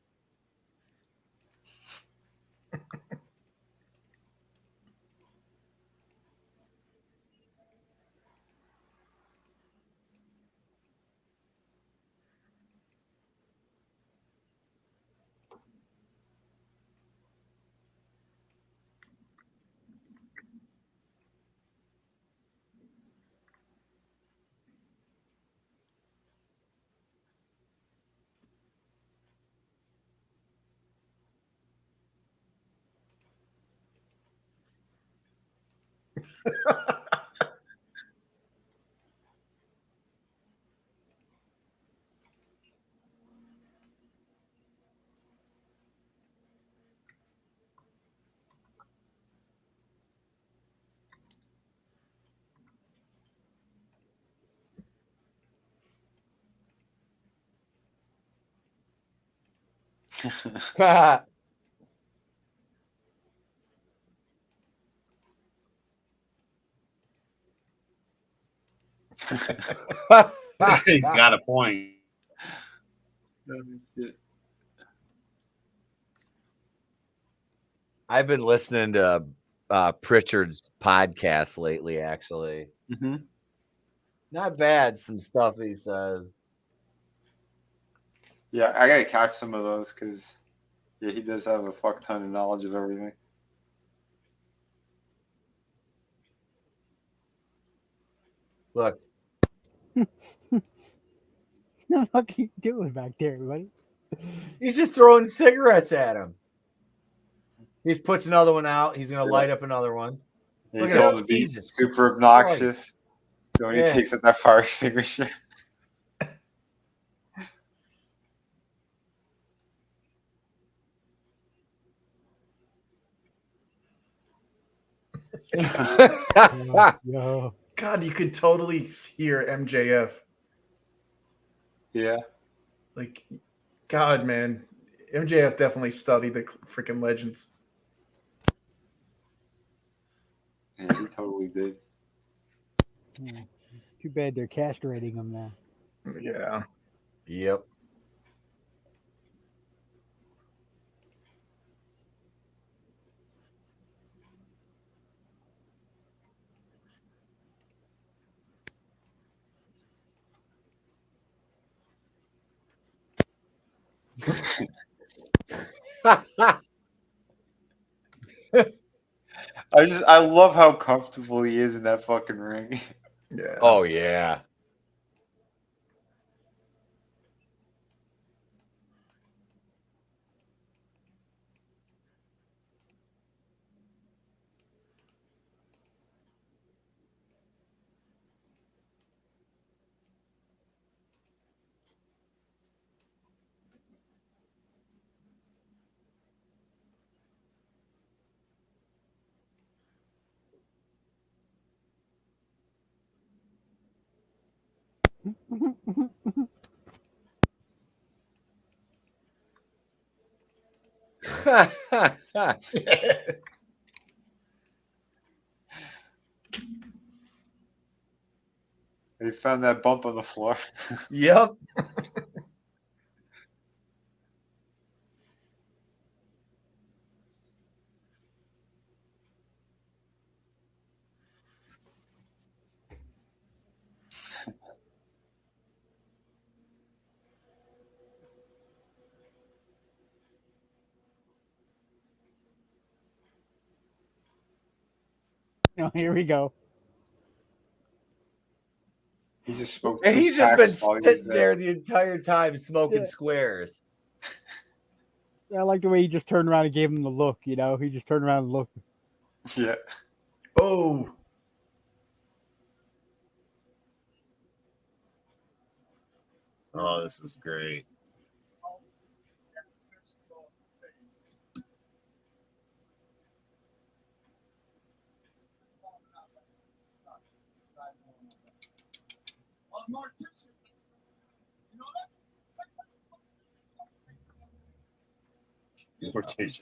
He's got a point. I've been listening to Pritchard's podcast lately, actually. Mm-hmm. Not bad, some stuff he says. Yeah, I gotta catch some of those because he does have a fuck ton of knowledge of everything. Look. What the fuck are you doing back there, buddy? He's just throwing cigarettes at him. He puts another one out. He's going to light up another one. Look at him. Jesus. Super obnoxious. So when he takes out that fire extinguisher. Yo. God, you could totally hear MJF. Yeah. Like, God, man. MJF definitely studied the freaking legends. Yeah, he totally did. Yeah. It's too bad they're castrating him now. Yeah. Yep. I love how comfortable he is in that fucking ring. Yeah. Oh yeah. They found that bump on the floor. Yep. Oh, here we go. He just smoked. And he's just been while he was sitting there the entire time smoking Yeah. squares. I like the way he just turned around and gave him the look. You know, he just turned around and looked. Yeah. Oh, Oh, this is great. Morticia.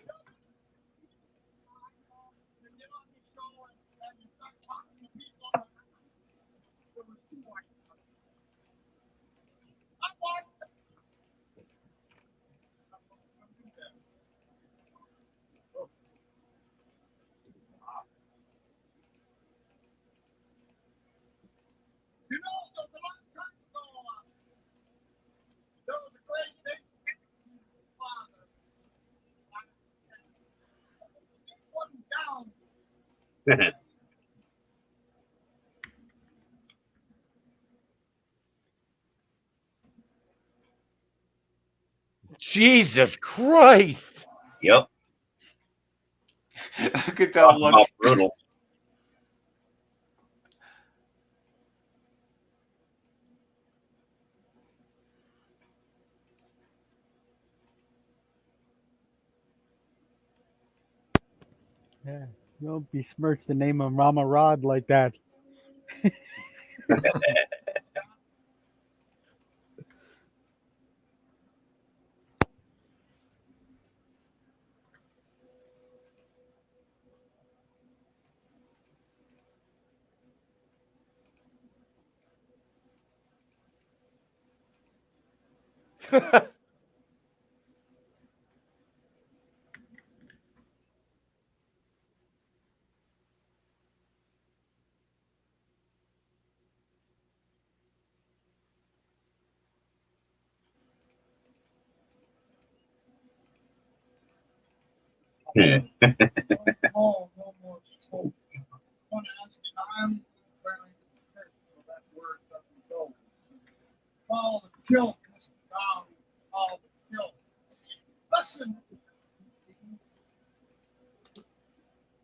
Jesus Christ. Yep. Look at that Talk look. about brutal. Yeah, you don't besmirch the name of Rama Rod like that.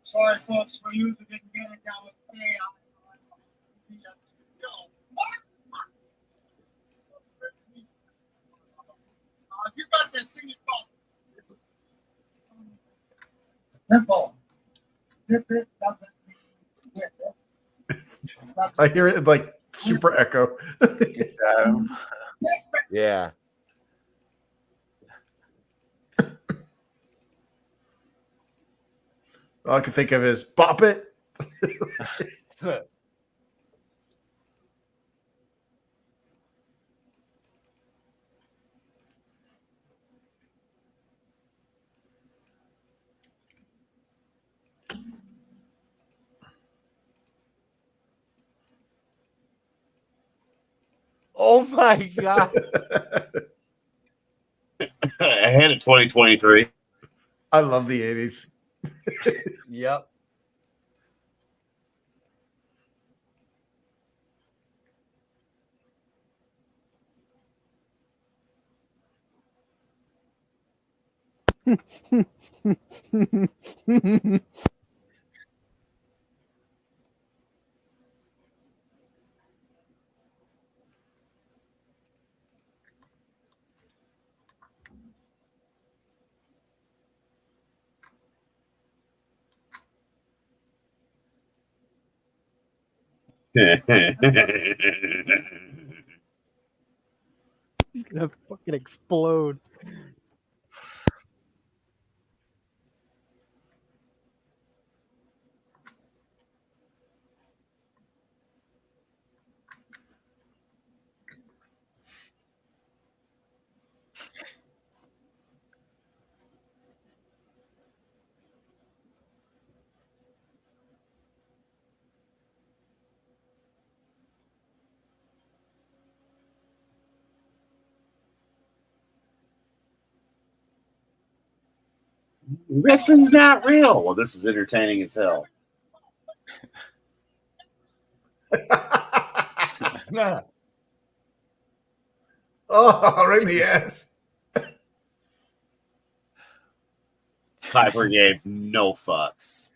Sorry, folks, for you who didn't get it down with me. You got this thing called simple. It doesn't mean with it. I hear it like super echo. Yeah. All I can think of is bop it. Oh my God. Ahead of 2023. I love the 80s. Yep. He's gonna fucking explode. Wrestling's not real. Well, this is entertaining as hell. Oh, right in the ass. Piper gave no fucks.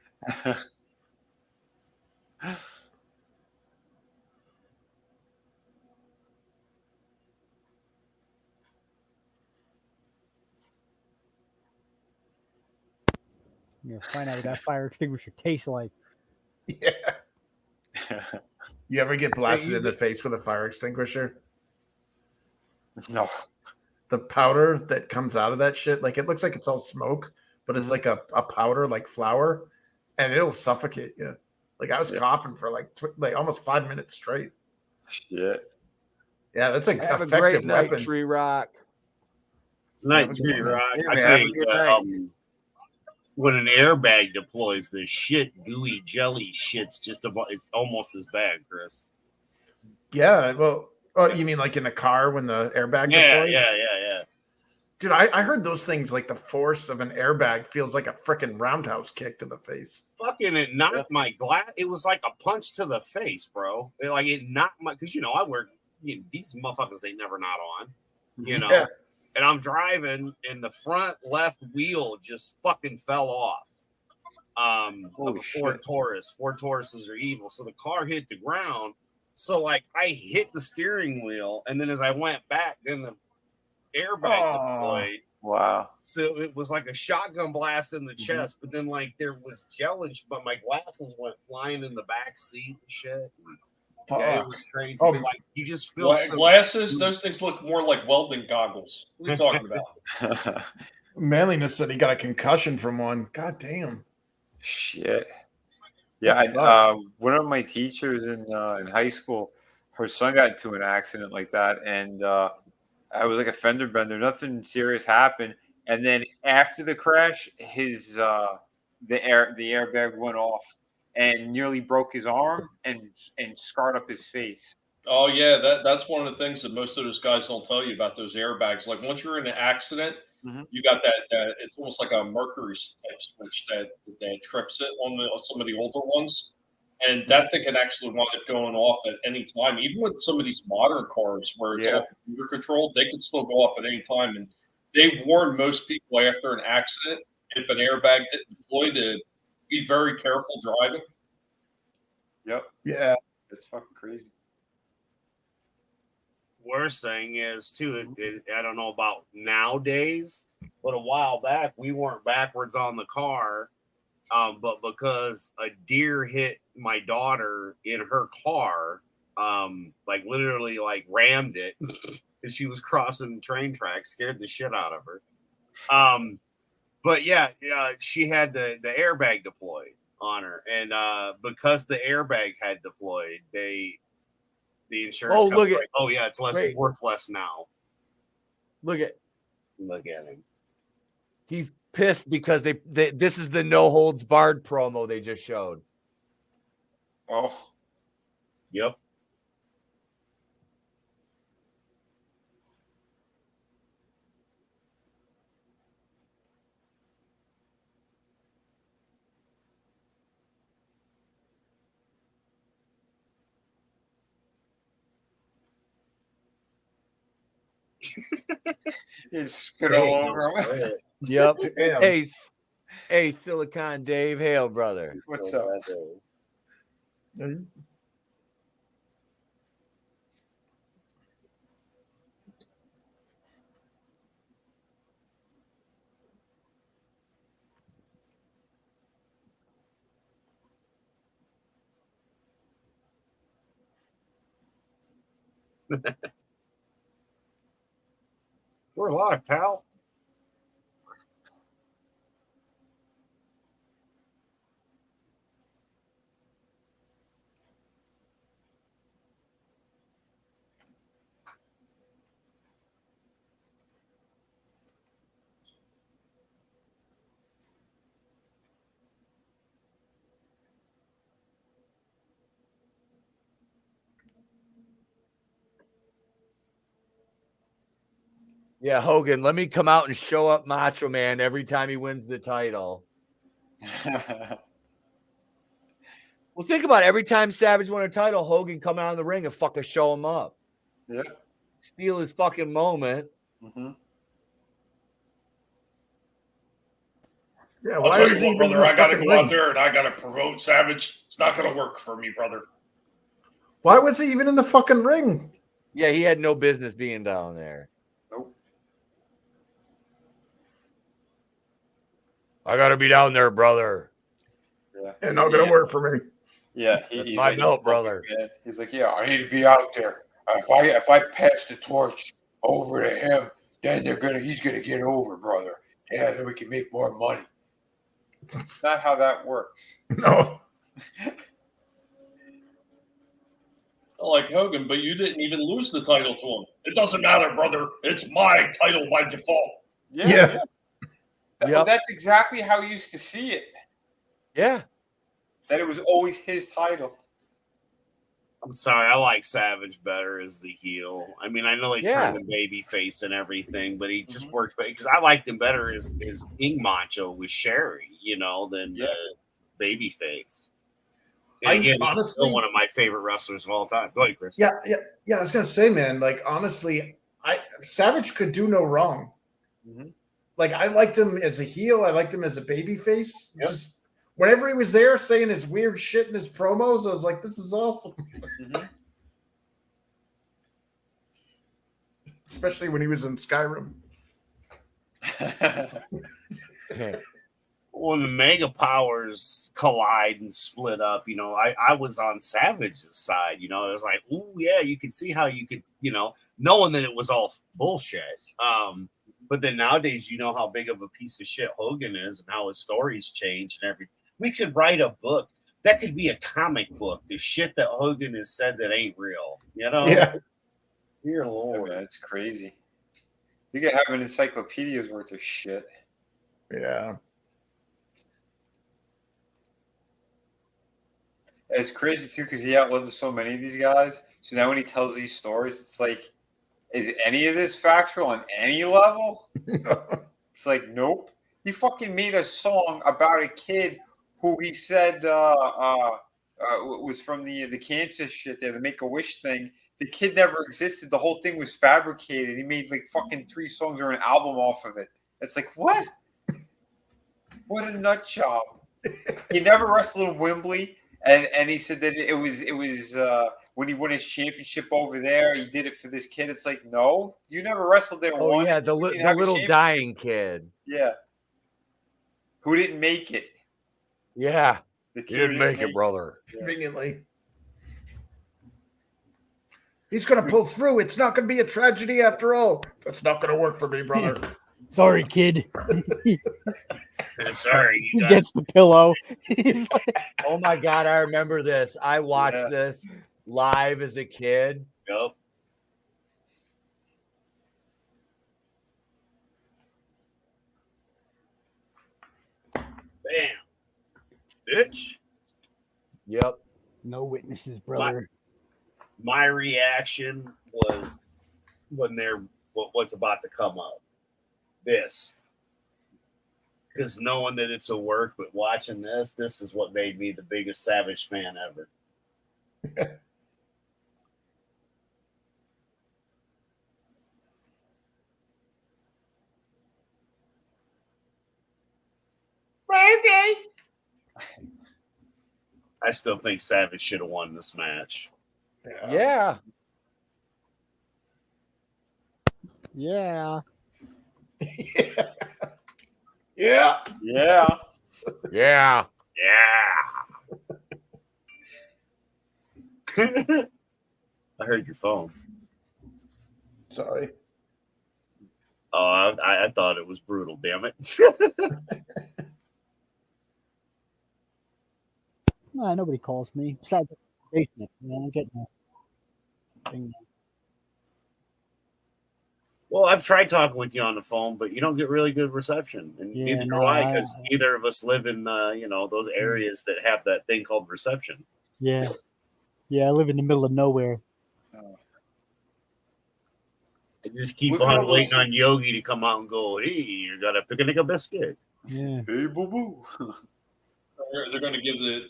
You know, find out what that fire extinguisher tastes like. Yeah. You ever get blasted you in the face with a fire extinguisher? No. The powder that comes out of that shit, like it looks like it's all smoke, but it's like a powder, like flour, and it'll suffocate you. Like I was coughing for like almost 5 minutes straight. Shit. Yeah, that's an Have a effective great night, weapon. Tree Rock. Night, Have a Tree good night. Rock. Hey, I man, tell have a you, good night. when an airbag deploys, the shit gooey jelly shit's just about, it's almost as bad, Chris. Yeah, well, oh, you mean like in a car when the airbag Yeah, deploys? yeah. Dude, I heard those things, like the force of an airbag feels like a freaking roundhouse kick to the face. Fucking it knocked my glass. It was like a punch to the face, bro. It knocked my, because I wear, these motherfuckers, they never not on, Yeah. and I'm driving and the front left wheel just fucking fell off. Of a Ford Taurus. Ford Tauruses are evil. So the car hit the ground. So like I hit the steering wheel, and then as I went back, then the airbag deployed. Wow. So it was like a shotgun blast in the chest, but then like there was gellage, but my glasses went flying in the back seat and shit. Yeah, it was crazy. But, like you just feel glasses. Those things look more like welding goggles. What are you talking about? Manliness said he got a concussion from one. God damn. Shit. Yeah, one of my teachers in high school, her son got into an accident like that, and I was like a fender bender. Nothing serious happened, and then after the crash, his the airbag went off and nearly broke his arm and scarred up his face. Oh yeah, that's one of the things that most of those guys don't tell you about those airbags. Like once you're in an accident, you got that it's almost like a mercury type switch that trips it on some of the older ones, and that thing can actually wind up going off at any time. Even with some of these modern cars where it's all computer controlled, they can still go off at any time. And they warn most people after an accident, if an airbag didn't deploy, to be very careful driving. Yep. Yeah. It's fucking crazy. Worst thing is too, I don't know about nowadays, but a while back we weren't backwards on the car, but because a deer hit my daughter in her car, like literally like rammed it because she was crossing train tracks, scared the shit out of her. But yeah, she had the airbag deployed on her, and because the airbag had deployed, the insurance company, like, oh yeah, it's worth less now. Look at him. He's pissed because they this is the no holds barred promo they just showed. Oh. Yep. It's spit all over him. Yep. Hey, Silicon Dave. Hail, brother. What's up? We're live, pal. Yeah, Hogan, let me come out and show up Macho Man every time he wins the title. Well, think about it. Every time Savage won a title, Hogan come out of the ring and fucking show him up. Yeah. Steal his fucking moment. Yeah, I'll why tell was you he what, even in brother. the I got to fucking go out ring? there and I got to promote Savage. It's not going to work for me, brother. Why was he even in the fucking ring? Yeah, he had no business being down there. Nope. I got to be down there, brother. Yeah. And not gonna work for me. Yeah, That's he's my like, belt, brother. Man. He's like, yeah, I need to be out there. If I pass the torch over to him, then he's gonna get over, brother. Yeah, then we can make more money. It's not how that works. No. Like Hogan, but you didn't even lose the title to him. It doesn't matter, brother. It's my title by default. Yeah. Yep. That's exactly how he used to see it. Yeah. That it was always his title. I'm sorry, I like Savage better as the heel. I mean, I know they turned him baby face and everything, but he just worked because I liked him better as King Macho with Sherry, than baby face. And again, he's honestly, still one of my favorite wrestlers of all time. Go ahead, Chris. Yeah. I was gonna say, man, like honestly, Savage could do no wrong. Mm-hmm. Like I liked him as a heel, I liked him as a baby face. Just whenever he was there saying his weird shit in his promos, I was like, this is awesome. Mm-hmm. Especially when he was in Skyrim. When the Mega Powers collide and split up, I was on Savage's side. It was like, oh yeah, you could see how you could, knowing that it was all bullshit. But then nowadays, you know how big of a piece of shit Hogan is and how his stories change and everything. We could write a book. That could be a comic book. The shit that Hogan has said that ain't real. Yeah. Dear Lord. Man, it's crazy. You could have an encyclopedia's worth of shit. Yeah. It's crazy too because he outlived so many of these guys. So now when he tells these stories, it's like, is any of this factual on any level? It's like, nope. He fucking made a song about a kid who he said was from the cancer shit there, the Make-A-Wish thing. The kid never existed. The whole thing was fabricated. He made like fucking 3 songs or an album off of it. It's like, what? What a nut job. He never wrestled in Wembley. And he said that it was when he won his championship over there, he did it for this kid. It's like, no, you never wrestled there. Oh yeah, the little dying kid. Yeah, who didn't make it? Yeah, the kid didn't make it, brother. Conveniently, he's gonna pull through. It's not gonna be a tragedy after all. That's not gonna work for me, brother. Sorry, kid. Sorry. He gets the pillow. Oh my God, I remember this. I watched this live as a kid. Yep. Bam. Bitch. Yep. No witnesses, brother. My reaction was when what's about to come up. This. Because knowing that it's a work, but watching this is what made me the biggest Savage fan ever. Brandy! I still think Savage should have won this match. Yeah. Yeah. Yeah. Yeah. Yeah. Yeah. I heard your phone. Sorry. Oh, I thought it was brutal, damn it. Nah, nobody calls me. Besides the basement. I get no. Well, I've tried talking with you on the phone, but you don't get really good reception. And neither do I, because neither of us live in those areas that have that thing called reception. Yeah. Yeah, I live in the middle of nowhere. I just keep on waiting on Yogi to come out and go, hey, you got a picnic a biscuit. Yeah. Hey, boo-boo. They're going to give the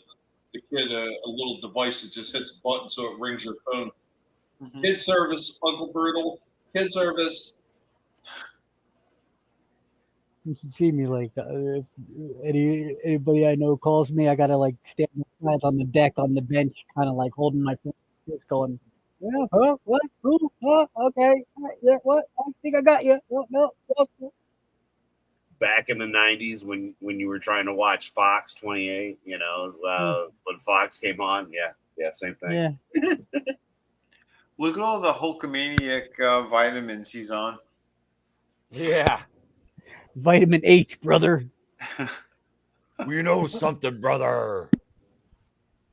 kid a little device that just hits a button so it rings your phone. Mm-hmm. Kid service, Uncle Brutal. Kid service. You should see me like if anybody I know calls me, I gotta like stand on the deck on the bench, kind of like holding my phone, just going, yeah, huh, what, who, okay, yeah, what? I think I got you. No. Back in the 90s when you were trying to watch Fox 28, when Fox came on, yeah, same thing. Yeah. Look at all the Hulkamaniac vitamins he's on. Yeah. Vitamin H, brother. We know something, brother.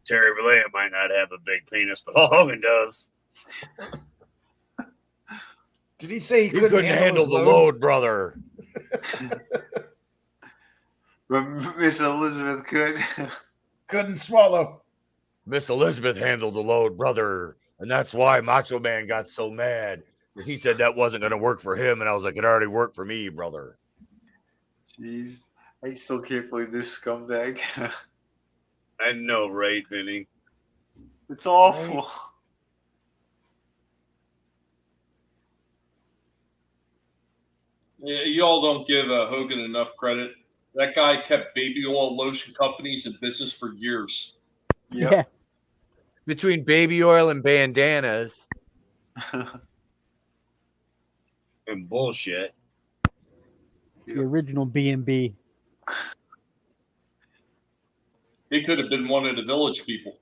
Terry Bollea might not have a big penis, but Hogan does. Did he say He couldn't handle the load, brother. But Miss Elizabeth could. Couldn't swallow. Miss Elizabeth handled the load, brother. And that's why Macho Man got so mad. Because he said that wasn't going to work for him. And I was like, it already worked for me, brother. Jeez. I still can't believe this scumbag. I know, right, Vinny? It's awful. Yeah, y'all don't give Hogan enough credit. That guy kept baby oil lotion companies in business for years. Yep. Yeah. Between baby oil and bandanas. And bullshit. The original B&B. He could have been one of the Village People.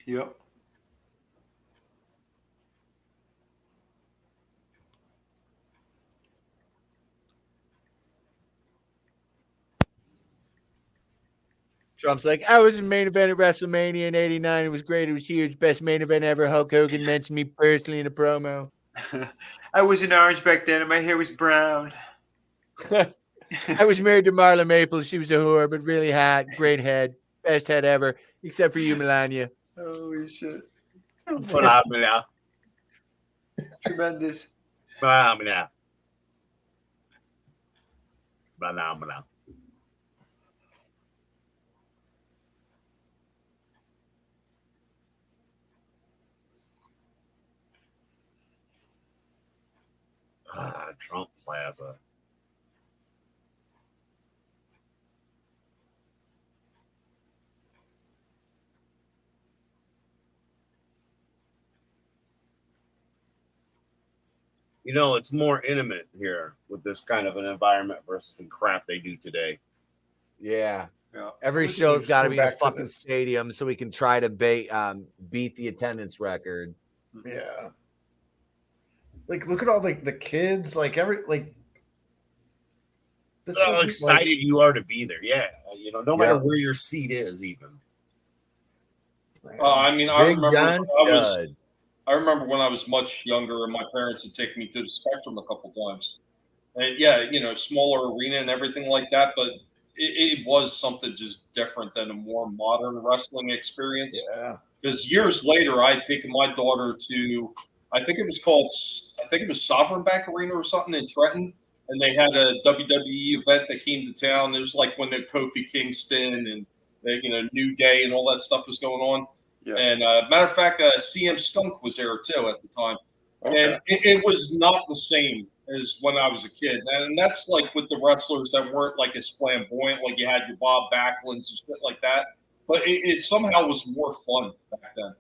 Yep. Trump's like, I was in main event at WrestleMania in '89. It was great. It was huge. Best main event ever. Hulk Hogan mentioned me personally in a promo. I was in orange back then and my hair was brown. I was married to Marla Maples. She was a whore, but really hot. Great head. Best head ever. Except for you, Melania. Holy shit. Phenomenal. Tremendous. Phenomenal. Trump Plaza. It's more intimate here with this kind of an environment versus the crap they do today. Yeah. Yeah. Every show's got to be in a fucking stadium so we can try to beat the attendance record. Yeah. Like, look at all the kids. Like This how excited you are to be there. Yeah. No matter where your seat is, even. I mean, I remember when I was much younger and my parents had taken me to the Spectrum a couple times. And yeah, smaller arena and everything like that, but it was something just different than a more modern wrestling experience. Yeah. Because years later, I'd taken my daughter to, I think it was Sovereign Bank Arena or something in Trenton. And they had a WWE event that came to town. It was like when the Kofi Kingston and the, New Day and all that stuff was going on. Yeah. And matter of fact, CM Skunk was there too at the time. Okay. And it was not the same as when I was a kid. And that's like with the wrestlers that weren't like as flamboyant, like you had your Bob Backlunds and shit like that. But it somehow was more fun back then.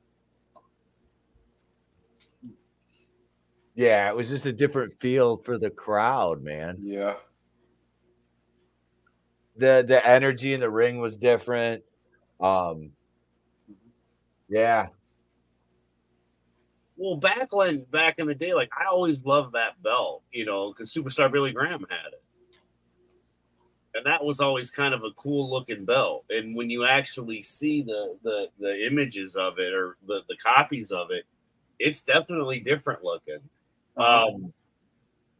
Yeah, it was just a different feel for the crowd, man. Yeah. The energy in the ring was different. Yeah. Well, back in the day, like I always loved that belt, because Superstar Billy Graham had it. And that was always kind of a cool looking belt. And when you actually see the images of it or the copies of it, it's definitely different looking.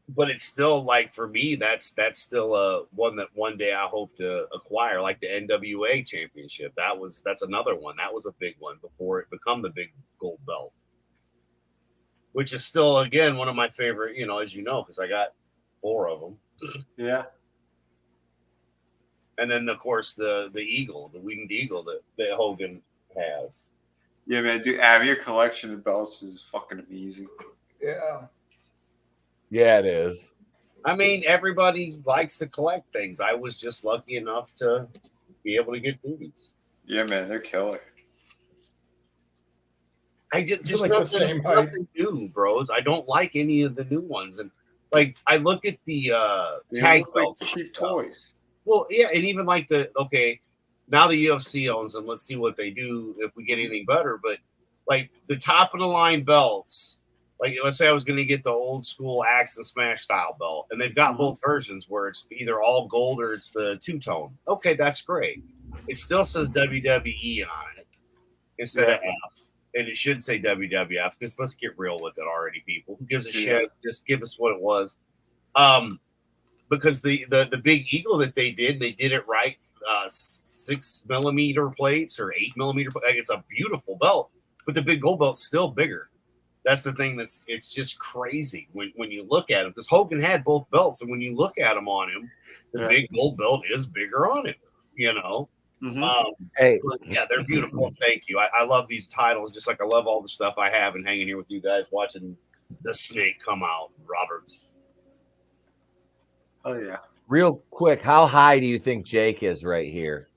But it's still like, for me, that's still one that one day I hope to acquire, like the NWA championship. That's another one. That was a big one before it became the big gold belt, which is still, again, one of my favorite, as you know, because I got 4 of them. Yeah. And then, of course, the eagle, the winged eagle that Hogan has. Yeah, man, dude, your collection of belts is fucking amazing. Yeah. Yeah, it is. I mean, everybody likes to collect things. I was just lucky enough to be able to get these. Yeah, man, they're killer. I just like the same height. nothing new, bros. I don't like any of the new ones, and like I look at the They tag look like belts, and cheap stuff. toys. Well, yeah, and even like now the UFC owns them. Let's see what they do if we get anything better. But like the top of the line belts, like let's say I was going to get the old school Axe and Smash style belt, and they've got both versions where it's either all gold or it's the two-tone. Okay, that's great. It still says WWE on it instead of F, and it should say WWF because let's get real with it already, people. Who gives a shit? Just give us what it was. Because the big eagle that they did it right. 6mm plates or 8mm. Like, it's a beautiful belt, but the big gold belt's still bigger. That's the thing. It's just crazy when you look at him, because Hogan had both belts, and when you look at him on him, the big gold belt is bigger on him. You know. Hey, yeah, they're beautiful. Thank you. I love these titles, just like I love all the stuff I have and hanging here with you guys, watching the snake come out, Roberts. Oh yeah. Real quick, how high do you think Jake is right here?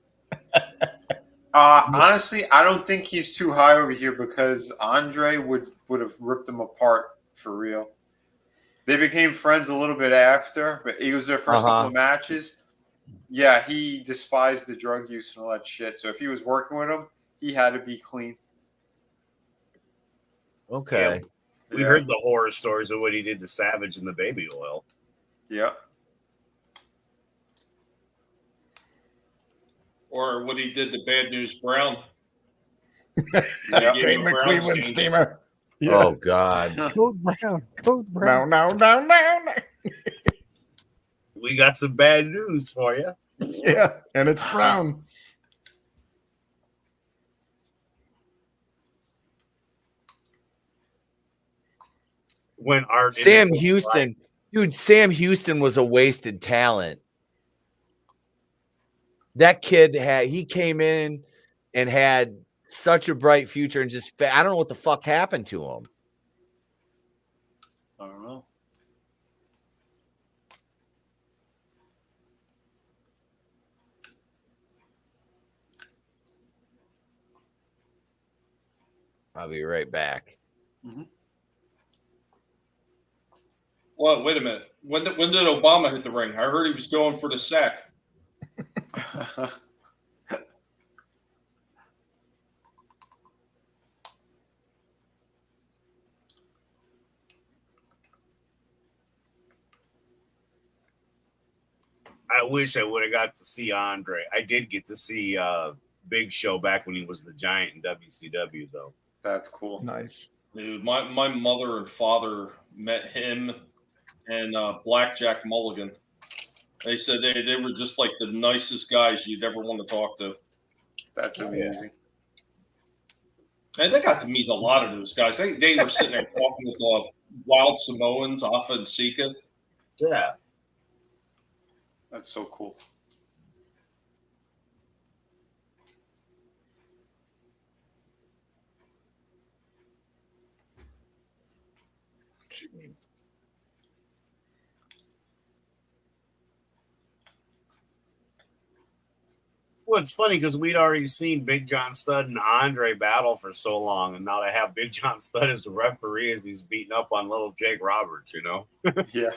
Honestly, I don't think he's too high over here because Andre would have ripped them apart for real. They became friends a little bit after, but it was their first couple of matches. Yeah, he despised the drug use and all that shit. So if he was working with him, he had to be clean. Okay. Yeah, we heard the horror stories of what he did to Savage in the baby oil. Yeah. Or what he did to Bad News Brown. Dave McCleveland steamer. Yeah. Oh God. Code Brown. No. We got some bad news for you. Yeah, and it's brown. When our Sam Houston, dude, Sam Houston was a wasted talent. That kid he came in and had such a bright future and just, I don't know what the fuck happened to him. I don't know. I'll be right back. Well, wait a minute. When did Obama hit the ring? I heard he was going for the sack. I wish I would have got to see Andre. I did get to see Big Show back when he was the Giant in WCW, though. That's cool. Nice. Dude, my mother and father met him and Blackjack Mulligan. They said they were just like the nicest guys you'd ever want to talk to. That's amazing. And they got to meet a lot of those guys. They were sitting there talking with Wild Samoans, Afa and Sika. Yeah. That's so cool. Well, it's funny because we'd already seen Big John Studd and Andre battle for so long, and now they have Big John Studd as the referee as he's beating up on little Jake Roberts, you know? Yeah.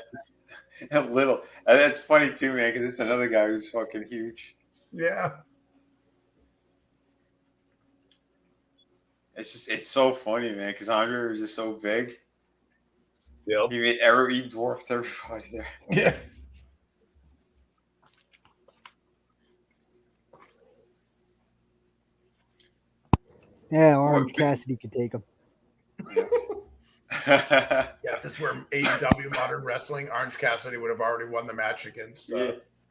Little. And that's funny too, man, because it's another guy who's fucking huge. Yeah. It's so funny, man, because Andre was just so big. Yep. He dwarfed everybody there. Yeah. Yeah, Orange Cassidy could take him. Yeah, if this were AEW Modern Wrestling, Orange Cassidy would have already won the match against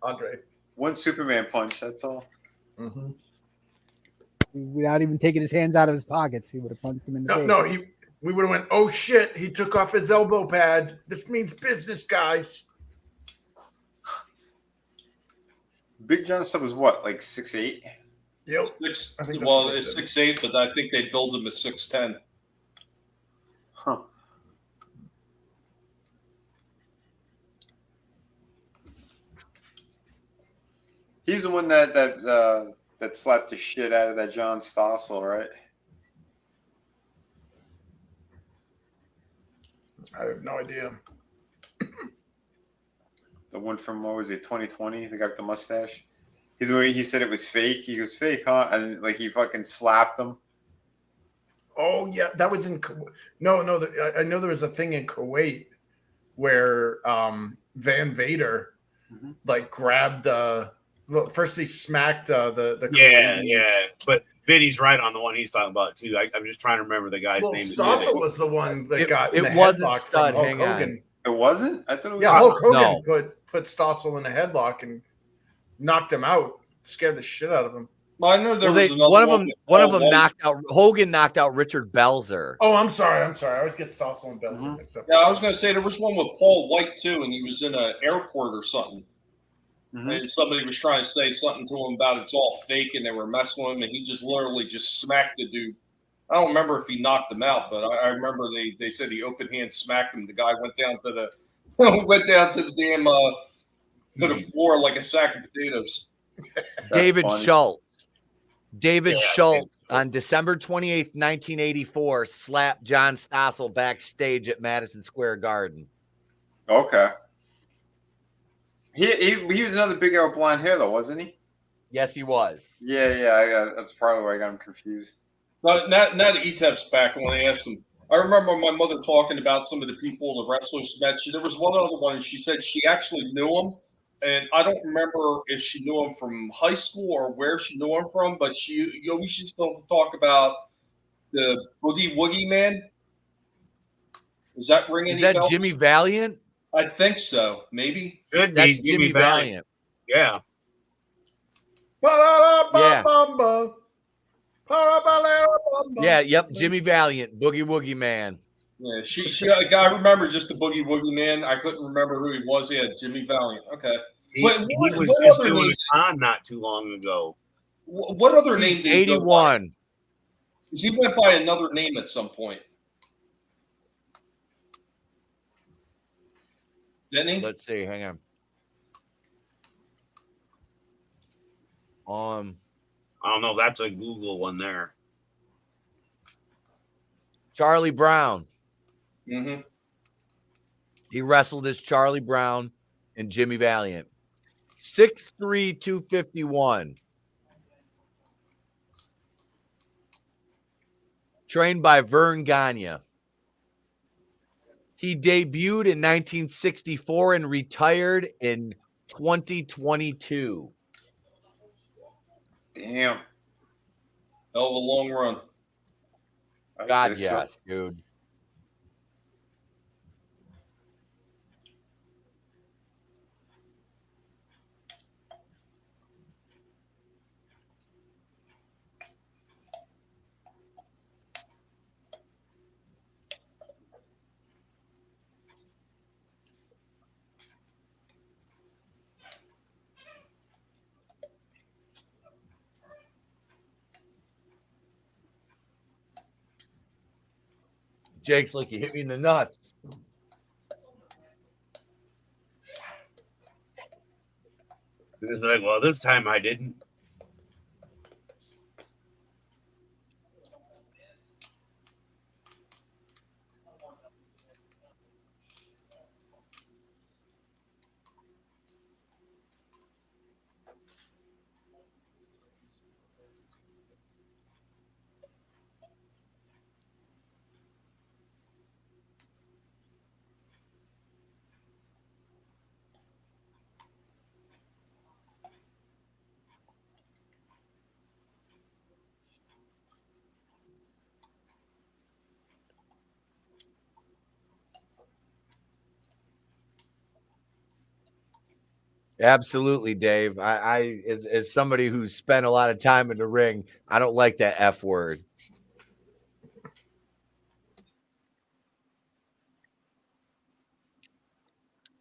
Andre. One Superman punch, that's all. Mm-hmm. Without even taking his hands out of his pockets, he would have punched him in the face. No, we would have went, oh shit, he took off his elbow pad. This means business, guys. Big John Studd was what, like 6'8"? Yep. It's 6'8", but I think they build him at 6'10". Huh. He's the one that slapped the shit out of that John Stossel, right? I have no idea. The one from, what was it, 2020? The guy with the mustache. He said it was fake. He goes, fake, huh? And like he fucking slapped him. Oh yeah, that was in. No. I know there was a thing in Kuwait where Van Vader like grabbed. Well, first he smacked the yeah. But Vinny's right on the one he's talking about too. I'm just trying to remember the guy's name. Stossel was the one that got in it the wasn't headlock Stud, from Hulk hang Hogan. It wasn't? I thought it was. Yeah, Hulk Hogan No. put Stossel in a headlock and knocked him out, scared the shit out of him. Well, I know there was another one of them knocked out Hogan, knocked out Richard Belzer. Oh, I'm sorry. I always get Stossel and Belzer mixed up. Yeah, I was going to say there was one with Paul White too, and he was in an airport or something. And somebody was trying to say something to him about it's all fake, and they were messing with him, and he just literally just smacked the dude. I don't remember if he knocked him out, but I remember they said he open hand smacked him. The guy went down to the damn to the floor like a sack of potatoes. David Schultz. David Schultz on December 28th, 1984, slapped John Stossel backstage at Madison Square Garden. Okay. He was another big guy with blonde hair, though, wasn't he? Yes, he was. Yeah. That's probably why I got him confused. Now that Etep's back, and when I asked him, I remember my mother talking about some of the people, the wrestlers met. There was one other one, and she said she actually knew him. And I don't remember if she knew him from high school or where she knew him from, but we should still talk about the Boogie Woogie Man. Is that ringing any bells? Jimmy Valiant? I think so. Maybe. Should That's be Jimmy Valiant. Yeah. Yep. Jimmy Valiant, Boogie Woogie Man. Yeah, I remember just the Boogie Woogie Man. I couldn't remember who he was. Yeah, Jimmy Valiant. Okay. He was just doing it on not too long ago. What other name did he go by? 81. Because he went by another name at some point. Didn't he? Let's see. Hang on. I don't know. That's a Google one there. Charlie Brown. Mm-hmm. He wrestled as Charlie Brown and Jimmy Valiant. 6'3", 251. Trained by Vern Gagne. He debuted in 1964 and retired in 2022. Damn. Hell of a long run. God, yes, dude. Jake's like, you hit me in the nuts. It's like, well, this time I didn't. Absolutely, Dave. I as somebody who's spent a lot of time in the ring, I don't like that F word.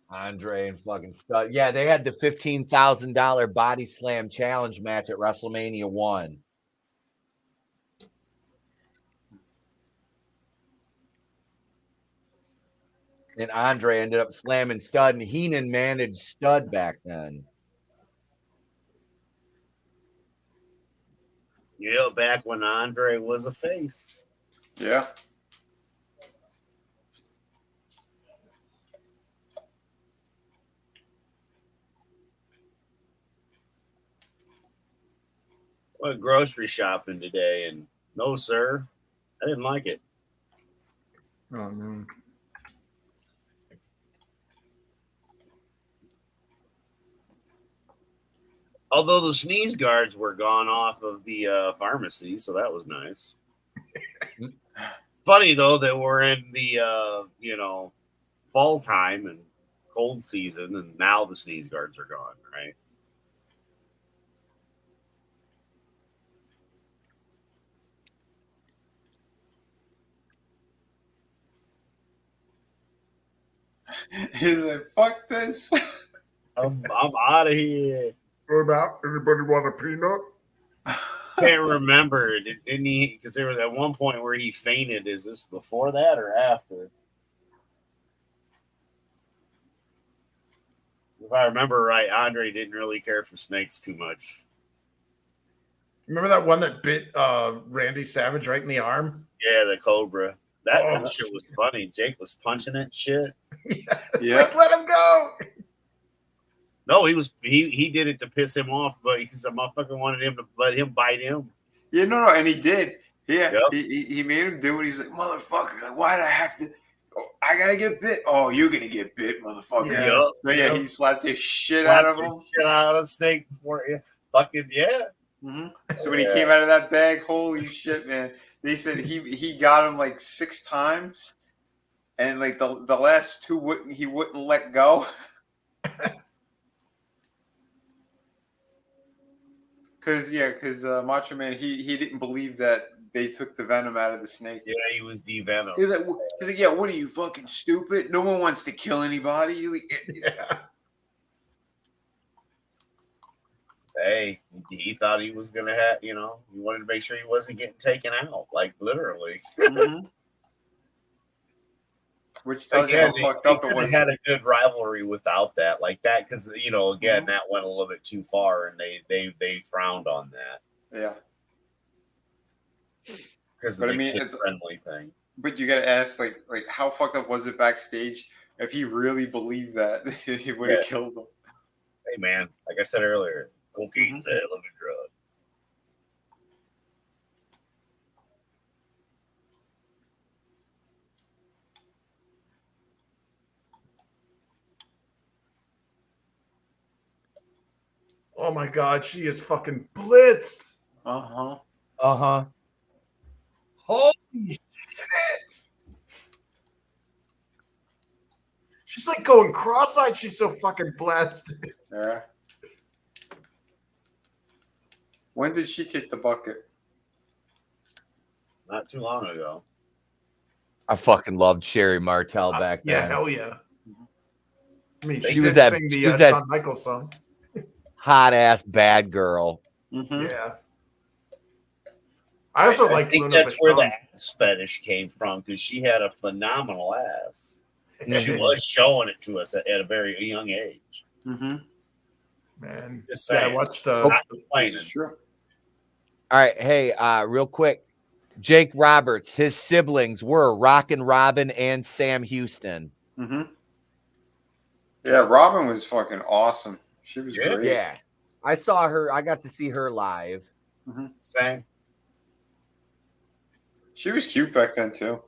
Andre and fucking Stud. Yeah, they had the $15,000 body slam challenge match at WrestleMania 1. And Andre ended up slamming Stud, and Heenan managed Stud back then. Yeah, back when Andre was a face. Yeah. Went grocery shopping today, and no, sir, I didn't like it. Oh no. Although the sneeze guards were gone off of the pharmacy, so that was nice. Funny though that we're in the fall time and cold season, and now the sneeze guards are gone, right? He's like, fuck this. I'm out of here. What about anybody want a peanut? Can't remember. Didn't he? Because there was at one point where he fainted. Is this before that or after? If I remember right, Andre didn't really care for snakes too much. Remember that one that bit Randy Savage right in the arm? Yeah, the cobra. That shit was funny. Jake was punching it and shit. Yeah. Like, let him go. No, he did it to piss him off, but because the motherfucker wanted him to let him bite him. Yeah, no, and he did. Yeah, Yep. he made him do it. He's like, motherfucker, like, why'd I have to? Oh, I gotta get bit. Oh, you're gonna get bit, motherfucker. Yeah. Yep. So yeah, he slapped the shit out of him. Shit out of the snake before you fucking yeah. Mm-hmm. So when he came out of that bag, holy shit, man! They said he got him like 6 times, and like the last 2 wouldn't let go. Cause Macho Man he didn't believe that they took the venom out of the snake. Yeah, he was devenomed. He's like, yeah, what are you, fucking stupid? No one wants to kill anybody. Yeah. Hey, he thought he was gonna have, he wanted to make sure he wasn't getting taken out, like literally. Mm-hmm. Which tells you how fucked up it was. Had a good rivalry without that, like that, because again, that went a little bit too far, and they frowned on that. Yeah. Because of the friendly thing. But you gotta ask, like how fucked up was it backstage? If he really believed that, he would have killed him. Hey man, like I said earlier, cocaine's a hell of a drug. Oh my God, she is fucking blitzed. Uh-huh. Uh-huh. Holy shit. She's like going cross-eyed. She's so fucking blasted. Yeah. When did she kick the bucket? Not too long ago. I fucking loved Sherry Martel back then. Yeah, hell yeah. I mean, She was that- sing she the was that- Shawn Michaels song. Hot ass bad girl. Mm-hmm. Yeah. I also like think Luna that's where the Vachon. ass fetish came from, because she had a phenomenal ass. She Mhm. was showing it to us at a very young age. Mm-hmm. Man, Just yeah, I saying. watched. Not complaining. It's true. All right, hey, real quick. Jake Roberts, his siblings were Rockin' Robin and Sam Houston. Mm-hmm. Yeah, Robin was fucking awesome. She was Yeah. great. Yeah. I saw her. I got to see her live. Mm-hmm. Same. She was cute back then too.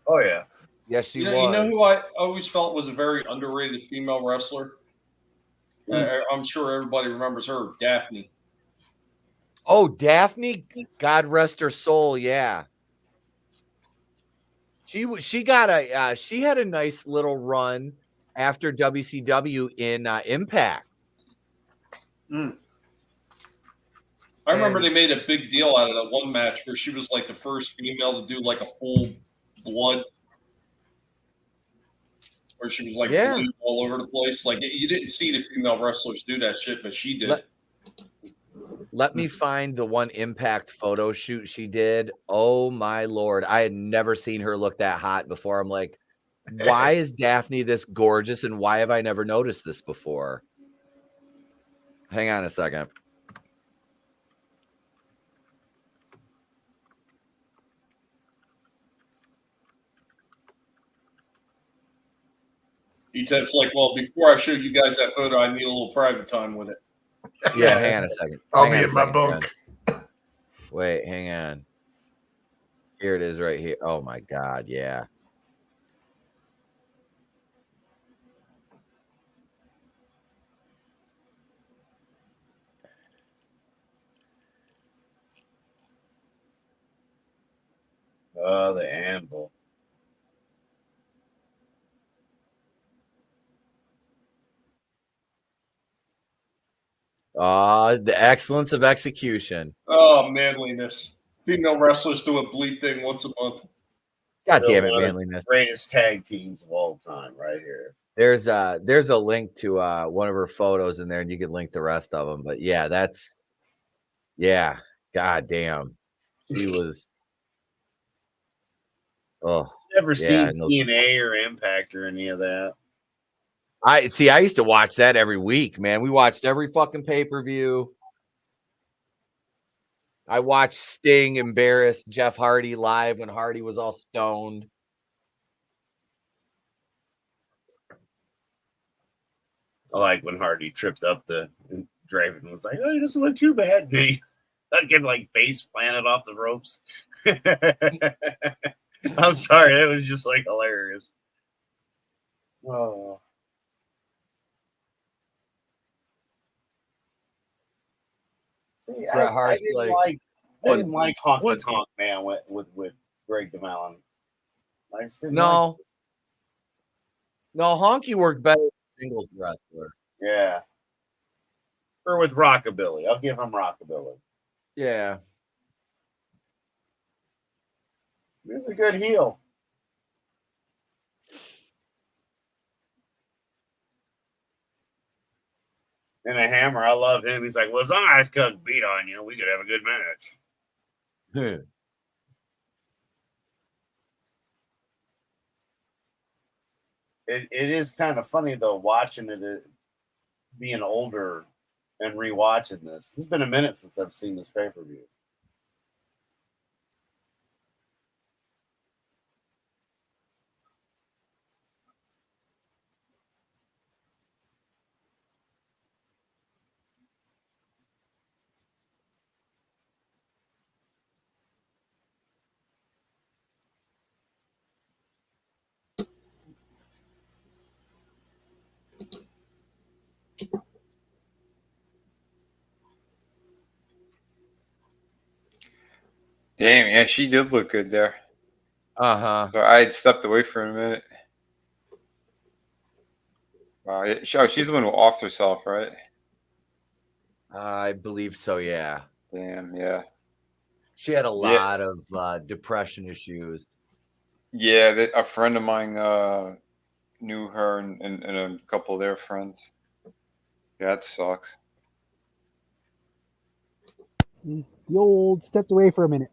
Oh yeah. Yes, she You was. know who I always felt was a very underrated female wrestler? I'm sure everybody remembers her, Daphne. Oh, Daphne, God rest her soul. Yeah, she got a she had a nice little run after WCW in Impact. Mm. I remember they made a big deal out of that one match where she was like the first female to do like a full blood, where she was like blue all over the place. Like you didn't see the female wrestlers do that shit, but she did. Let me find the one Impact photo shoot she did. Oh my Lord. I had never seen her look that hot before. I'm like, why is Daphne this gorgeous and why have I never noticed this before? Hang on a second. Etep's like, well, before I show you guys that photo, I need a little private time with it. Yeah, hang on a second. I'll Hang be on a in my second, bunk. John. Wait, hang on. Here it is right here. Oh my God, yeah. Oh, the anvil. The excellence of execution. Oh, manliness. Female wrestlers do a bleed thing once a month. God Still damn it, one of the manliness. Greatest tag teams of all time, right here. There's a link to one of her photos in there, and you can link the rest of them. But yeah, God damn. She was Never seen and those- TNA or Impact or any of that. I used to watch that every week, man. We watched every fucking pay-per-view. I watched Sting embarrass Jeff Hardy live when Hardy was all stoned. I like when Hardy tripped up and Draven was like, "Oh, he doesn't look too bad." He fucking like face planted off the ropes. I'm sorry, that was just like hilarious. Oh. See, Bret I Hart's didn't like, like Honky Tonk Man with Greg DeMalon. I just didn't no, Honky worked better as a singles wrestler. Yeah. Or with Rockabilly. I'll give him Rockabilly. Yeah. He was a good heel. And a Hammer, I love him. He's like, well, as long as Cook beat on you, we could have a good match. It is kind of funny, though, watching it being older and rewatching this. It's been a minute since I've seen this pay-per-view. Damn, yeah, she did look good there. Uh-huh. So I had stepped away for a minute. Wow, she's the one who offed herself, right? I believe so, yeah. Damn, yeah. She had a lot of depression issues. Yeah, a friend of mine knew her and a couple of their friends. Yeah, that sucks. The old stepped away for a minute.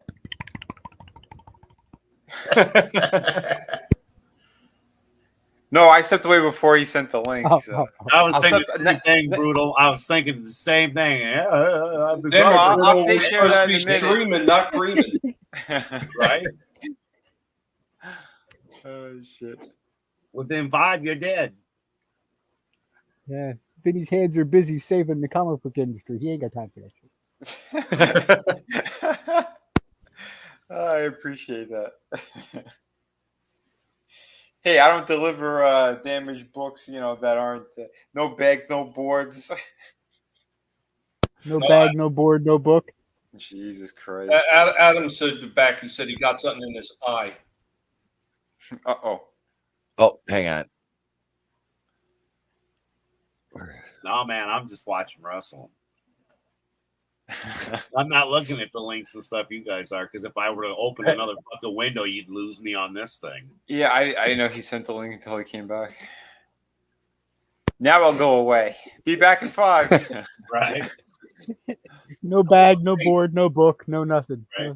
No, I stepped away before he sent the link. So. I was thinking the same thing, Brutal. I was thinking the same thing. I'll update share that in a minute. Streaming, not creaming. Right? Oh, shit. Within 5, you're dead. Yeah. Vinny's hands are busy saving the comic book industry. He ain't got time for that shit. I appreciate that. Hey, I don't deliver damaged books, that aren't no bags, no boards. No bag, no board, no book. Jesus Christ. Adam said back, he said he got something in his eye. Uh-oh. Oh, hang on. No, man, I'm just watching wrestling. I'm not looking at the links and stuff you guys are, because if I were to open another fucking window, you'd lose me on this thing. Yeah, I know he sent the link until he came back. Now I'll go away. Be back in 5. Right. No bag, no board, no book, no nothing. Right.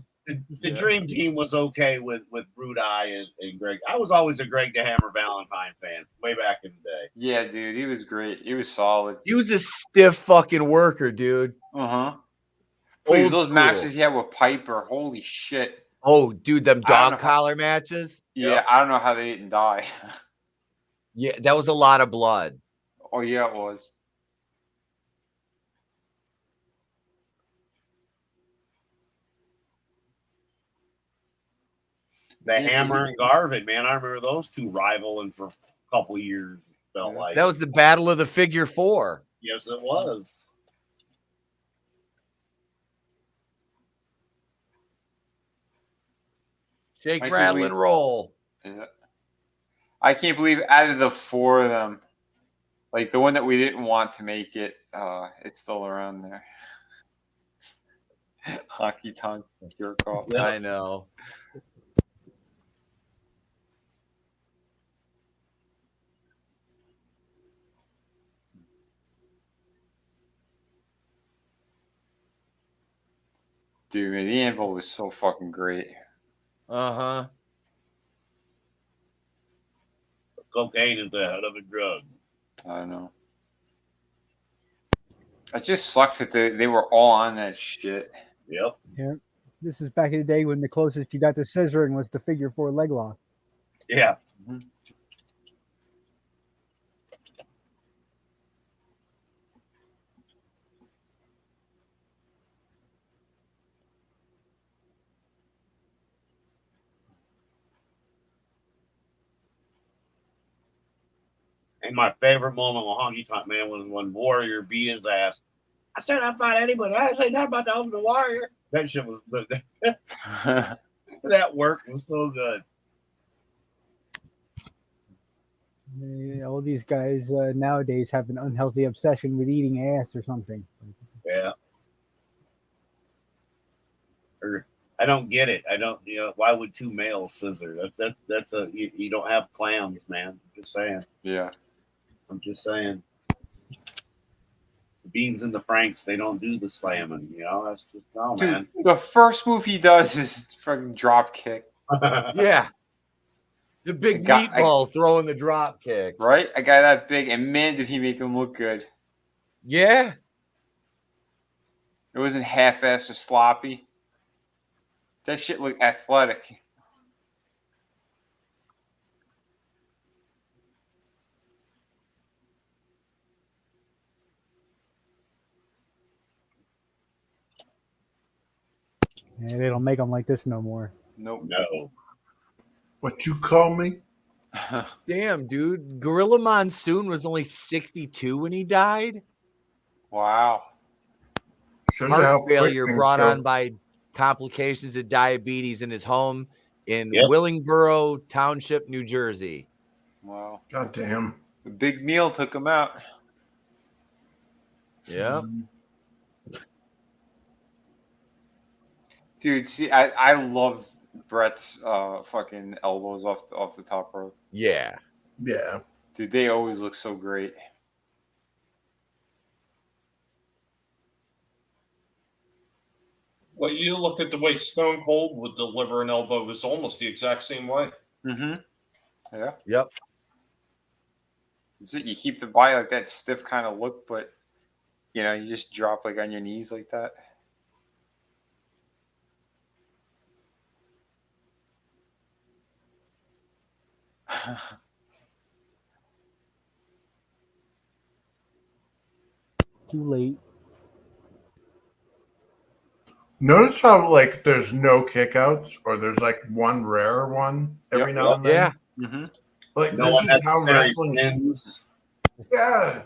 The Dream Team was okay with Rude Eye and Greg. I was always a Greg the Hammer Valentine fan way back in the day. Yeah, dude, he was great. He was solid. He was a stiff fucking worker, dude. Uh-huh. Please, those matches he had with Piper, holy shit. Oh, dude, them dog collar matches? Yeah, I don't know how they didn't die. Yeah, that was a lot of blood. Oh yeah, it was. The Hammer and Garvin, man. I remember those two rivaling for a couple years. Felt like That was the battle of the figure four. yes, it was. Shake, I rattle, believe- and roll. Yeah. I can't believe out of the four of them, like the one that we didn't want to make it, it's still around there. Hockey Tonk, your call. Yeah. I know. Dude, man, the Anvil was so fucking great. Uh-huh. Cocaine is the head of a drug. I don't know. It just sucks that they were all on that shit. Yep. Yeah. This is back in the day when the closest you got to scissoring was the figure four leg lock. Yeah. And my favorite moment with Honky Tonk Man was when Warrior beat his ass. I said I'd fight anybody. I didn't say nothing about the Ultimate Warrior. That shit was that work was so good. Yeah, all these guys nowadays have an unhealthy obsession with eating ass or something. Yeah. I don't get it. I don't. Why would two males scissor? That's a you don't have clams, man. I'm just saying. Yeah. I'm just saying. The Beans and the Franks, they don't do the slamming. That's just no, Dude, man. the first move he does is fucking drop kick. Yeah. The big meatball throwing the drop kick. Right? A guy that big, and man, did he make him look good. Yeah. It wasn't half-assed or sloppy. That shit looked athletic. Yeah, they don't make them like this no more. Nope. No. What you call me? Damn, dude. Gorilla Monsoon was only 62 when he died. Wow. Shows you how Heart quick failure things brought go. on by complications of diabetes in his home in Yep. Willingboro Township, New Jersey. Wow. God damn. The big meal took him out. Yeah. Dude, see, I love Brett's fucking elbows off the top rope. Yeah. Yeah. Dude, they always look so great. Well, you look at the way Stone Cold would deliver an elbow, it was almost the exact same way. Mm-hmm. Yeah. Yep. You keep the body like that stiff kind of look, but you just drop like on your knees like that. Too late. Notice how there's no kickouts, or there's one rare one every Yep, now and then. Yeah. Mm-hmm. No This is how unnecessary wrestling. pins. Yeah.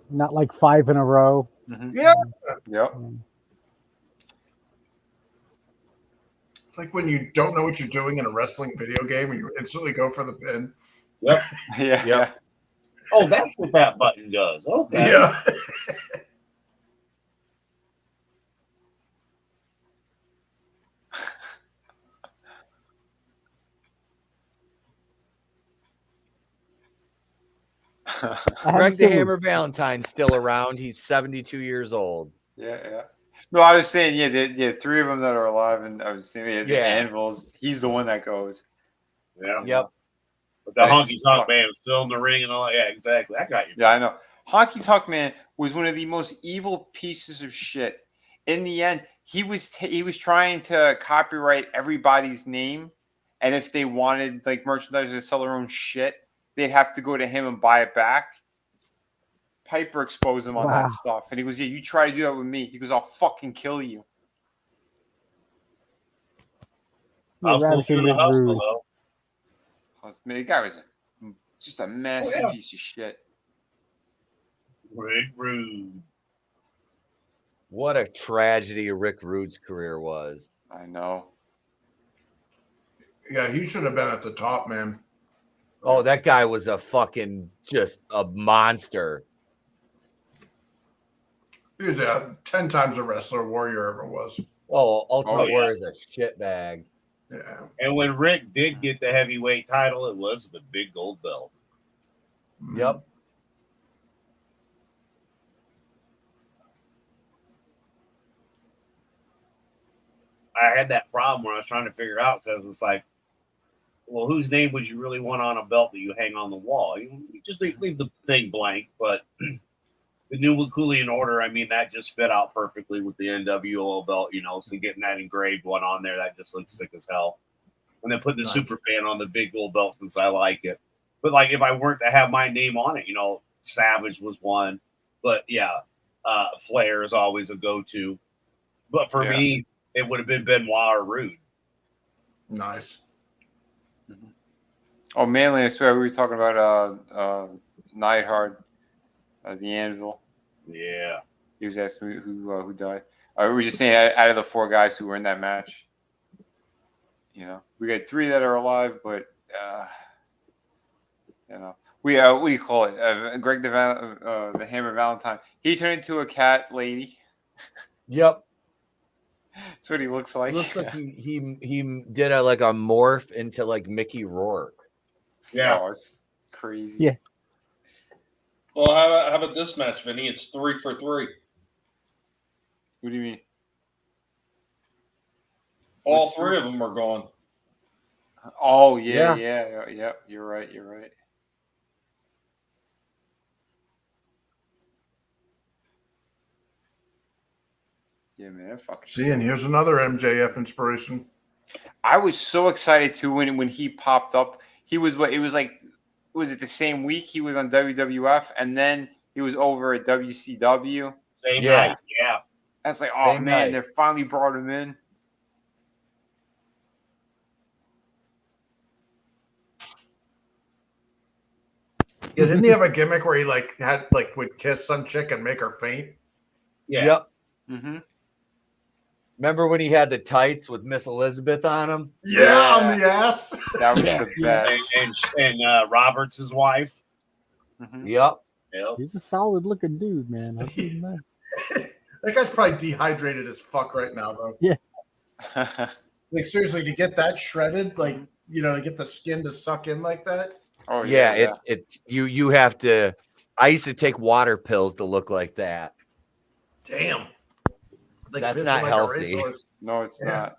Not like 5 in a row. Mm-hmm. Yeah. Yep. It's like when you don't know what you're doing in a wrestling video game and you instantly go for the pin. Yep. Yeah. Yep. Oh, that's what that button does. Okay. Yeah. Greg the Hammer Valentine's still around. He's 72 years old. Yeah. No, I was saying, yeah, 3 of them that are alive, and I was saying the Anvils. He's the one that goes. Yeah. Yep. But the Honky Tonk Man is still in the ring and all. Yeah, exactly. I got you. Yeah, I know. Honky Tonk Man was one of the most evil pieces of shit. In the end, he was trying to copyright everybody's name, and if they wanted merchandise to sell their own shit, they'd have to go to him and buy it back. Piper exposed him on Wow. that stuff. And he goes, yeah, you try to do that with me. He goes, I'll fucking kill you. I'll Rather fulfill see the Rick house Rude. below. Man, the guy was just a massive yeah. piece of shit. Rick Rude. What a tragedy Rick Rude's career was. I know. Yeah, he should have been at the top, man. Oh, that guy was a fucking just a monster. He was 10 times a wrestler Warrior ever was. Oh, Ultimate yeah. Warrior is a shit bag. Yeah. And when Rick did get the heavyweight title, it was the big gold belt. Yep. I had that problem where I was trying to figure out because it's like, well, whose name would you really want on a belt that you hang on the wall? You just leave the thing blank. But the New Wakulian Order, I mean, that just fit out perfectly with the NWO belt, you know. So getting that engraved one on there, that just looks sick as hell. And then putting the super fan on the big gold belt since I like it. But like, if I weren't to have my name on it, you know, Savage was one. But yeah, Flair is always a go-to. But for me, it would have been Benoit or Rude. Nice. Oh, Manly, I swear we were talking about Neidhart, the Anvil. Yeah. He was asking me who died. We were just saying out of the 4 guys who were in that match, you know, we got 3 that are alive, but you know, we what do you call it? Greg the Hammer Valentine. He turned into a cat lady. Yep. That's what he looks like. Looks like he did a morph into like Mickey Rourke. Yeah. Oh, it's crazy. Yeah. Well, how about this match, Vinny? It's 3 for 3. What do you mean? All 3 of them are gone. Oh yeah. You're right. Yeah, man. Fucking. See, and here's another MJF inspiration. I was so excited too when he popped up. He was was it the same week he was on WWF and then he was over at WCW. Same night. Yeah. That's like, oh Same man, night. they finally brought him in. Yeah, didn't he have a gimmick where he would kiss some chick and make her faint? Yeah. Yep. Mm-hmm. Remember when he had the tights with Miss Elizabeth on him? Yeah, on the ass. That was the best. And Roberts' his wife. Mm-hmm. Yep. He's a solid looking dude, man. I'll give him that. That guy's probably dehydrated as fuck right now, though. Yeah. Like seriously, to get that shredded, like to get the skin to suck in like that. Oh Yeah, it's you have to. I used to take water pills to look like that. Damn. Like That's pissing not like a healthy. racehorse. No, it's not.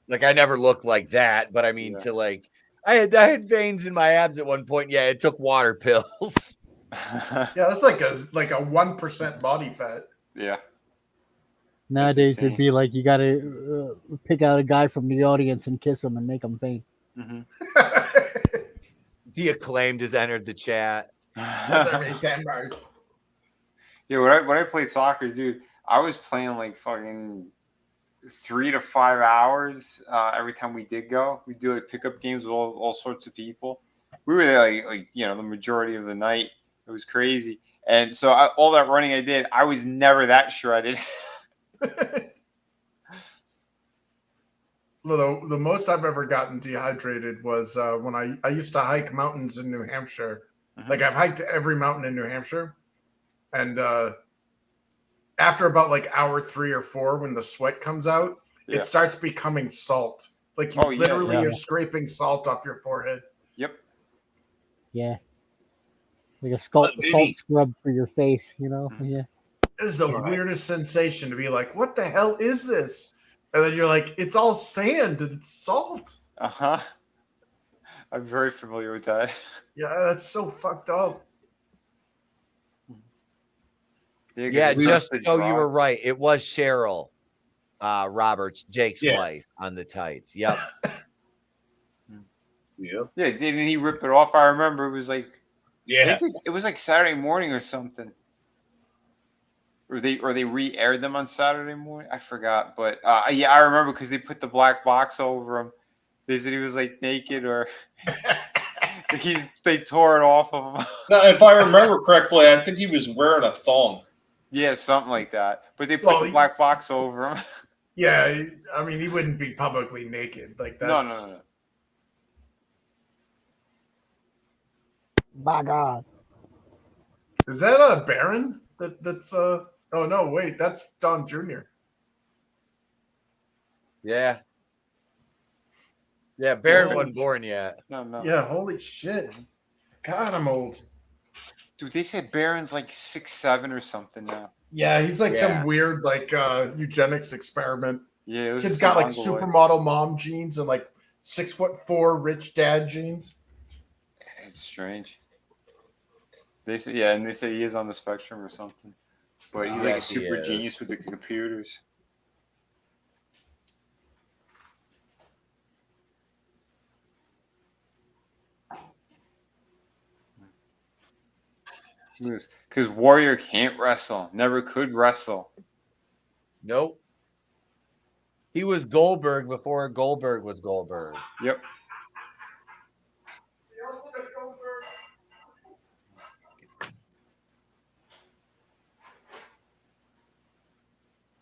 Like I never looked like that, but I mean I had veins in my abs at one point. Yeah, it took water pills. Yeah, that's like a 1% body fat. Yeah. Nowadays, it'd be like you got to pick out a guy from the audience and kiss him and make him faint. Mm-hmm. The Acclaimed has entered the chat. Yeah, when I played soccer, dude, I was playing like fucking 3 to 5 hours every time we did go. We do like pickup games with all sorts of people. We were there like the majority of the night. It was crazy. And so all that running I did, I was never that shredded. Well, the most I've ever gotten dehydrated was when I used to hike mountains in New Hampshire. Mm-hmm. Like I've hiked every mountain in New Hampshire. And after about like hour 3 or 4, when the sweat comes out, it starts becoming salt. Like you literally are scraping salt off your forehead. Yep. Yeah. Like a salt scrub for your face, Mm-hmm. Yeah. It is the weirdest sensation to be like, what the hell is this? And then you're like, it's all sand and it's salt. Uh-huh. I'm very familiar with that. Yeah, that's so fucked up. Yeah, just so you were right. It was Cheryl Roberts, Jake's wife, on the tights. Yep. Yeah. Yeah, didn't he rip it off? I remember it was like, Yeah. I think it was like Saturday morning or something. Or they re-aired them on Saturday morning. I forgot, but yeah, I remember because they put the black box over him. They said he was like naked, or they tore it off of him. Now, if I remember correctly, I think he was wearing a thong. Yeah, something like that. But they put the black box over him. Yeah, I mean, he wouldn't be publicly naked. Like that's No. My God. Is that a Baron? That's oh no, wait, that's Don Jr. Yeah. Yeah, Baron wasn't born yet. No. Yeah, holy shit. God, I'm old. Dude, they said Baron's like 6'7" or something now. Yeah, he's like some weird like eugenics experiment. Yeah, kid's got like supermodel mom jeans and like 6'4" rich dad jeans. It's strange. They say and they say he is on the spectrum or something. But he's like a super genius with the computers. Because Warrior can't wrestle. Never could wrestle. Nope. He was Goldberg before Goldberg was Goldberg. Yep.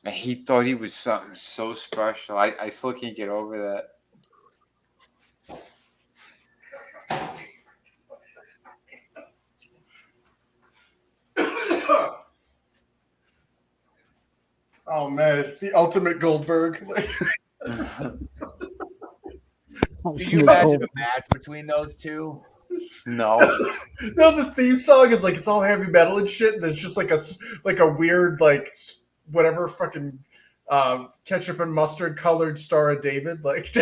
And he thought he was something so special. I still can't get over that. Oh man, it's the ultimate Goldberg. Can you imagine a match between those two? No. No, the theme song is like it's all heavy metal and shit, and it's just like a weird like whatever fucking ketchup and mustard colored Star of David. Like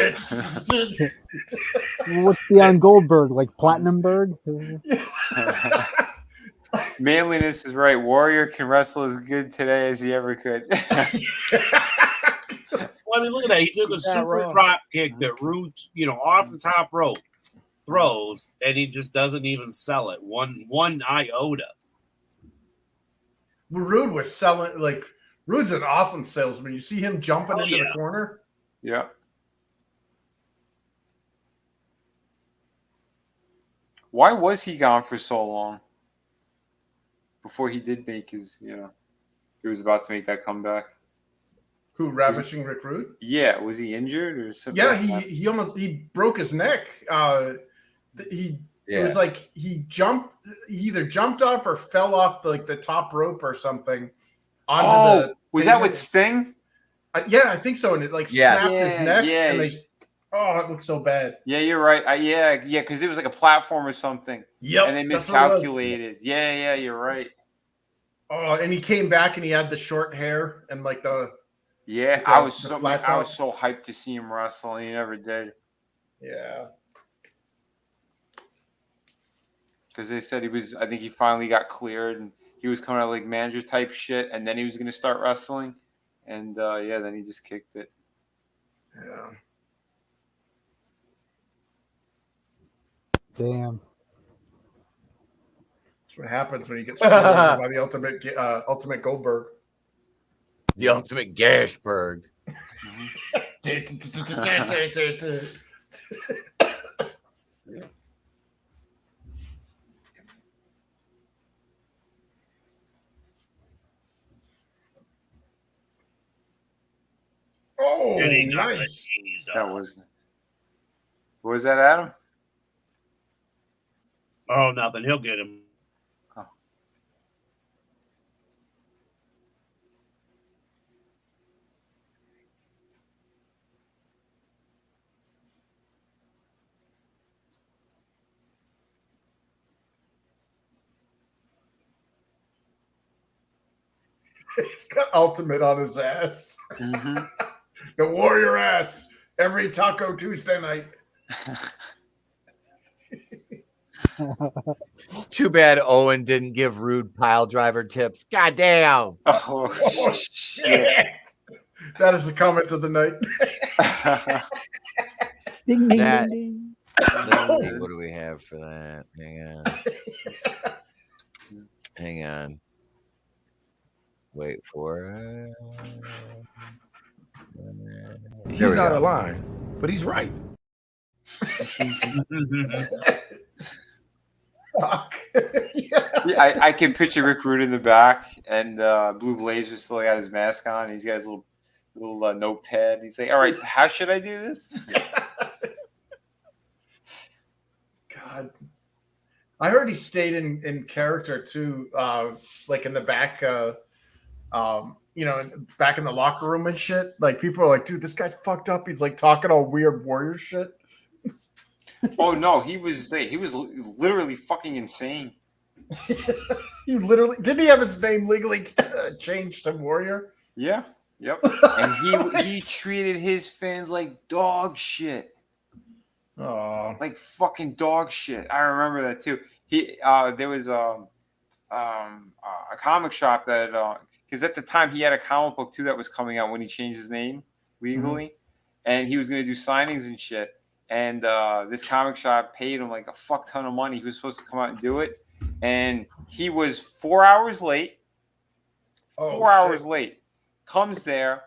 what's beyond Goldberg? Like Platinumberg? Manliness is right. Warrior can wrestle as good today as he ever could. Well, I mean, look at that. He took a super drop kick that Rude's, off the top rope throws, and he just doesn't even sell it one iota. Rude was selling like Rude's an awesome salesman. You see him jumping into the corner. Yeah. Why was he gone for so long? Before he did make his, he was about to make that comeback. Who, Ravishing Rick Rude? Yeah, was he injured or something? Yeah, he broke his neck. It was like he either jumped off or fell off the top rope or something. Was that with Sting? Yeah, I think so. And it snapped his neck. Yeah. And it looks so bad. Yeah, you're right. Yeah, because it was like a platform or something. Yep. And they miscalculated. Yeah, you're right. Oh, and he came back and he had the short hair and like the. Yeah, I was so hyped to see him wrestle, and he never did. Yeah. Because they said I think he finally got cleared, and he was coming out like manager type shit, and then he was going to start wrestling, and then he just kicked it. Yeah. Damn. That's what happens when you get screwed over by the ultimate Goldberg. The ultimate Gashberg. Oh, nice. That was. What was that, Adam? Oh, nothing. He'll get him. Oh. He's got ultimate on his ass. Mm-hmm. The Warrior ass every Taco Tuesday night. Too bad Owen didn't give Rude pile driver tips. God damn. Oh shit. That is the comment of the night. Ding, ding, ding, ding. have for that? Hang on. Wait for it. He's out of line, but he's right. Fuck. Yeah, I can picture Rick Rude in the back, and Blue Blazer still got his mask on. He's got his little notepad. He's like, "All right, so how should I do this?" God, I heard he stayed in character too, like in the back, back in the locker room and shit. Like people are like, "Dude, this guy's fucked up." He's like talking all weird warrior shit. Oh no, he was literally fucking insane. He literally didn't he have his name legally changed to Warrior? Yeah, yep. And he treated his fans like dog shit. Oh, like fucking dog shit. I remember that too. There was a comic shop that because at the time he had a comic book too that was coming out when he changed his name legally, and he was going to do signings and shit. And this comic shop paid him like a fuck ton of money. He was supposed to come out and do it, and he was 4 hours late. 4 hours late. Comes there.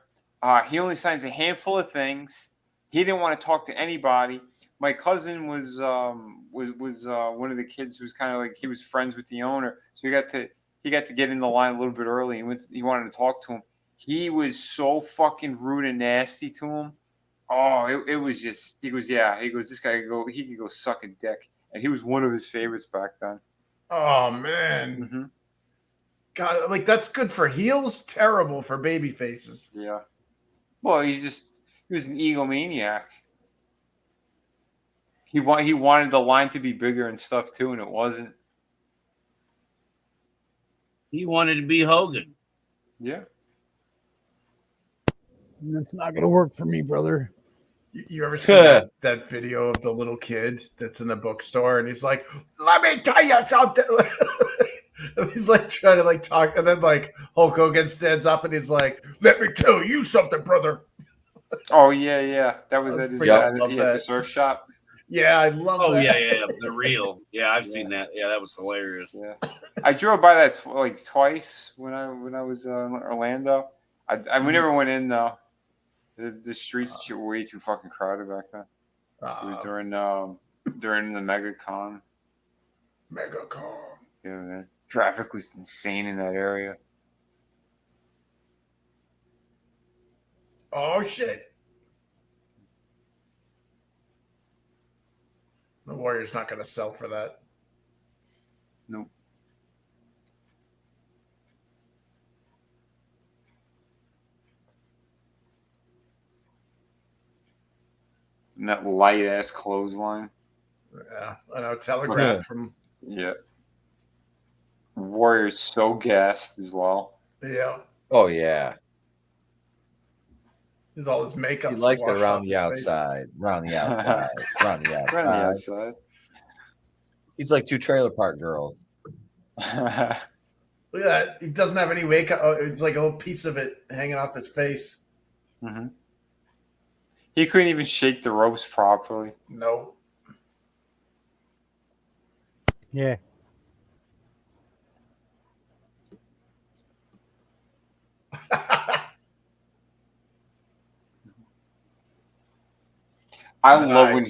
He only signs a handful of things. He didn't want to talk to anybody. My cousin was one of the kids who was kind of like he was friends with the owner, so he got to get in the line a little bit early. He wanted to talk to him. He was so fucking rude and nasty to him. Oh, it was just he goes, this guy could go suck a dick, and he was one of his favorites back then. Oh man, God, like that's good for heels, terrible for baby faces. Yeah, well, he was an egomaniac. He wanted the line to be bigger and stuff too, and it wasn't. He wanted to be Hogan. Yeah. That's not gonna work for me, brother. You ever see that video of the little kid that's in the bookstore and he's like, "Let me tell you something." And he's like trying to like talk, and then like Hulk Hogan stands up and he's like, "Let me tell you something, brother." Oh yeah. That was at the surf shop. Yeah, I love that. Oh yeah, the real. Yeah, I've seen that. Yeah, that was hilarious. Yeah, I drove by that twice when I was in Orlando. We never went in though. The streets were way too fucking crowded back then. It was during the MegaCon. Yeah, man. Traffic was insane in that area. Oh shit! The Warrior's not going to sell for that. Nope. And that light ass clothesline. Yeah, I know. Telegraph from. Yeah. Warrior's so gassed as well. Yeah. Oh yeah. There's all his makeup. He likes it around the outside. Around the outside. Around the outside. Around the outside. He's like two trailer park girls. Look at that. He doesn't have any makeup. Oh, it's like a little piece of it hanging off his face. Mm-hmm. He couldn't even shake the ropes properly. No. Yeah. I love when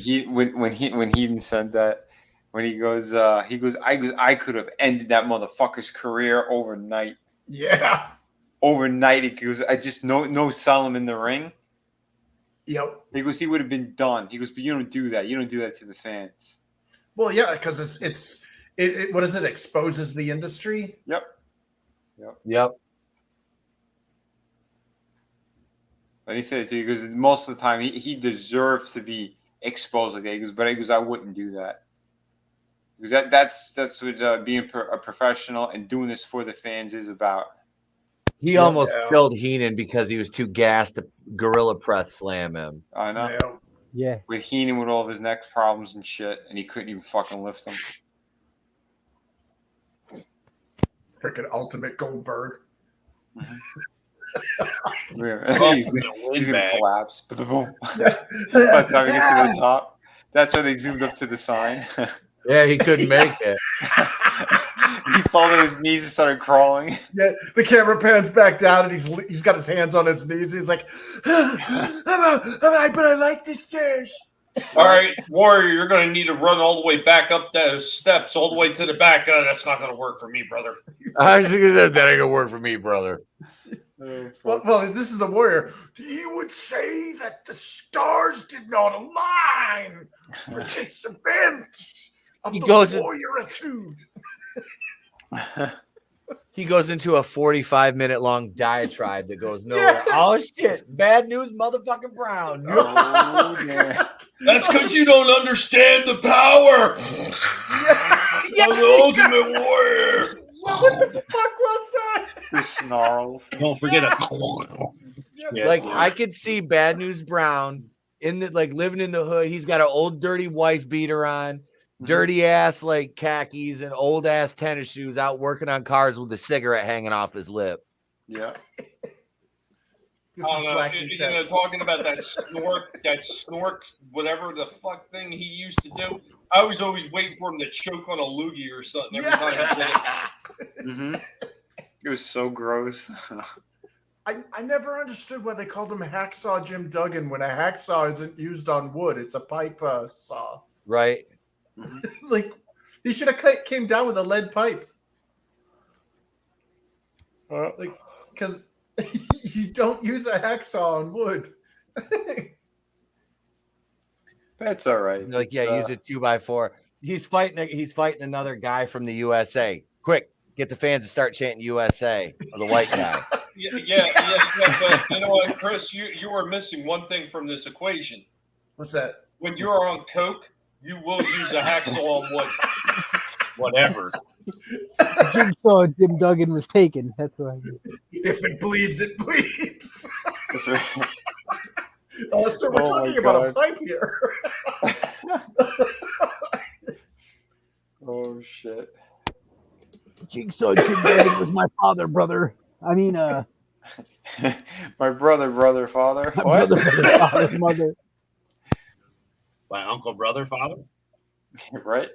Heaton said that. When he goes, I could have ended that motherfucker's career overnight. Yeah. Overnight, he goes, I just no sell him in the ring. Yep. He goes, he would have been done. He goes, but you don't do that. You don't do that to the fans. Well, yeah, because it what is it? Exposes the industry. Yep. And he said it too. He goes, most of the time he deserves to be exposed like that. He goes, I wouldn't do that. Because that's what being a professional and doing this for the fans is about. He almost killed Heenan because he was too gassed to gorilla press slam him. I know. Yeah. With Heenan with all of his neck problems and shit, and he couldn't even fucking lift them. Freaking Ultimate Goldberg. He's gonna collapse. But by the time he gets to the top, that's why they zoomed up to the sign. Yeah, he couldn't make it. He fell to his knees and started crawling. Yeah, the camera pans back down, and he's got his hands on his knees. He's like, but I like the stairs. All right, Warrior, you're going to need to run all the way back up those steps, all the way to the back. That's not going to work for me, brother. I was thinking that ain't gonna work for me, brother. Well, this is the Warrior. You would say that the stars did not align for this event of He the goes in- Warrior-itude. He goes into a 45-minute long diatribe that goes nowhere. Oh shit! Bad news, motherfucking Brown. Oh, yeah. That's because you don't understand the power of the Ultimate Warrior. What the fuck was that? The snarls. Don't forget Like I could see Bad News Brown in the living in the hood. He's got an old dirty wife beater on, dirty ass khakis and old ass tennis shoes, out working on cars with a cigarette hanging off his lip. Yeah. Talking about that snort, whatever the fuck thing he used to do. I was always waiting for him to choke on a loogie or something every time he did it. It was so gross. I never understood why they called him Hacksaw Jim Duggan when a hacksaw isn't used on wood. It's a pipe saw. Right. He should have came down with a lead pipe. Because you don't use a hacksaw on wood. That's all right. Use a 2x4. He's fighting another guy from the USA. Quick, get the fans to start chanting USA or the white guy. Yeah. But you know what, Chris, you are missing one thing from this equation. What's that? When you're on coke, you will use a hacksaw on wood. whatever. Jim Duggan was taken. That's what I did. If it bleeds, it bleeds. So we're talking about a pipe here. Oh shit! Jigsaw Jim Duggan was my father, brother. I mean, my brother, father. My what? brother, father, mother. My uncle, brother, father. Right.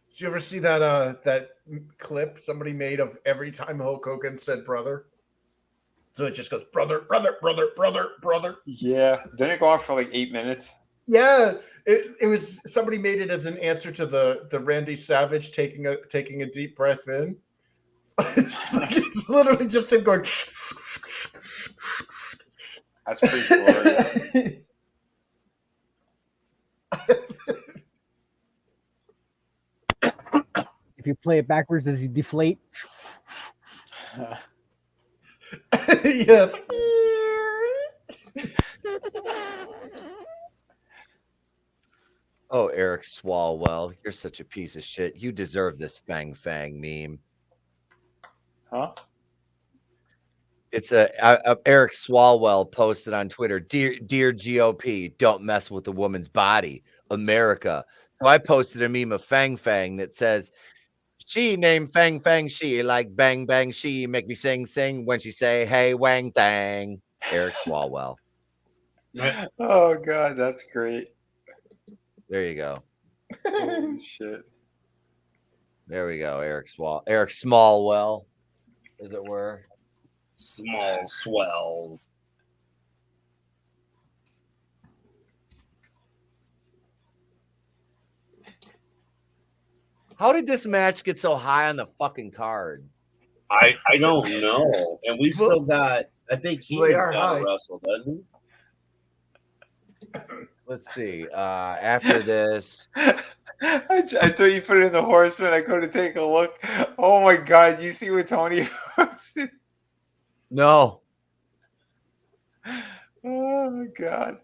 Did you ever see that that clip somebody made of every time Hulk Hogan said brother? So it just goes brother, brother, brother, brother, brother. Yeah. Didn't it go on for like 8 minutes? Yeah. It was somebody made it as an answer to the Randy Savage taking a deep breath in. It's literally just him going. That's pretty cool. If you play it backwards, does he deflate? Yes. Oh, Eric Swalwell, you're such a piece of shit. You deserve this Fang Fang meme. Huh? It's Eric Swalwell posted on Twitter, dear GOP, don't mess with the woman's body, America. So I posted a meme of Fang Fang that says, she named Fang Fang she, like bang bang she, make me sing when she say, hey wang dang. Eric Swalwell. Oh god, that's great. There you go. Holy shit. There we go. Eric Smallwell, as it were. Small swells. How did this match get so high on the fucking card? I don't know. And we still got, I think he's got to wrestle, doesn't he? Let's see. After this, I thought you put it in the Horseman. I go to take a look. Oh my god, you see what Tony posted? No. Oh my god.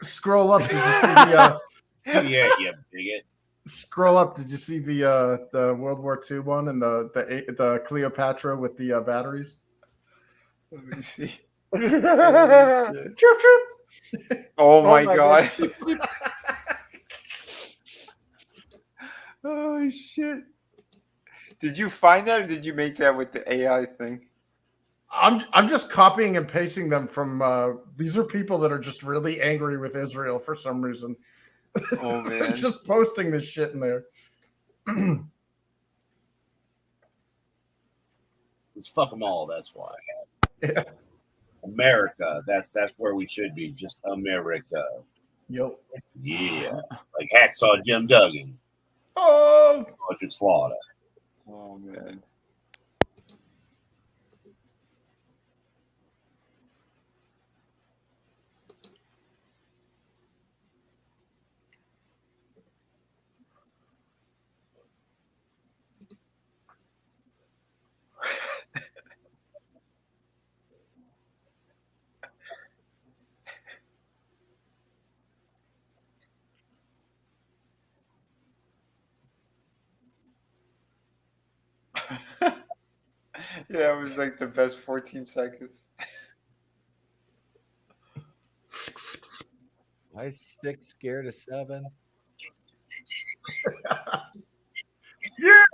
Scroll up. Did you see the? Yeah, you bigot. Scroll up. Did you see the World War II one and the Cleopatra with the batteries? Let me see. Chirp, chirp. Oh my god. Oh shit. Did you find that or did you make that with the AI thing? I'm just copying and pasting them from. These are people that are just really angry with Israel for some reason. Oh They're man. just posting this shit in there. Let's fuck them all. That's why. Yeah. America. That's where we should be. Just America. Yep. Yeah. Like Hacksaw Jim Duggan. Oh. Roger Slaughter. Oh man. Yeah, it was like the best 14 seconds. I 6 scared of 7. Yeah.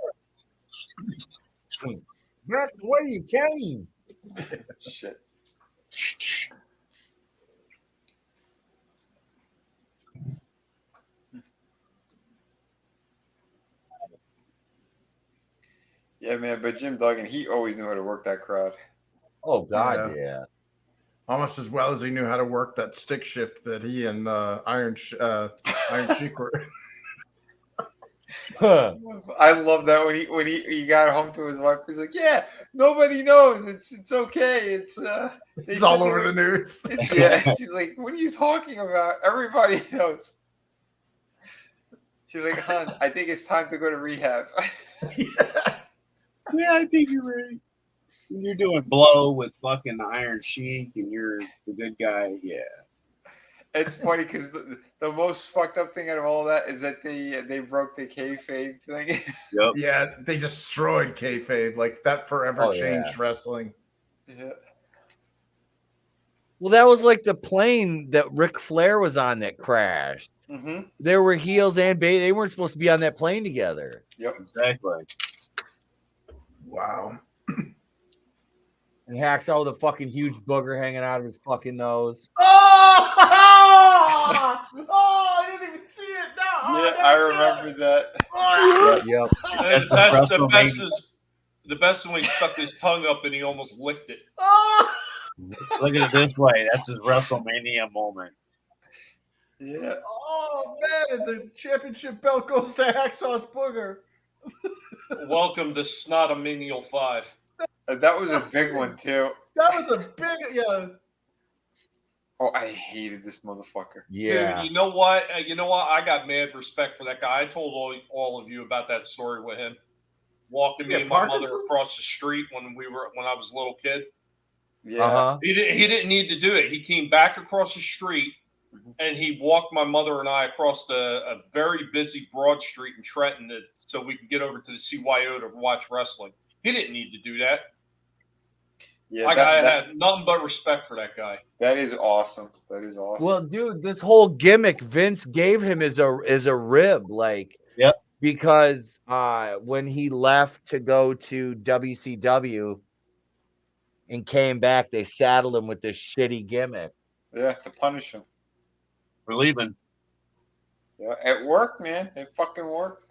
That's the way you came. Shit. Yeah, man, but Jim Duggan, he always knew how to work that crowd. Oh God, yeah. Almost as well as he knew how to work that stick shift that he and Iron Sheik were. I love that when he got home to his wife, he's like, "Yeah, nobody knows. It's okay. It's all over the news." Yeah, she's like, "What are you talking about? Everybody knows." She's like, "Hon, I think it's time to go to rehab." Yeah, I think you're right. When you're doing blow with fucking Iron Sheik and you're the good guy, yeah. It's funny because the most fucked up thing out of all that is that they broke the kayfabe thing. Yep. Yeah, they destroyed kayfabe. Like that forever changed wrestling. Yeah. Well, that was like the plane that Ric Flair was on that crashed. Mm-hmm. There were heels and they weren't supposed to be on that plane together. Yep. Exactly. Wow. And Hacksaw with a fucking huge booger hanging out of his fucking nose. Oh! I didn't even see it. No. Yeah, I remember that. Yep. That's the best. The best is when he stuck his tongue up and he almost licked it. Look at it this way. That's his WrestleMania moment. Yeah. Oh man, the championship belt goes to Hacksaw's booger. Welcome to Snotomanial 5. That was a big one too. That was a big Oh, I hated this motherfucker. Yeah. Dude, you know what? I got mad respect for that guy. I told all of you about that story with him. Walking me and my mother across the street when I was a little kid. Yeah. Uh-huh. He didn't need to do it. He came back across the street and he walked my mother and I across a very busy Broad Street in Trenton so we could get over to the CYO to watch wrestling. He didn't need to do that. Yeah, I had nothing but respect for that guy. That is awesome. That is awesome. Well, dude, this whole gimmick Vince gave him is a rib, like, yep. Because when he left to go to WCW and came back, they saddled him with this shitty gimmick. Yeah, to punish him. We're leaving. Yeah, it worked, man. It fucking worked.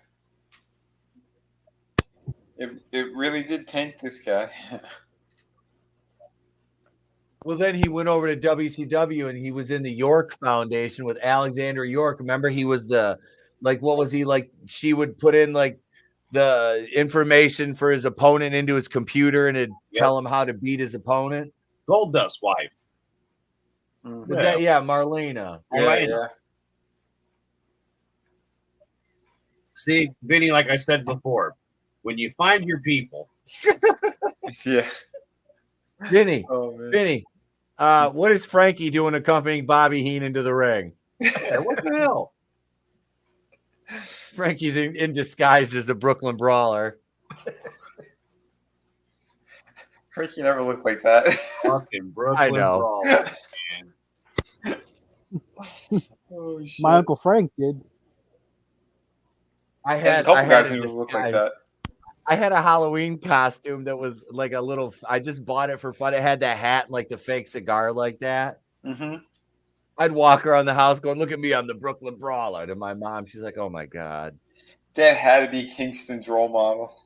It really did tank this guy. Well, then he went over to WCW and he was in the York Foundation with Alexandra York. Remember, he was what was he like? She would put in like the information for his opponent into his computer and it'd tell him how to beat his opponent. Goldust's wife. Was that Marlena? Yeah. See, Vinny, like I said before, when you find your people. Yeah. Vinny. Oh, man. Vinny. What is Frankie doing accompanying Bobby Heenan to the ring? Yeah, what the hell? Frankie's in disguise as the Brooklyn Brawler. Frankie never looked like that. Fucking Brooklyn I know. Brawler, man. Oh, shit. My Uncle Frank did. I had a couple guys a who look like that. I had a Halloween costume that was like a little. I just bought it for fun. It had that hat and like the fake cigar like that. Mm-hmm. I'd walk around the house going, "Look at me, I'm the Brooklyn Brawler." To my mom, she's like, "Oh my god." That had to be Kingston's role model.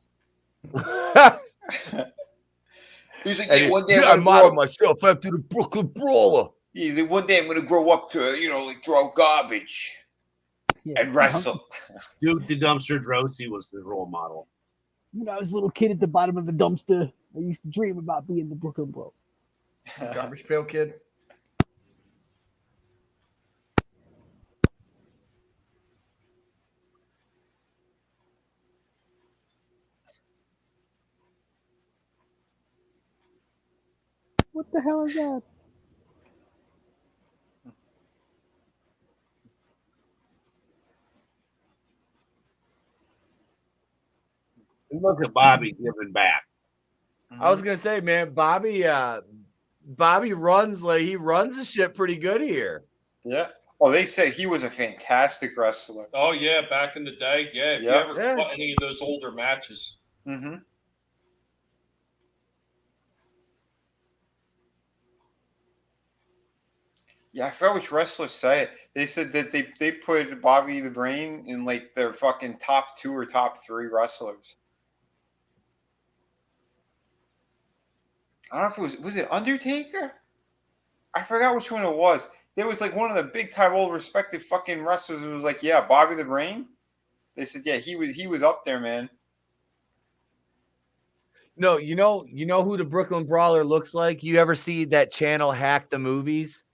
He's like, yeah, one day I modeled myself after the Brooklyn Brawler. He's like, one day I'm gonna grow up to, like throw garbage and wrestle. Duke the Dumpster Drosy was the role model. When I was a little kid at the bottom of the dumpster, I used to dream about being the Brooklyn Bro. Garbage pail kid. What the hell is that? Look at Bobby giving back. I was gonna say, man, Bobby runs the shit pretty good here. Yeah. Oh, they said he was a fantastic wrestler. Oh yeah, back in the day. Yeah, if you ever fought any of those older matches. Mm-hmm. Yeah, I forgot which wrestler said it. They said that they put Bobby the Brain in like their fucking top 2 or top 3 wrestlers. I don't know if it was it Undertaker? I forgot which one it was. There was like one of the big time old respected fucking wrestlers who was like, yeah, Bobby the Brain. They said, yeah, he was up there, man. No, you know who the Brooklyn Brawler looks like? You ever see that channel Hack the Movies?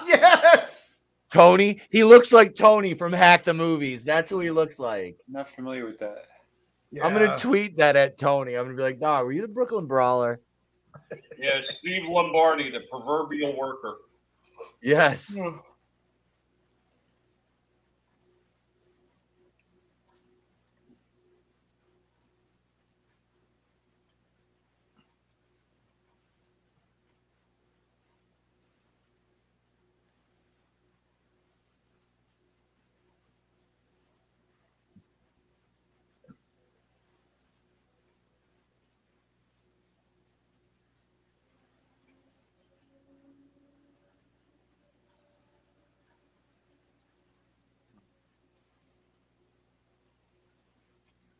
Yes. Tony. He looks like Tony from Hack the Movies. That's who he looks like. Not familiar with that. Yeah. I'm gonna tweet that at Tony. I'm gonna be like, "Nah, were you the Brooklyn Brawler?" Yeah, Steve Lombardi, the proverbial worker. Yes.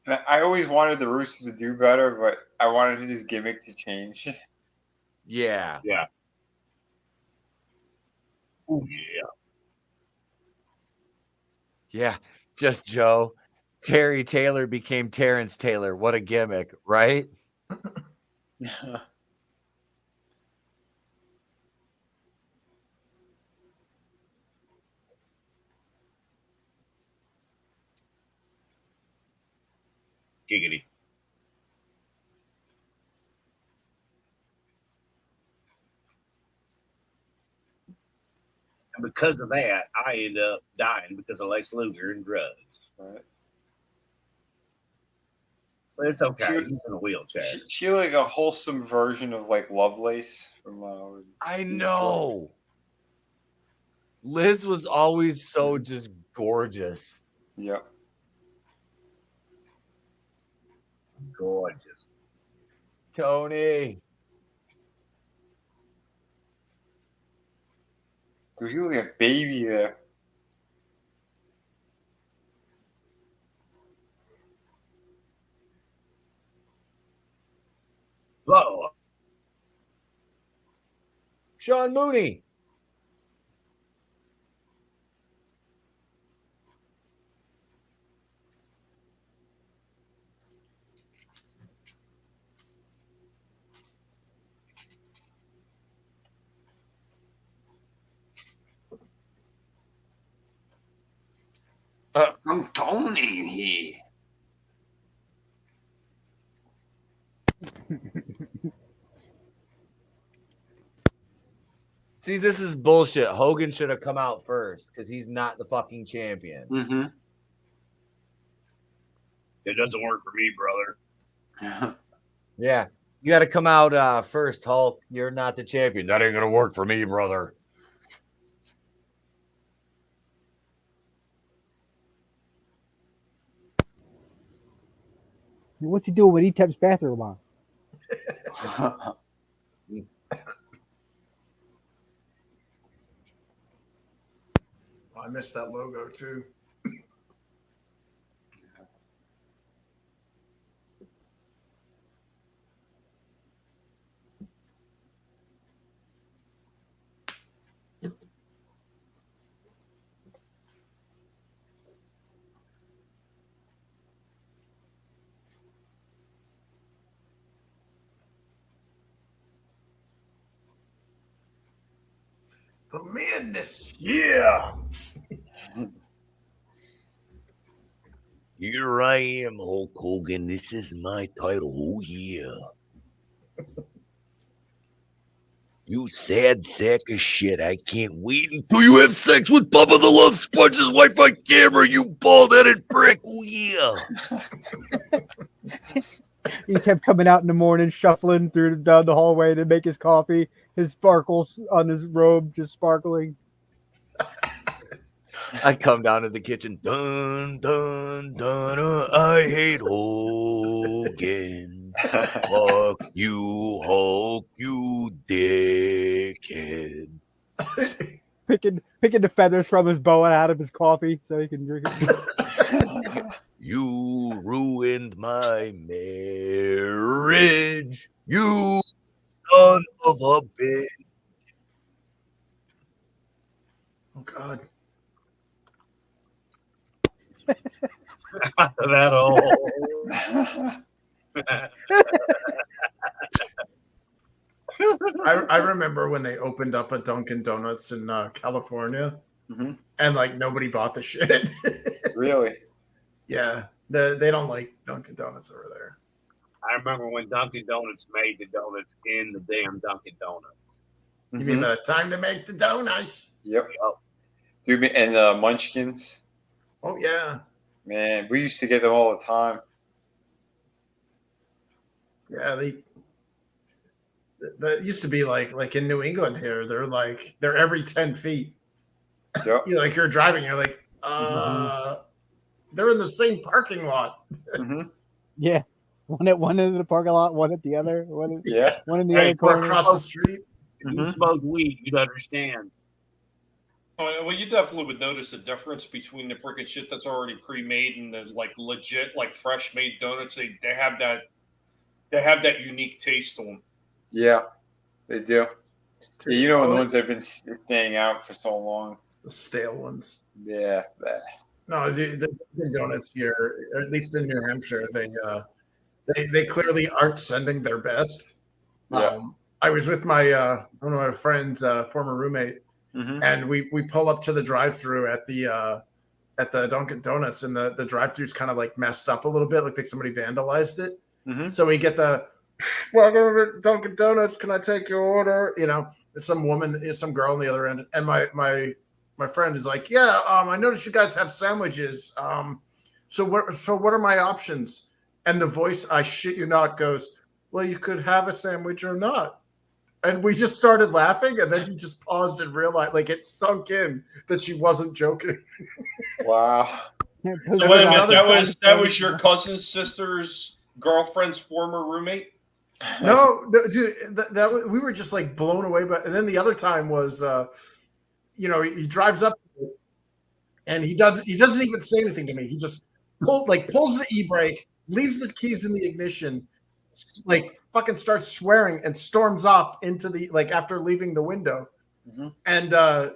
And I always wanted the Rooster to do better, but I wanted his gimmick to change. Yeah. Yeah. Oh yeah. Yeah. Just Joe. Terry Taylor became Terrence Taylor. What a gimmick, right? Giggity. And because of that, I end up dying because of Lex Luger and drugs. Right. But it's okay. He's in a wheelchair. She like a wholesome version of like Lovelace from. I know. Liz was always so just gorgeous. Yep. Gorgeous. Tony. Dude, you look like a baby there. So, Sean Mooney. I'm Tony here. See, this is bullshit. Hogan should have come out first because he's not the fucking champion. Mm-hmm. it doesn't work for me, brother. Yeah. You got to come out first, Hulk. You're not the champion. That ain't gonna work for me, brother. What's he doing with Etep's bathroom on? I missed that logo too. The madness. Yeah. Here I am, Hulk Hogan. This is my title. Oh, yeah. You sad sack of shit. I can't wait until you have sex with Bubba the Love Sponge's wife on camera, you bald-headed prick. Oh, yeah. Etep coming out in the morning, shuffling down the hallway to make his coffee. His sparkles on his robe just sparkling. I come down to the kitchen. Dun, dun, dun, I hate Hogan. Fuck you, Hulk, you dickhead. Picking the feathers from his boa out of his coffee so he can drink it. You ruined my marriage. You son of a bitch. Oh God. That old. I remember when they opened up a Dunkin' Donuts in California, and like nobody bought the shit. Really? Yeah, they don't like Dunkin' Donuts over there. I remember when Dunkin' Donuts made the donuts in the damn Dunkin' Donuts. You mean the time to make the donuts? Yep. Dude, and the Munchkins. Oh yeah. Man, we used to get them all the time. Yeah, that used to be like in New England here. They're every 10 feet. Yep. You're driving, you're like, they're in the same parking lot. Yeah. One at one end of the parking lot, one at the other. One in the other corner. Across the street. If you smoke weed, you'd understand. Well, you definitely would notice the difference between the freaking shit that's already pre-made and the like legit, like fresh made donuts. They have that unique taste to them. Yeah, they do. Yeah, you know, the ones that have been staying out for so long. The stale ones. Yeah. No, the donuts here, or at least in New Hampshire, they clearly aren't sending their best. Yeah. I was with my one of my friends' former roommate, and we pull up to the drive-thru at the Dunkin' Donuts, and the drive-thru's kind of like messed up a little bit, like somebody vandalized it. So we get the welcome to Dunkin' Donuts. Can I take your order? You know, some woman, some girl on the other end, and my friend is like, yeah, I noticed you guys have sandwiches. So what are my options? And the voice, I shit you not, goes, well, you could have a sandwich or not. And we just started laughing, and then he just paused and realized, like, it sunk in that she wasn't joking. Wow. So wait a minute, that was your cousin's sister's girlfriend's former roommate? No, dude, that we were just like blown away. But and then the other time was, he drives up and he doesn't even say anything to me. He just pulls the e-brake, leaves the keys in the ignition, like fucking starts swearing and storms off into the after leaving the window. And I'm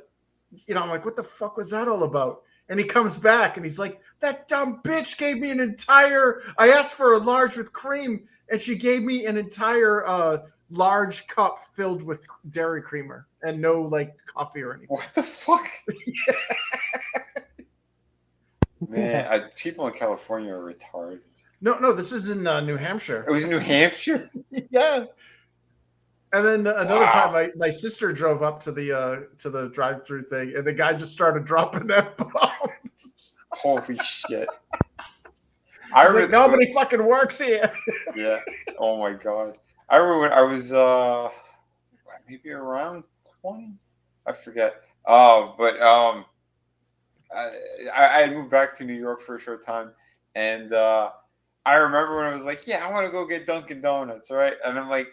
like, what the fuck was that all about? And he comes back and he's like, that dumb bitch gave me I asked for a large with cream and she gave me an entire large cup filled with dairy creamer and no coffee or anything. What the fuck? Man, people in California are retarded. No, this is in New Hampshire. It was in New Hampshire? Yeah. And then another time, my sister drove up to the drive-through thing, and the guy just started dropping F-bombs. Holy shit! Nobody fucking works here. Yeah. Oh my god! I remember when I was maybe around 20. I forget. But I had moved back to New York for a short time, and I remember when I was like, yeah, I want to go get Dunkin' Donuts, right? And I'm like,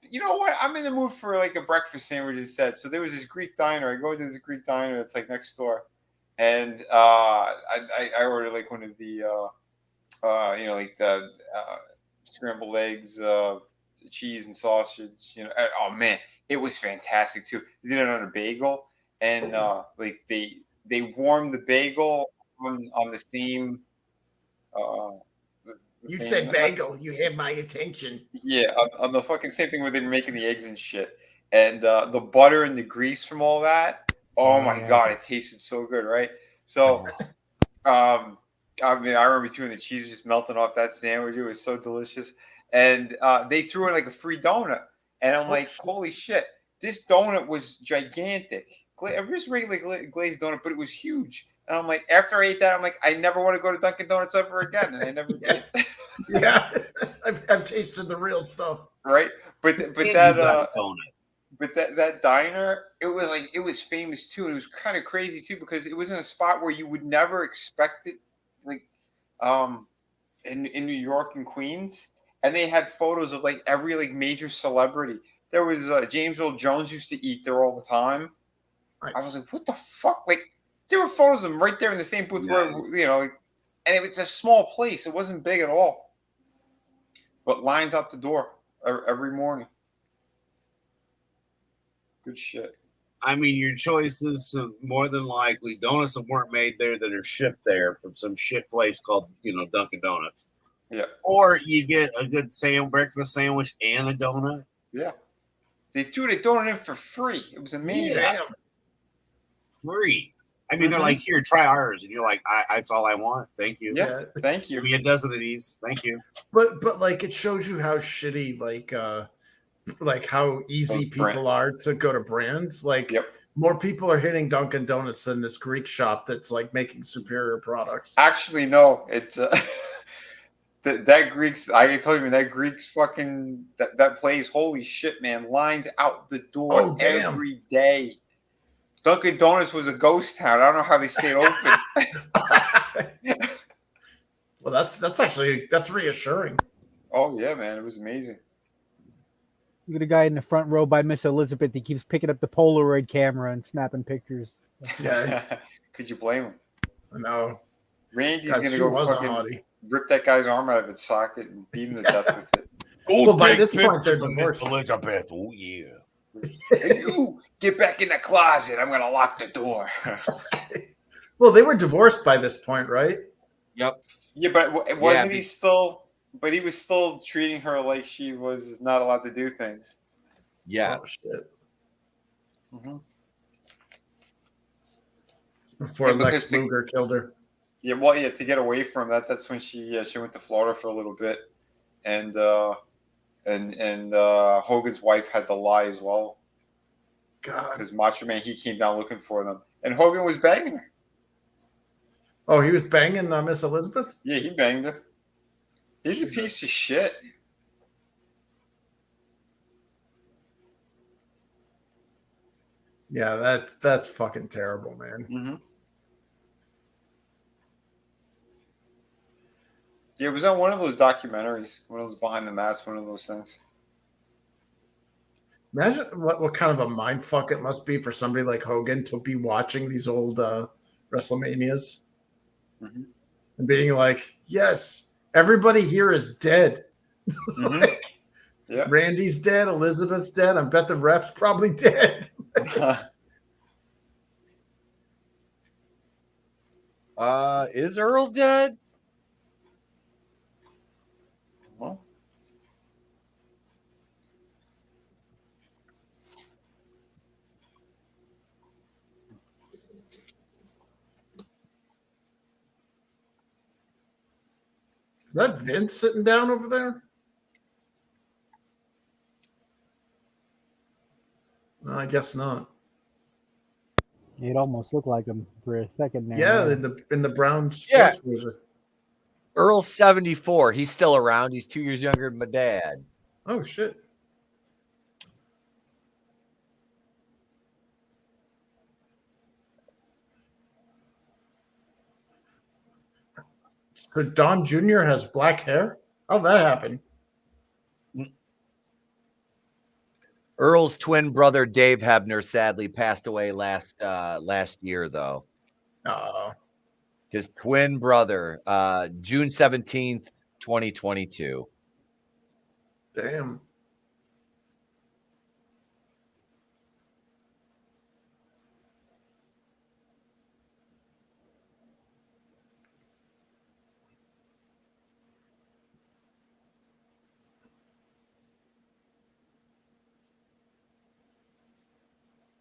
you know what? I'm in the mood for like a breakfast sandwich instead. So there was this Greek diner. I go to this Greek diner that's like next door, and I ordered like one of the like the scrambled eggs, cheese and sausage. Oh man, it was fantastic too. They did it on a bagel, and like they warmed the bagel on the same. Uh, You same, said bagel. You have my attention. yeah, on the fucking same thing where they were making the eggs and shit, and the butter and the grease from all that. Oh my god, it tasted so good, right? So, I mean, I remember too, when the cheese was just melting off that sandwich. It was so delicious, and they threw in like a free donut, and I'm like, holy shit, this donut was gigantic. It was regular glazed donut, but it was huge. And I'm like, after I ate that, I'm like, I never want to go to Dunkin' Donuts ever again, and I never did. Yeah, I've tasted the real stuff. Right, but that diner, it was famous too, and it was kind of crazy too because it was in a spot where you would never expect it, like in New York and Queens, and they had photos of like every like major celebrity. There was James Earl Jones used to eat there all the time. Nice. I was like, what the fuck? Like there were photos of him right there in the same booth where and it was a small place. It wasn't big at all, but lines out the door every morning. Good shit. I mean, your choices more than likely donuts that weren't made there that are shipped there from some shit place called Dunkin' Donuts. Yeah. Or you get a good breakfast sandwich and a donut. Yeah. They threw the donut in for free. It was amazing. Yeah. Free. I mean, they're like, here, try ours, and you're like, that's all I want. Thank you. Yeah. Thank you. Give me a dozen of these. Thank you. But like, it shows you how shitty like how easy people are to go to brands. Like more people are hitting Dunkin' Donuts than this Greek shop that's like making superior products. Actually, no, it's that Greeks. I told you, man, that Greeks fucking that place. Holy shit, man! Lines out the door every day. Dunkin' Donuts was a ghost town. I don't know how they stayed open. Well, that's reassuring. Oh yeah, man, it was amazing. You got a guy in the front row by Miss Elizabeth. He keeps picking up the Polaroid camera and snapping pictures. Yeah. Could you blame him? No. Randy's going to go fucking rip that guy's arm out of its socket and beat him to death with it. Well, by this point, they're divorced. Elizabeth. Oh, yeah. You get back in the closet. I'm going to lock the door. Well, they were divorced by this point, right? Yep. Yeah, but wasn't he still... But he was still treating her like she was not allowed to do things. Yes. Oh, shit. Mm-hmm. Before Lex Luger killed her. Yeah, well, yeah, to get away from that, that's when she went to Florida for a little bit, and Hogan's wife had to lie as well. God, because Macho Man, he came down looking for them, and Hogan was banging her. Oh, he was banging Miss Elizabeth? Yeah, he banged her. He's a piece of shit. Yeah, that's fucking terrible, man. Mm-hmm. Yeah, it was on one of those documentaries, one of those behind the mask, one of those things. Imagine what kind of a mind fuck it must be for somebody like Hogan to be watching these old WrestleManias and being like, yes, everybody here is dead. Like, yeah. Randy's dead. Elizabeth's dead. I bet the ref's probably dead. Is Earl dead? Well, is that Vince sitting down over there? No, I guess not. It almost looked like him for a second there. Yeah, in the brown sports wizard. Earl's 74. He's still around. He's 2 years younger than my dad. Oh shit. So Don Jr. has black hair? How'd that happen? Earl's twin brother Dave Hebner sadly passed away last year, though. Oh. His twin brother, June 17th, 2022. Damn.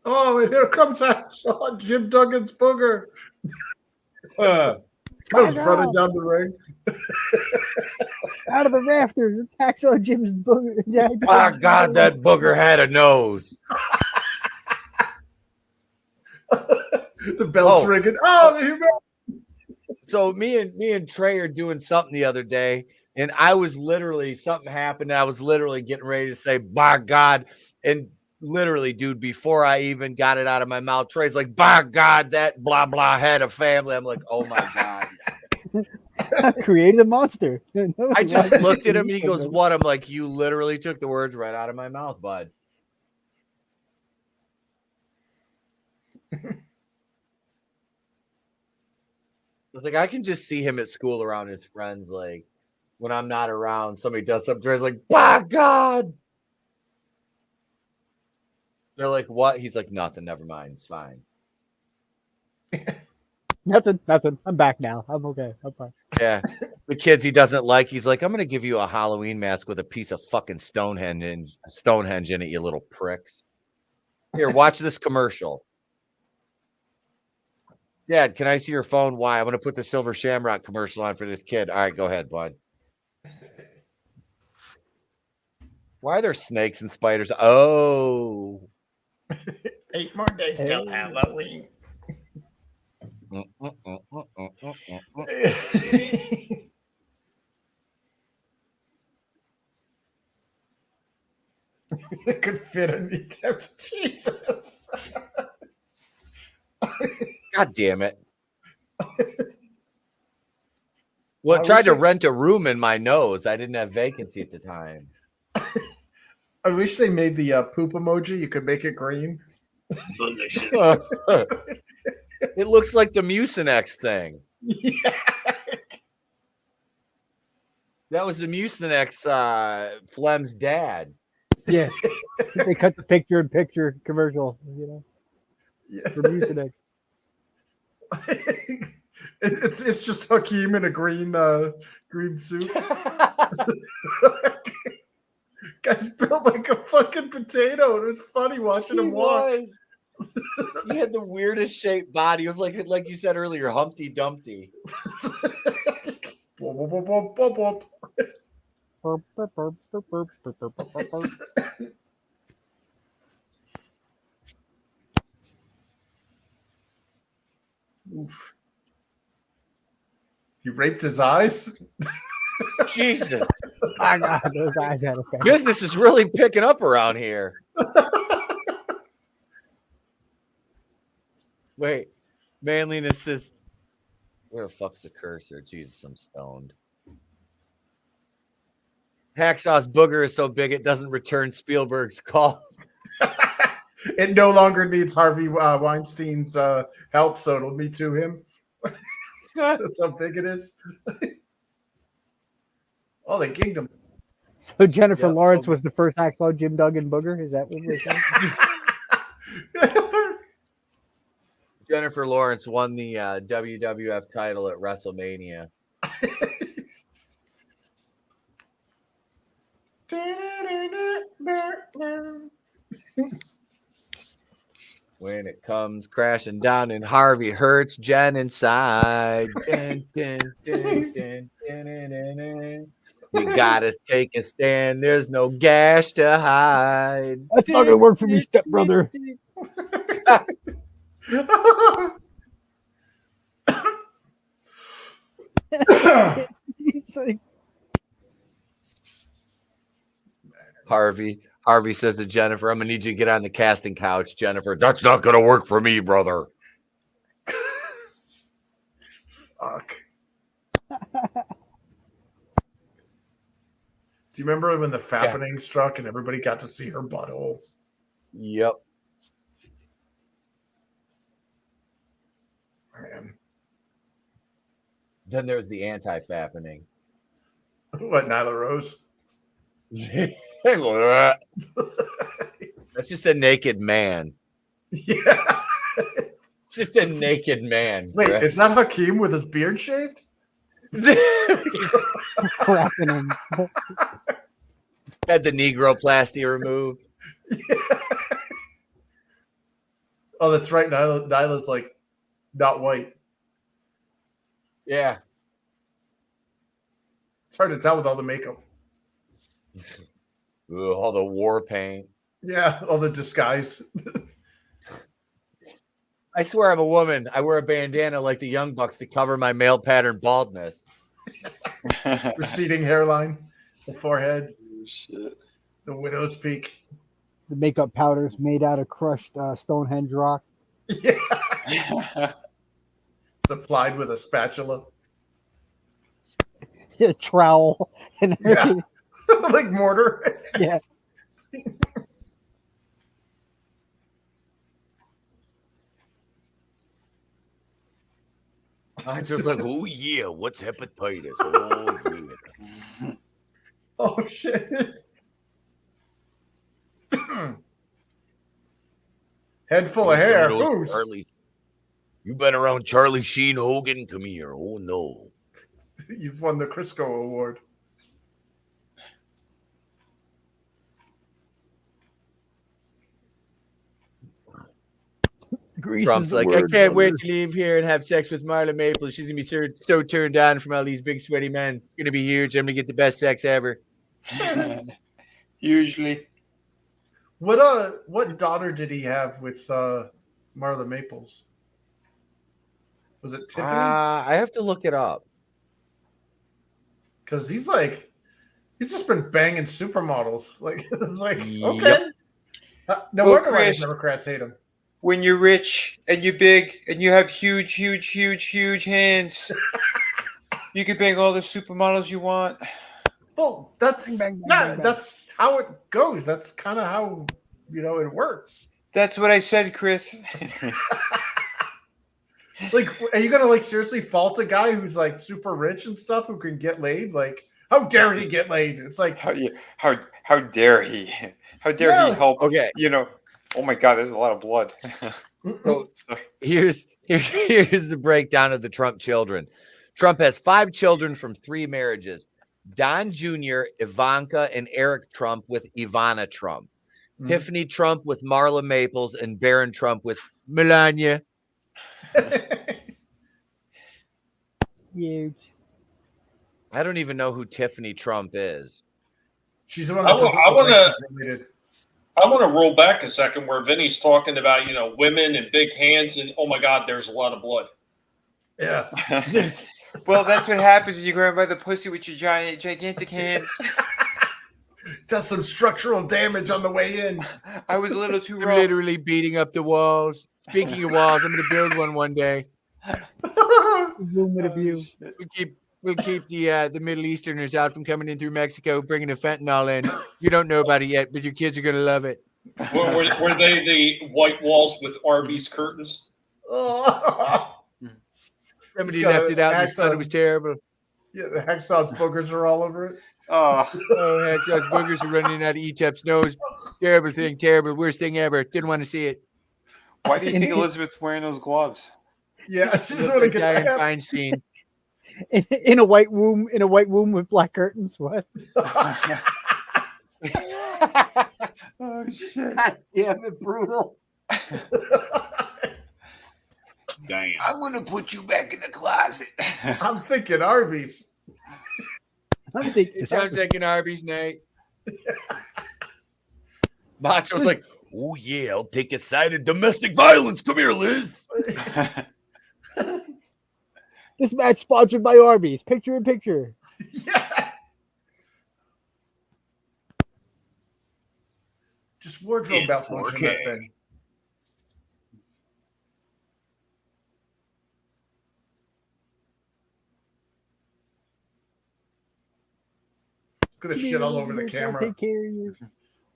Oh, and here comes Jim Duggan's booger. Comes running down the ring. Out of the rafters, it's Hacksaw Jim's booger. My God, that booger had a nose. The bell's ringing. Oh, here we go. So me and Trey are doing something the other day, and I was literally, something happened. I was literally getting ready to say, by God. And literally, dude, before I even got it out of my mouth, Trey's like, by God, that blah, blah had a family. I'm like, oh my God. I created a monster. I just looked at him and he goes, what? I'm like, you literally took the words right out of my mouth, bud. I was like, I can just see him at school around his friends. Like, when I'm not around, somebody does something. Trey's like, by God. They're like, what? He's like, nothing. Never mind. It's fine. Nothing. I'm back now. I'm okay. I'm fine. Yeah. The kids he doesn't like, he's like, I'm going to give you a Halloween mask with a piece of fucking Stonehenge in it, you little pricks. Here, watch this commercial. Dad, can I see your phone? Why? I'm going to put the Silver Shamrock commercial on for this kid. All right, go ahead, bud. Why are there snakes and spiders? Oh. 8 more days till Halloween. It could fit in Etep. Jesus. God damn it. Well, I tried to rent a room in my nose. I didn't have vacancy at the time. I wish they made the poop emoji. You could make it green. It looks like the Mucinex thing. Yeah. That was the Mucinex Flem's dad. Yeah. They cut the picture-in-picture commercial, you know. Yeah. For Mucinex. It's just Hakeem in a green suit. Guy's built like a fucking potato, and it was funny watching him walk. He had the weirdest shaped body. It was like you said earlier, Humpty Dumpty. Oof. You raped his eyes? Jesus. My God, those eyes had a face. Business is really picking up around here. Wait, manliness says, where the fuck's the cursor? Jesus, I'm stoned. Hacksaw's booger is so big it doesn't return Spielberg's calls. It no longer needs Harvey Weinstein's help, so it'll Me Too him. That's how big it is. Oh, they gigged him. So Jennifer Lawrence was the first Hacksaw Jim Duggan booger? Is that what we're saying? Jennifer Lawrence won the WWF title at WrestleMania. When it comes crashing down and Harvey hurts Jen inside. Dun, dun, dun, dun, dun, dun, dun, dun. You gotta take a stand. There's no gash to hide. That's not gonna work for me, stepbrother. Harvey says to Jennifer, I'm gonna need you to get on the casting couch. Jennifer, that's not gonna work for me, brother. Fuck. Do you remember when the fappening struck and everybody got to see her butthole? Yep. Man. Then there's the anti-fappening. What, Nyla Rose? That's just a naked man. Yeah. Just a naked man. Wait, Chris. is that Hakeem with his beard shaved? Crapping him. Had the negroplasty removed. Yeah. Oh, that's right. Nyla's like not white. Yeah. It's hard to tell with all the makeup. Ugh, all the war paint. Yeah, all the disguise. I swear I'm a woman. I wear a bandana like the Young Bucks to cover my male pattern baldness. Receding hairline, the forehead, Shit. the widow's peak. The makeup powder's made out of crushed Stonehenge rock. Yeah. It's applied with a spatula. A trowel and everything. Yeah. Like mortar. Yeah. I just like, oh yeah, what's hepatitis? Oh yeah. Oh shit. Head full of Some hair. those Who's? Charlie. You been around Charlie Sheen Hogan? Come here. Oh no. You've won the Crisco Award. Grease Trump's is the like, I word, can't brother. wait to leave here and have sex with Marla Maple. She's gonna be so turned on from all these big sweaty men. It's gonna be huge. I'm gonna get the best sex ever. Usually. What daughter did he have with Marla Maples? Was it Tiffany? I have to look it up. Because he's just been banging supermodels. Like it's like Yep. okay. No Well, wonder why Chris- Democrats hate him. When you're rich and you're big and you have huge hands, you can bang all the supermodels you want. Well, that's Bang, bang, bang, bang. that's how it goes. That's kind of how it works. That's what I said, Chris. Like, are you gonna seriously fault a guy who's super rich and stuff who can get laid? Like, how dare he get laid? It's like, how dare he? How dare Yeah. he help? Okay. Oh my God, there's a lot of blood. So Sorry. here's the breakdown of the Trump children. Trump has 5 children from 3 marriages: Don Jr., Ivanka, and Eric Trump with Ivana Trump, Tiffany Trump with Marla Maples, and Barron Trump with Melania. Huge. I don't even know who Tiffany Trump is. she's the one I that wa- doesn't I look like wanna- she's related. I want to roll back a second where Vinny's talking about, women and big hands, and oh my God, there's a lot of blood. Yeah. Well, that's what happens when you grab by the pussy with your gigantic hands. Does some structural damage on the way in. I was a little too I'm rough. literally beating up the walls. Speaking of walls, I'm going to build one day. Room with a view. We'll keep the Middle Easterners out from coming in through Mexico, bringing the fentanyl in. You don't know about it yet, but your kids are going to love it. Were they the white walls with Arby's curtains? Somebody It's got left a it out and hacksaw. thought it was terrible. Yeah, the hacksaw's boogers are all over it. Oh, Oh, Hackshaw's boogers are running out of Etep's nose. Terrible thing, terrible, worst thing ever. Didn't want to see it. why do you think Elizabeth's wearing those gloves? Yeah, she Looks doesn't want to like get Diane that. Feinstein. In a white room with black curtains. What? Oh shit! Damn it, brutal. Damn. I'm gonna put you back in the closet. I'm thinking Arby's. I'm thinking. It sounds like an Arby's night. Macho's like, Oh yeah, I'll take a side of domestic violence. Come here, Liz. This match sponsored by Arby's. Picture in picture. Yeah. Just wardrobe In malfunction 4K. that thing. Look at the shit all over the I'll camera. take care of you.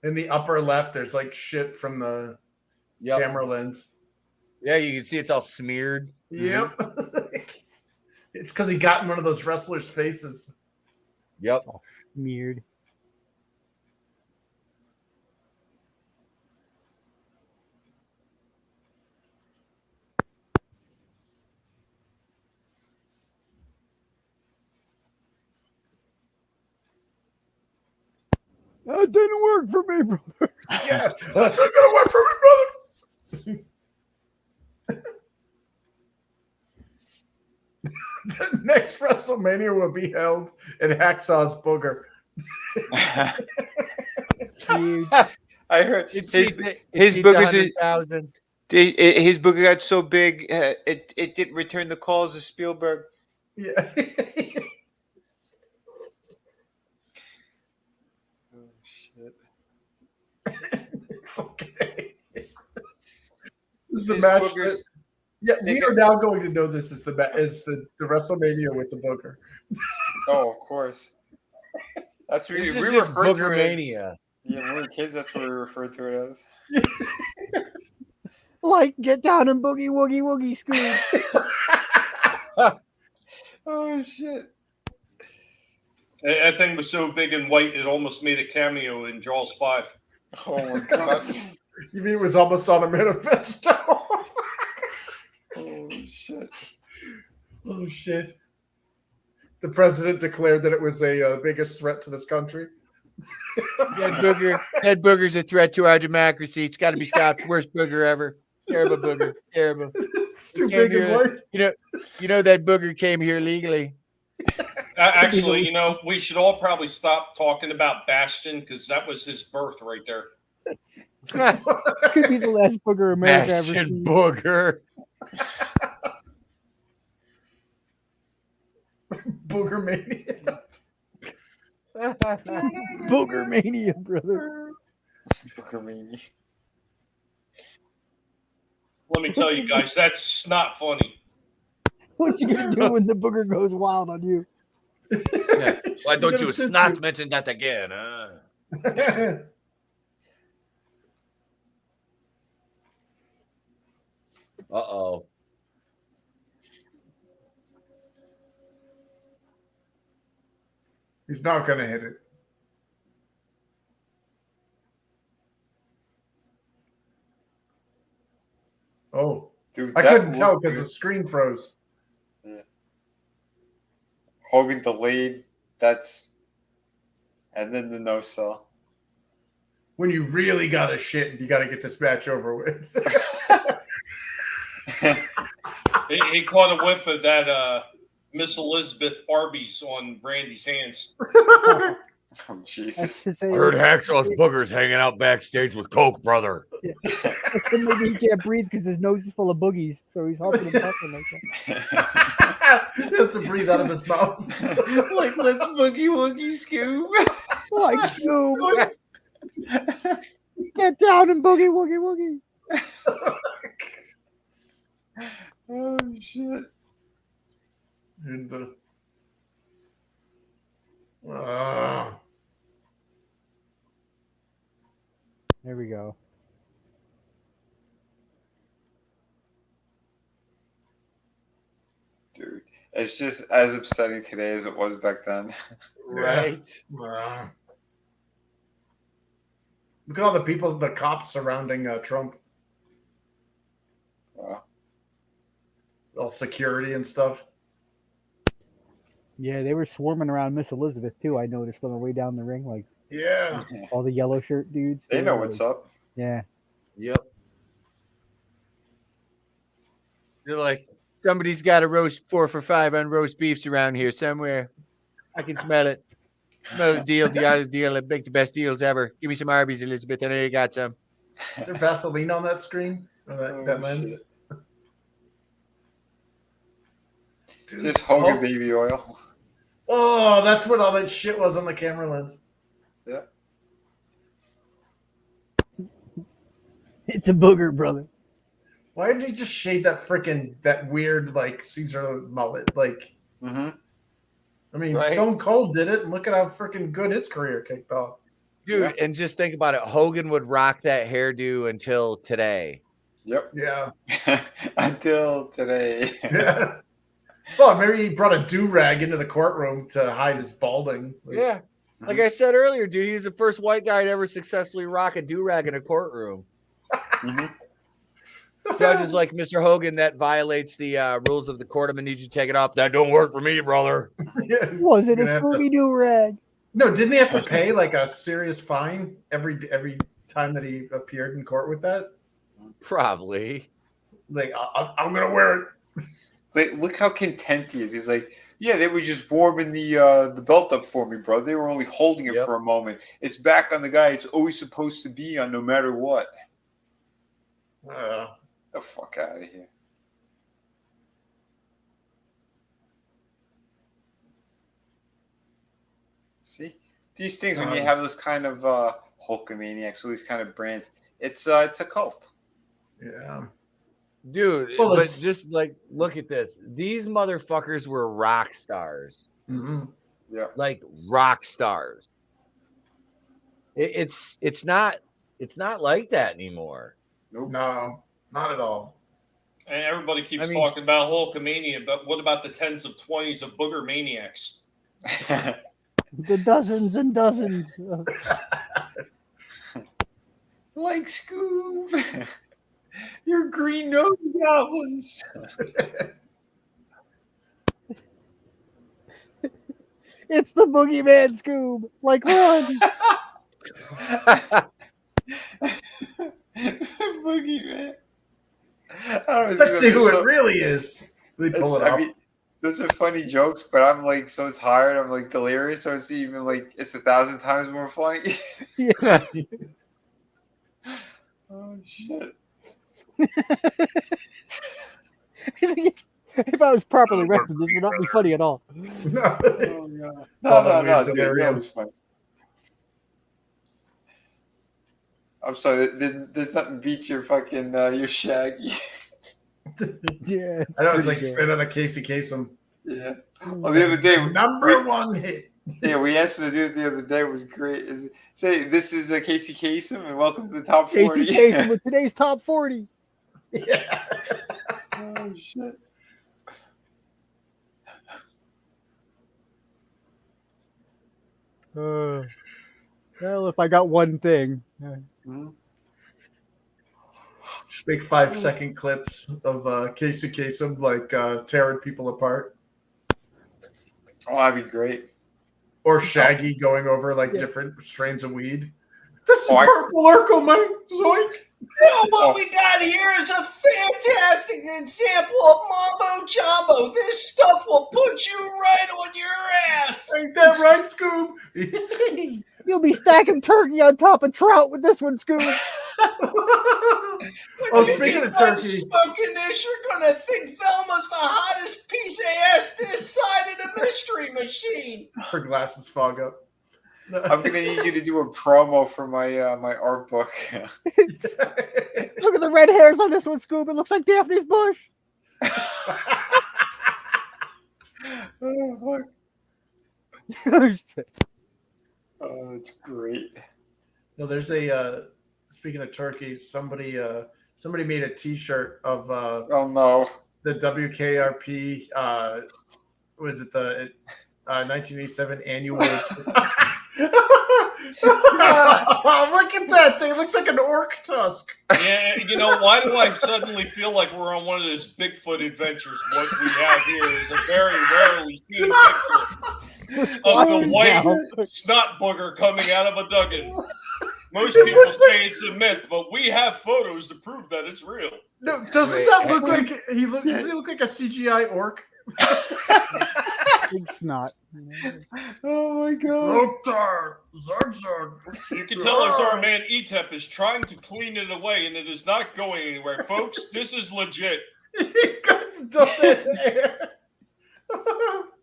In the upper left, there's like shit from the camera lens. Yeah, you can see it's all smeared. Yep. It's because he got in one of those wrestlers' faces. Yep. Oh, smeared. That didn't work for me, brother. Yeah, that's not gonna work for me, brother. The next WrestleMania will be held in Hacksaw's Booger. I heard His boogers. His His booger got so big, it didn't return the calls of Spielberg. Yeah. Oh shit! Okay. This is the His match. boogers- We are now going to know this is the WrestleMania with the Booger. Oh, of course. That's what This we is just refer to it as. Boogermania. Yeah, when we were kids, that's what we referred to it as. Like, get down and boogie woogie woogie Scoob. Oh shit! That thing was so big and white, it almost made a cameo in Jaws 5. Oh my god! You mean it was almost on a manifesto? Oh shit! Oh shit! The president declared that it was a biggest threat to this country. That booger's a threat to our democracy. It's got to be stopped. Worst booger ever. Terrible booger. Terrible. It's too big and white. You know that booger came here legally. Actually, we should all probably stop talking about Bastion because that was his birth right there. Could be the last booger America ever Bastion seen. booger. Booger mania. Booger mania, brother. Boogermania. Let me tell you guys, that's not funny. What you gonna do when the booger goes wild on you? Yeah. Why don't you not mention that again? Uh-oh. He's not going to hit it. Oh, Dude, I that couldn't tell looked because good. the screen froze. Yeah. Hogan delayed. And then the no sell. When you really got to shit, you got to get this match over with. He caught a whiff of that Miss Elizabeth Arby's on Randy's hands. Oh Jesus! I heard Hacksaw's Booger's hanging out backstage with Coke, brother. Yeah. So maybe he can't breathe because his nose is full of boogies, so he's huffing and puffing like that. He has to breathe out of his mouth. Like, let's boogie woogie Scoob. Like Scoob. Get down and boogie woogie woogie. Oh shit! And There we go. Dude, it's just as upsetting today as it was back then. Right. Look at all the people, the cops surrounding Trump. Wow. All security and stuff. Yeah, they were swarming around Miss Elizabeth too. I noticed on the way down the ring, like Yeah. all the yellow shirt dudes. They know were, what's like, up. Yeah. Yep. They're like, somebody's got a roast 4 for $5 on roast beefs around here somewhere. I can smell it. Smell the deal, the deal. I make the best deals ever. Give me some Arby's, Elizabeth. I know you got some. Is there Vaseline on that screen? Or that lens? Shit. Dude, Just Hogan baby oil. Oh, that's what all that shit was on the camera lens. Yeah. It's a booger, brother. Why did he just shave that weird, like, Caesar mullet? Like, Mm-hmm. I mean, Right? Stone Cold did it, and look at how freaking good his career kicked off. Dude, and just think about it. Hogan would rock that hairdo until today. Yep. Yeah. Until today. Yeah. Well, maybe he brought a do-rag into the courtroom to hide his balding. Yeah. Like I said earlier, dude, he's the first white guy to ever successfully rock a do-rag in a courtroom. Judges like Mr. Hogan, that violates the rules of the court. I'm going to need you to take it off. That don't work for me, brother. Was it a Scooby Doo rag? No, didn't he have to pay like a serious fine every time that he appeared in court with that? Probably. Like, I'm going to wear it. Like, look how content he is. He's like, yeah, they were just warming the belt up for me, bro. They were only holding it for a moment. It's back on the guy it's always supposed to be on, no matter what. The fuck out of here. See? These things, when you have those kind of Hulkamaniacs or these kind of brands, it's a cult. Yeah. Dude, Well, but it's- just like, look at this. These motherfuckers were rock stars. Mm-hmm. Yeah. Like rock stars. It's not like that anymore. Nope. No, not at all. And everybody keeps I mean, talking about Hulkamania, but what about the tens of 20s of booger maniacs? The dozens and dozens. Like Scoob. Your green nose goblins. It's the boogeyman, Scoob. Like, run. Boogeyman. Let's see who it really is. They pull it up. I mean, those are funny jokes, but I'm like so tired. I'm like delirious. So it's even like it's 1,000 times more funny. Yeah. Oh shit. If I was properly rested, this would not be funny at all. No. Oh, no, dude, that was funny. I'm sorry. There's nothing beats your fucking your Shaggy. Yeah, I know it's like spit on a Casey Kasem. Yeah. Well, the other day, Number one hit. Yeah, we asked for the dude the other day. It was great. Say this is Casey Kasem, and welcome to the top 40. Casey Kasem with today's top 40. Yeah. Oh shit. Well, if I got one thing. Just make 5-second clips of Casey Kasem like tearing people apart. Oh, that'd be great. Or Shaggy going over like different strains of weed. This is purple Urkel, man. Zoink. No, what we got here is a fantastic example of Mambo Jumbo. This stuff will put you right on your ass. Ain't that right, Scoob? You'll be stacking turkey on top of trout with this one, Scoob. Speaking of turkey. Smoking this, you're going to think Velma's the hottest piece of ass this side of the mystery machine. Her glasses fog up. I'm gonna need you to do a promo for my my art book. Look at the red hairs on this one, Scoob. It looks like Daphne's bush. Oh, fuck. Oh, shit. Oh, that's great. No, there's a speaking of turkey, somebody made a T-shirt of oh no, the WKRP was it the 1987 annual? Oh, look at that thing! It looks like an orc tusk. Yeah, you know, why do I suddenly feel like we're on one of those Bigfoot adventures? What we have here is a very rarely seen picture of the white snot booger coming out of a duggan. Most people say it's a myth, but we have photos to prove that it's real. No, doesn't that look like does he look like a CGI orc? Big snot. Oh my god. You can tell our man Etep is trying to clean it away, and it is not going anywhere. Folks, this is legit. He's got the dumb hair.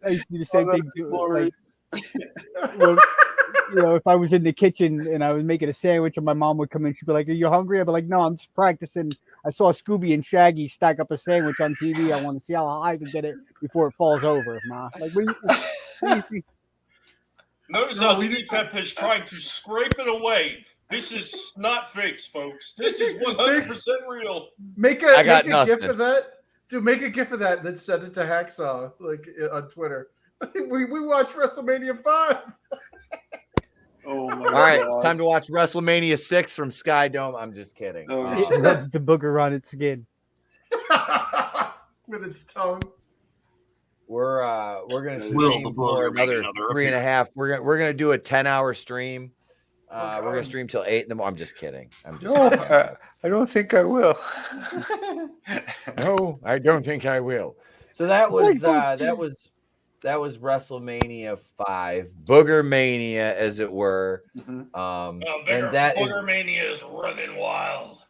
I used to do the same thing too. Like, you know, if I was in the kitchen and I was making a sandwich and my mom would come in, she'd be like, "Are you hungry?" I'd be like, "No, I'm just practicing. I saw Scooby and Shaggy stack up a sandwich on TV. I want to see how high I can get it before it falls over, Ma." Like, Notice how Etep is trying to scrape it away. This is not fakes, folks. This is 100% real. Make a gif of that. Dude, make a gif of that and then send it to Hacksaw, like on Twitter. We watched WrestleMania 5. Oh my All right, God. it's time to watch WrestleMania 6 from Sky Dome. I'm just kidding. It rubs the booger on its skin. With its tongue. We're gonna stream for another 3.5. We're gonna do a 10-hour stream. We're gonna stream till 8 in the morning. I'm just kidding. I don't think I will. No, I don't think I will. So that was WrestleMania 5, Booger Mania, as it were. And that Booger Mania is running wild.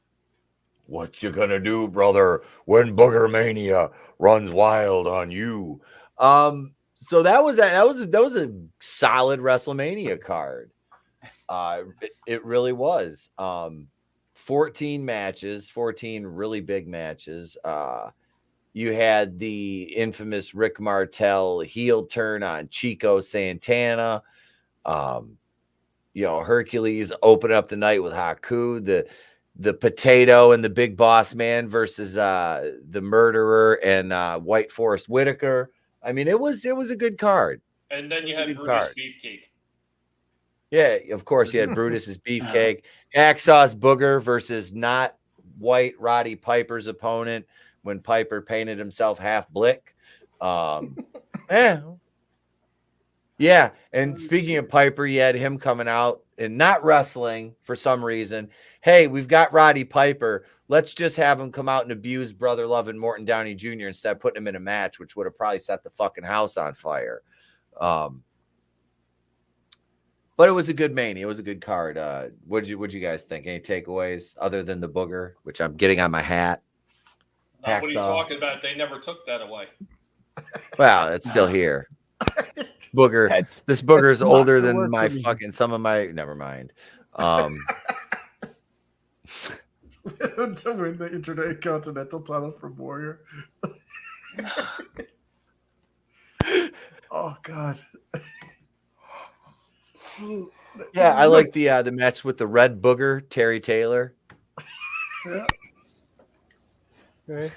What you gonna do, brother, when Booger Mania runs wild on you? So that was a solid WrestleMania card. It really was. 14 matches, 14 really big matches. You had the infamous Rick Martel heel turn on Chico Santana. Hercules opened up the night with Haku, the Potato and the Big Boss Man versus the Murderer and White Forest Whitaker. I mean, it was a good card. And then you had Brutus Beefcake. Yeah, of course, you had Brutus's Beefcake. Hacksaw's Booger versus not white Roddy Piper's opponent when Piper painted himself half Blick. Yeah. And speaking of Piper, you had him coming out and not wrestling for some reason. Hey, we've got Roddy Piper. Let's just have him come out and abuse Brother Love and Morton Downey Jr. instead of putting him in a match, which would have probably set the fucking house on fire. But it was a good Mania. It was a good card. What'd you guys think? Any takeaways other than the Booger, which I'm getting on my hat? What are you talking about? They never took that away. Well, it's still here. Booger. This Booger is older than my fucking some of my. Never mind. To win the Intercontinental title from Warrior. Oh God. Yeah, I like the match with the Red Booger, Terry Taylor. Yeah. Okay.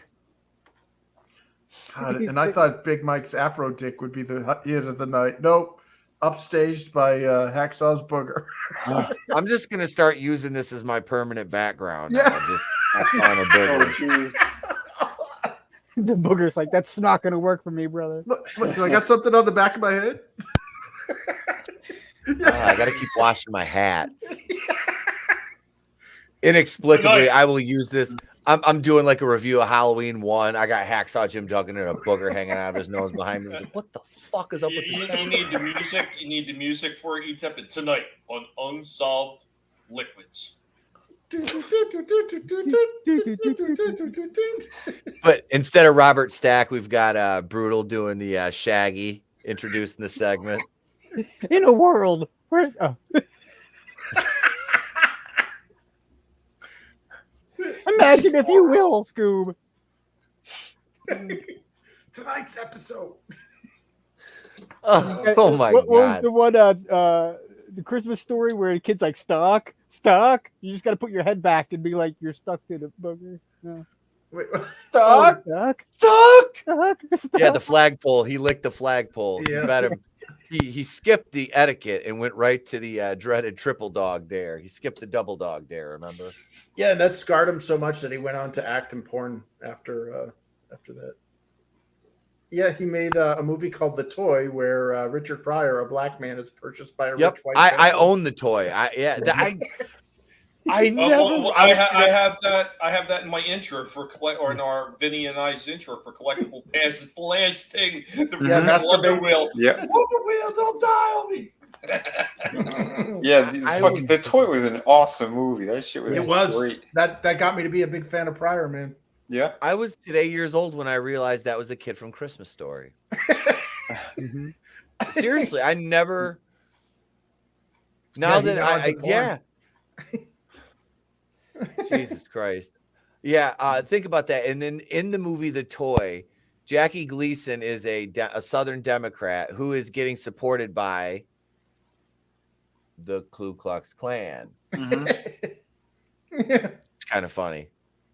God, and I thought Big Mike's Afro Dick would be the hit of the night. Nope. Upstaged by Hacksaw's Booger. I'm just gonna start using this as my permanent background. Yeah. Booger. The Booger's like, that's not gonna work for me, brother. What, do I got something on the back of my head? I gotta keep washing my hats. Inexplicably, I will use this. I'm doing like a review of Halloween 1. I got Hacksaw Jim Duggan and a booger hanging out of his nose behind me. I was like, what the fuck is up with this? You need the music. You need the music for Etep tonight on Unsolved Liquids. But instead of Robert Stack, we've got Brutal doing the Shaggy introducing the segment. In a world where imagine if you will, Scoob. Tonight's episode. Oh my what God. was the one the Christmas Story where the kid's like stuck? You just gotta put your head back and be like you're stuck to the booger. No. Wait, Stuck. Stuck. Yeah, the flagpole. He licked the flagpole. Yeah. You better, he skipped the etiquette and went right to the dreaded triple dog dare. He skipped the double dog dare, remember? Yeah, and that scarred him so much that he went on to act in porn after that. Yeah, he made a movie called The Toy where Richard Pryor, a black man, is purchased by a rich white I family. own the toy. I have that in my intro for or in our Vinny and I's intro for collectible pants. It's the last thing. The Wonder Wheel. Yeah. Wonder Wheel, don't die on me. Yeah, the Toy was an awesome movie. That shit was great. That got me to be a big fan of Pryor, man. Yeah. I was today years old when I realized that was the kid from Christmas Story. Seriously, I never. Now that yeah. Jesus Christ. Yeah, think about that. And then in the movie The Toy, Jackie Gleason is a Southern Democrat who is getting supported by the Ku Klux Klan. It's kind of funny.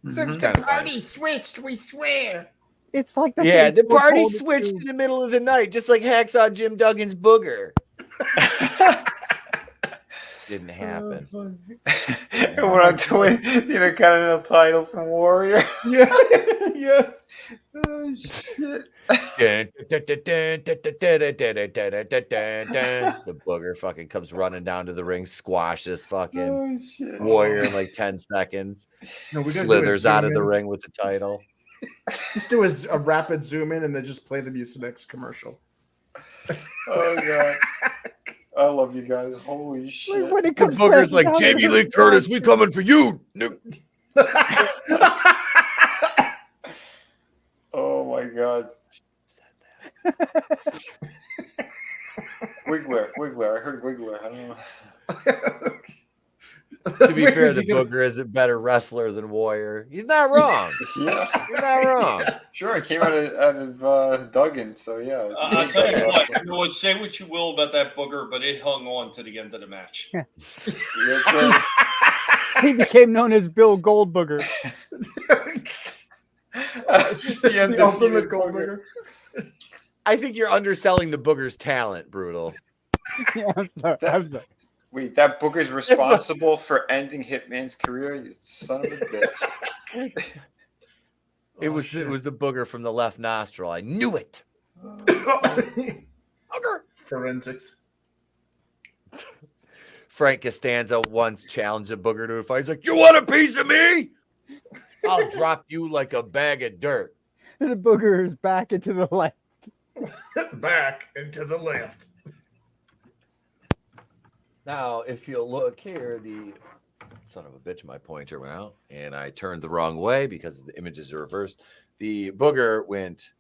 The party switched, we swear. It's like the the party switched in the middle of the night, just like Hacksaw Jim Duggan's booger. Didn't happen. We're on doing the Intercontinental title from Warrior. Yeah. Yeah. Oh shit. The booger fucking comes running down to the ring, squashes fucking Oh shit. Warrior in like 10 seconds. No, we gotta do a Slithers out of zoom the in. ring with the title. Just do a rapid zoom in and then just play the Mucinex commercial. Oh god. I love you guys. Holy shit. When it The comes booger's crashing like, down Jamie the Lee ring, Curtis, we coming for you. Oh my god. Wiggler. I heard Wiggler. I don't know. To be fair, the booger is a better wrestler than Warrior. He's not wrong. Yeah. He's not wrong. Sure, it came out of Duggan, so yeah. I'll tell you what, you know, say what you will about that booger, but it hung on to the end of the match. He became known as Bill Goldbooger. The ultimate Goldberger. I think you're underselling the booger's talent, Brutal. Yeah, I'm sorry. Wait, that Booker's responsible for ending Hitman's career? You son of a bitch. It was the booger from the left nostril. I knew it. Booger. Forensics. Frank Costanza once challenged a booger to a fight. He's like, "You want a piece of me? I'll drop you like a bag of dirt." The booger is back into the left. Back into the left. Now, if you'll look here, the son of a bitch, my pointer went out, and I turned the wrong way because the images are reversed. The booger went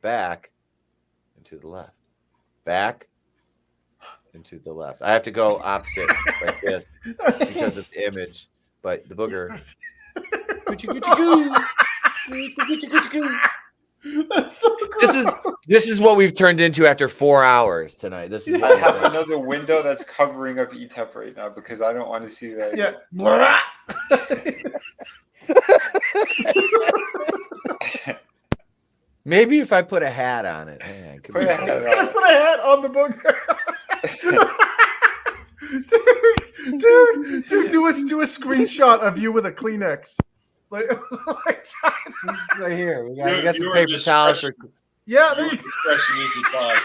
back into the left. Back into the left. I have to go opposite like this because of the image, but the booger. That's so gross. This is what we've turned into after 4 hours tonight. This is I have another window that's covering up Etep right now because I don't want to see that. Yeah. Maybe if I put a hat on it. Man, Put a hat He's gonna on. put a hat on the booger. dude, do a screenshot of you with a Kleenex. Like This is right here. We got You some were paper just towels. fresh. yeah, You were fresh and easy pies.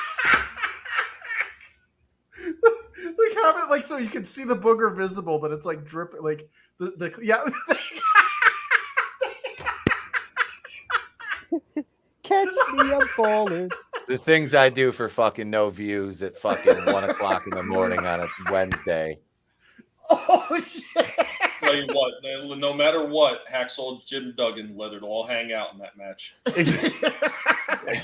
like have it like so you can see the booger visible, but it's like dripping like the yeah. Catch me, I'm falling. The things I do for fucking no views at fucking 1 o'clock in the morning on a Wednesday. Oh shit. Tell you what, no matter what, Hacksaw Jim Duggan let it all hang out in that match.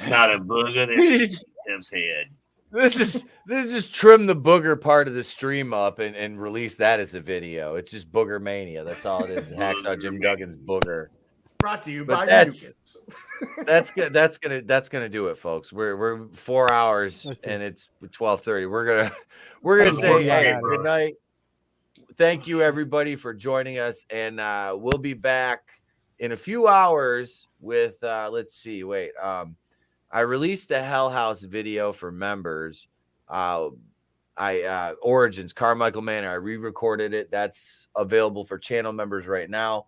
Not a booger. There's Tim's head. This is just trim the booger part of the stream up and release that as a video. It's just booger mania. That's all it is. Hacksaw Jim Duggan's booger. Brought to you But by that's- Mucus. That's gonna do it, folks. We're 4 hours That's it. and it's 12:30. We're gonna say hey, good night. Thank you everybody for joining us, and we'll be back in a few hours with let's see. Wait, I released the Hell House video for members. Origins Carmichael Manor. I re-recorded it. That's available for channel members right now,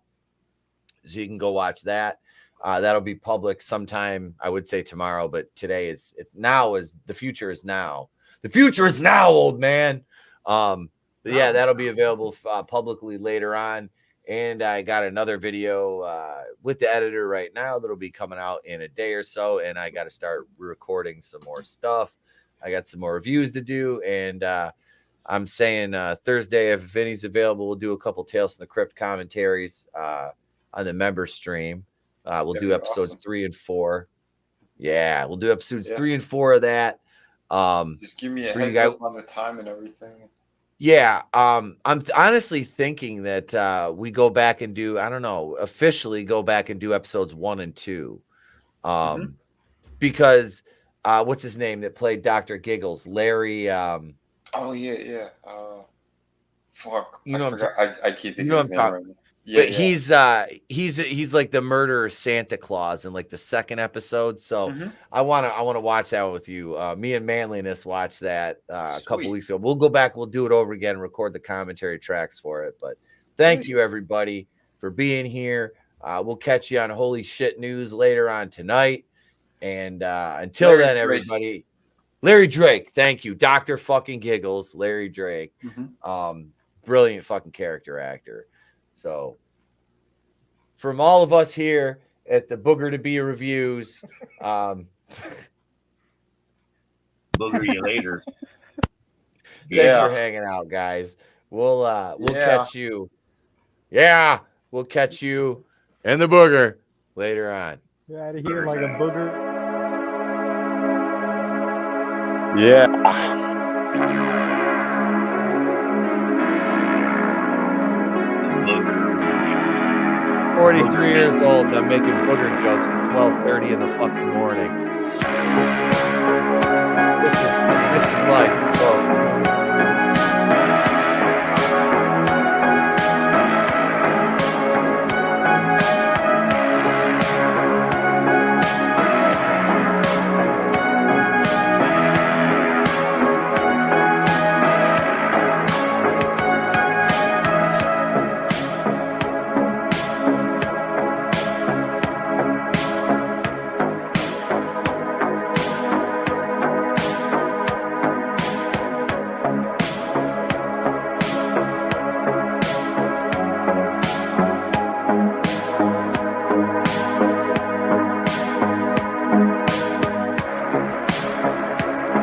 so you can go watch that. That'll be public sometime, I would say tomorrow, but today is the future is now. The future is now, old man. But yeah, that'll be available publicly later on. And I got another video with the editor right now that'll be coming out in a day or so. And I got to start recording some more stuff. I got some more reviews to do. And I'm saying Thursday, if Vinny's available, we'll do a couple Tales from the Crypt commentaries on the member stream. We'll do episodes 3 and 4. Yeah, we'll do episodes 3 and 4 of that. Just give me a heads up on the time and everything. Yeah, I'm honestly thinking that we go back and do, I don't know, officially go back and do episodes 1 and 2. because what's his name that played Dr. Giggles? Larry. Oh yeah. Fuck. You know I what forgot. I can't think you know of his what name I'm right now. Yeah, but he's like the murderer Santa Claus in like the second episode. So I wanna watch that with you. Me and Manliness watched that a couple weeks ago. We'll go back. We'll do it over again and record the commentary tracks for it. But thank you everybody for being here. We'll catch you on Holy Shit News later on tonight. And until then, everybody, Larry Drake, thank you. Dr. fucking Giggles, Larry Drake. Brilliant fucking character actor. So from all of us here at the Booger to Be Reviews, Booger you later. Thanks for hanging out, guys. We'll catch you. Yeah, we'll catch you and the Booger later on. Get out of here like a booger. Yeah. 43 years old, and I'm making booger jokes at 12:30 in the fucking morning. This is life, folks.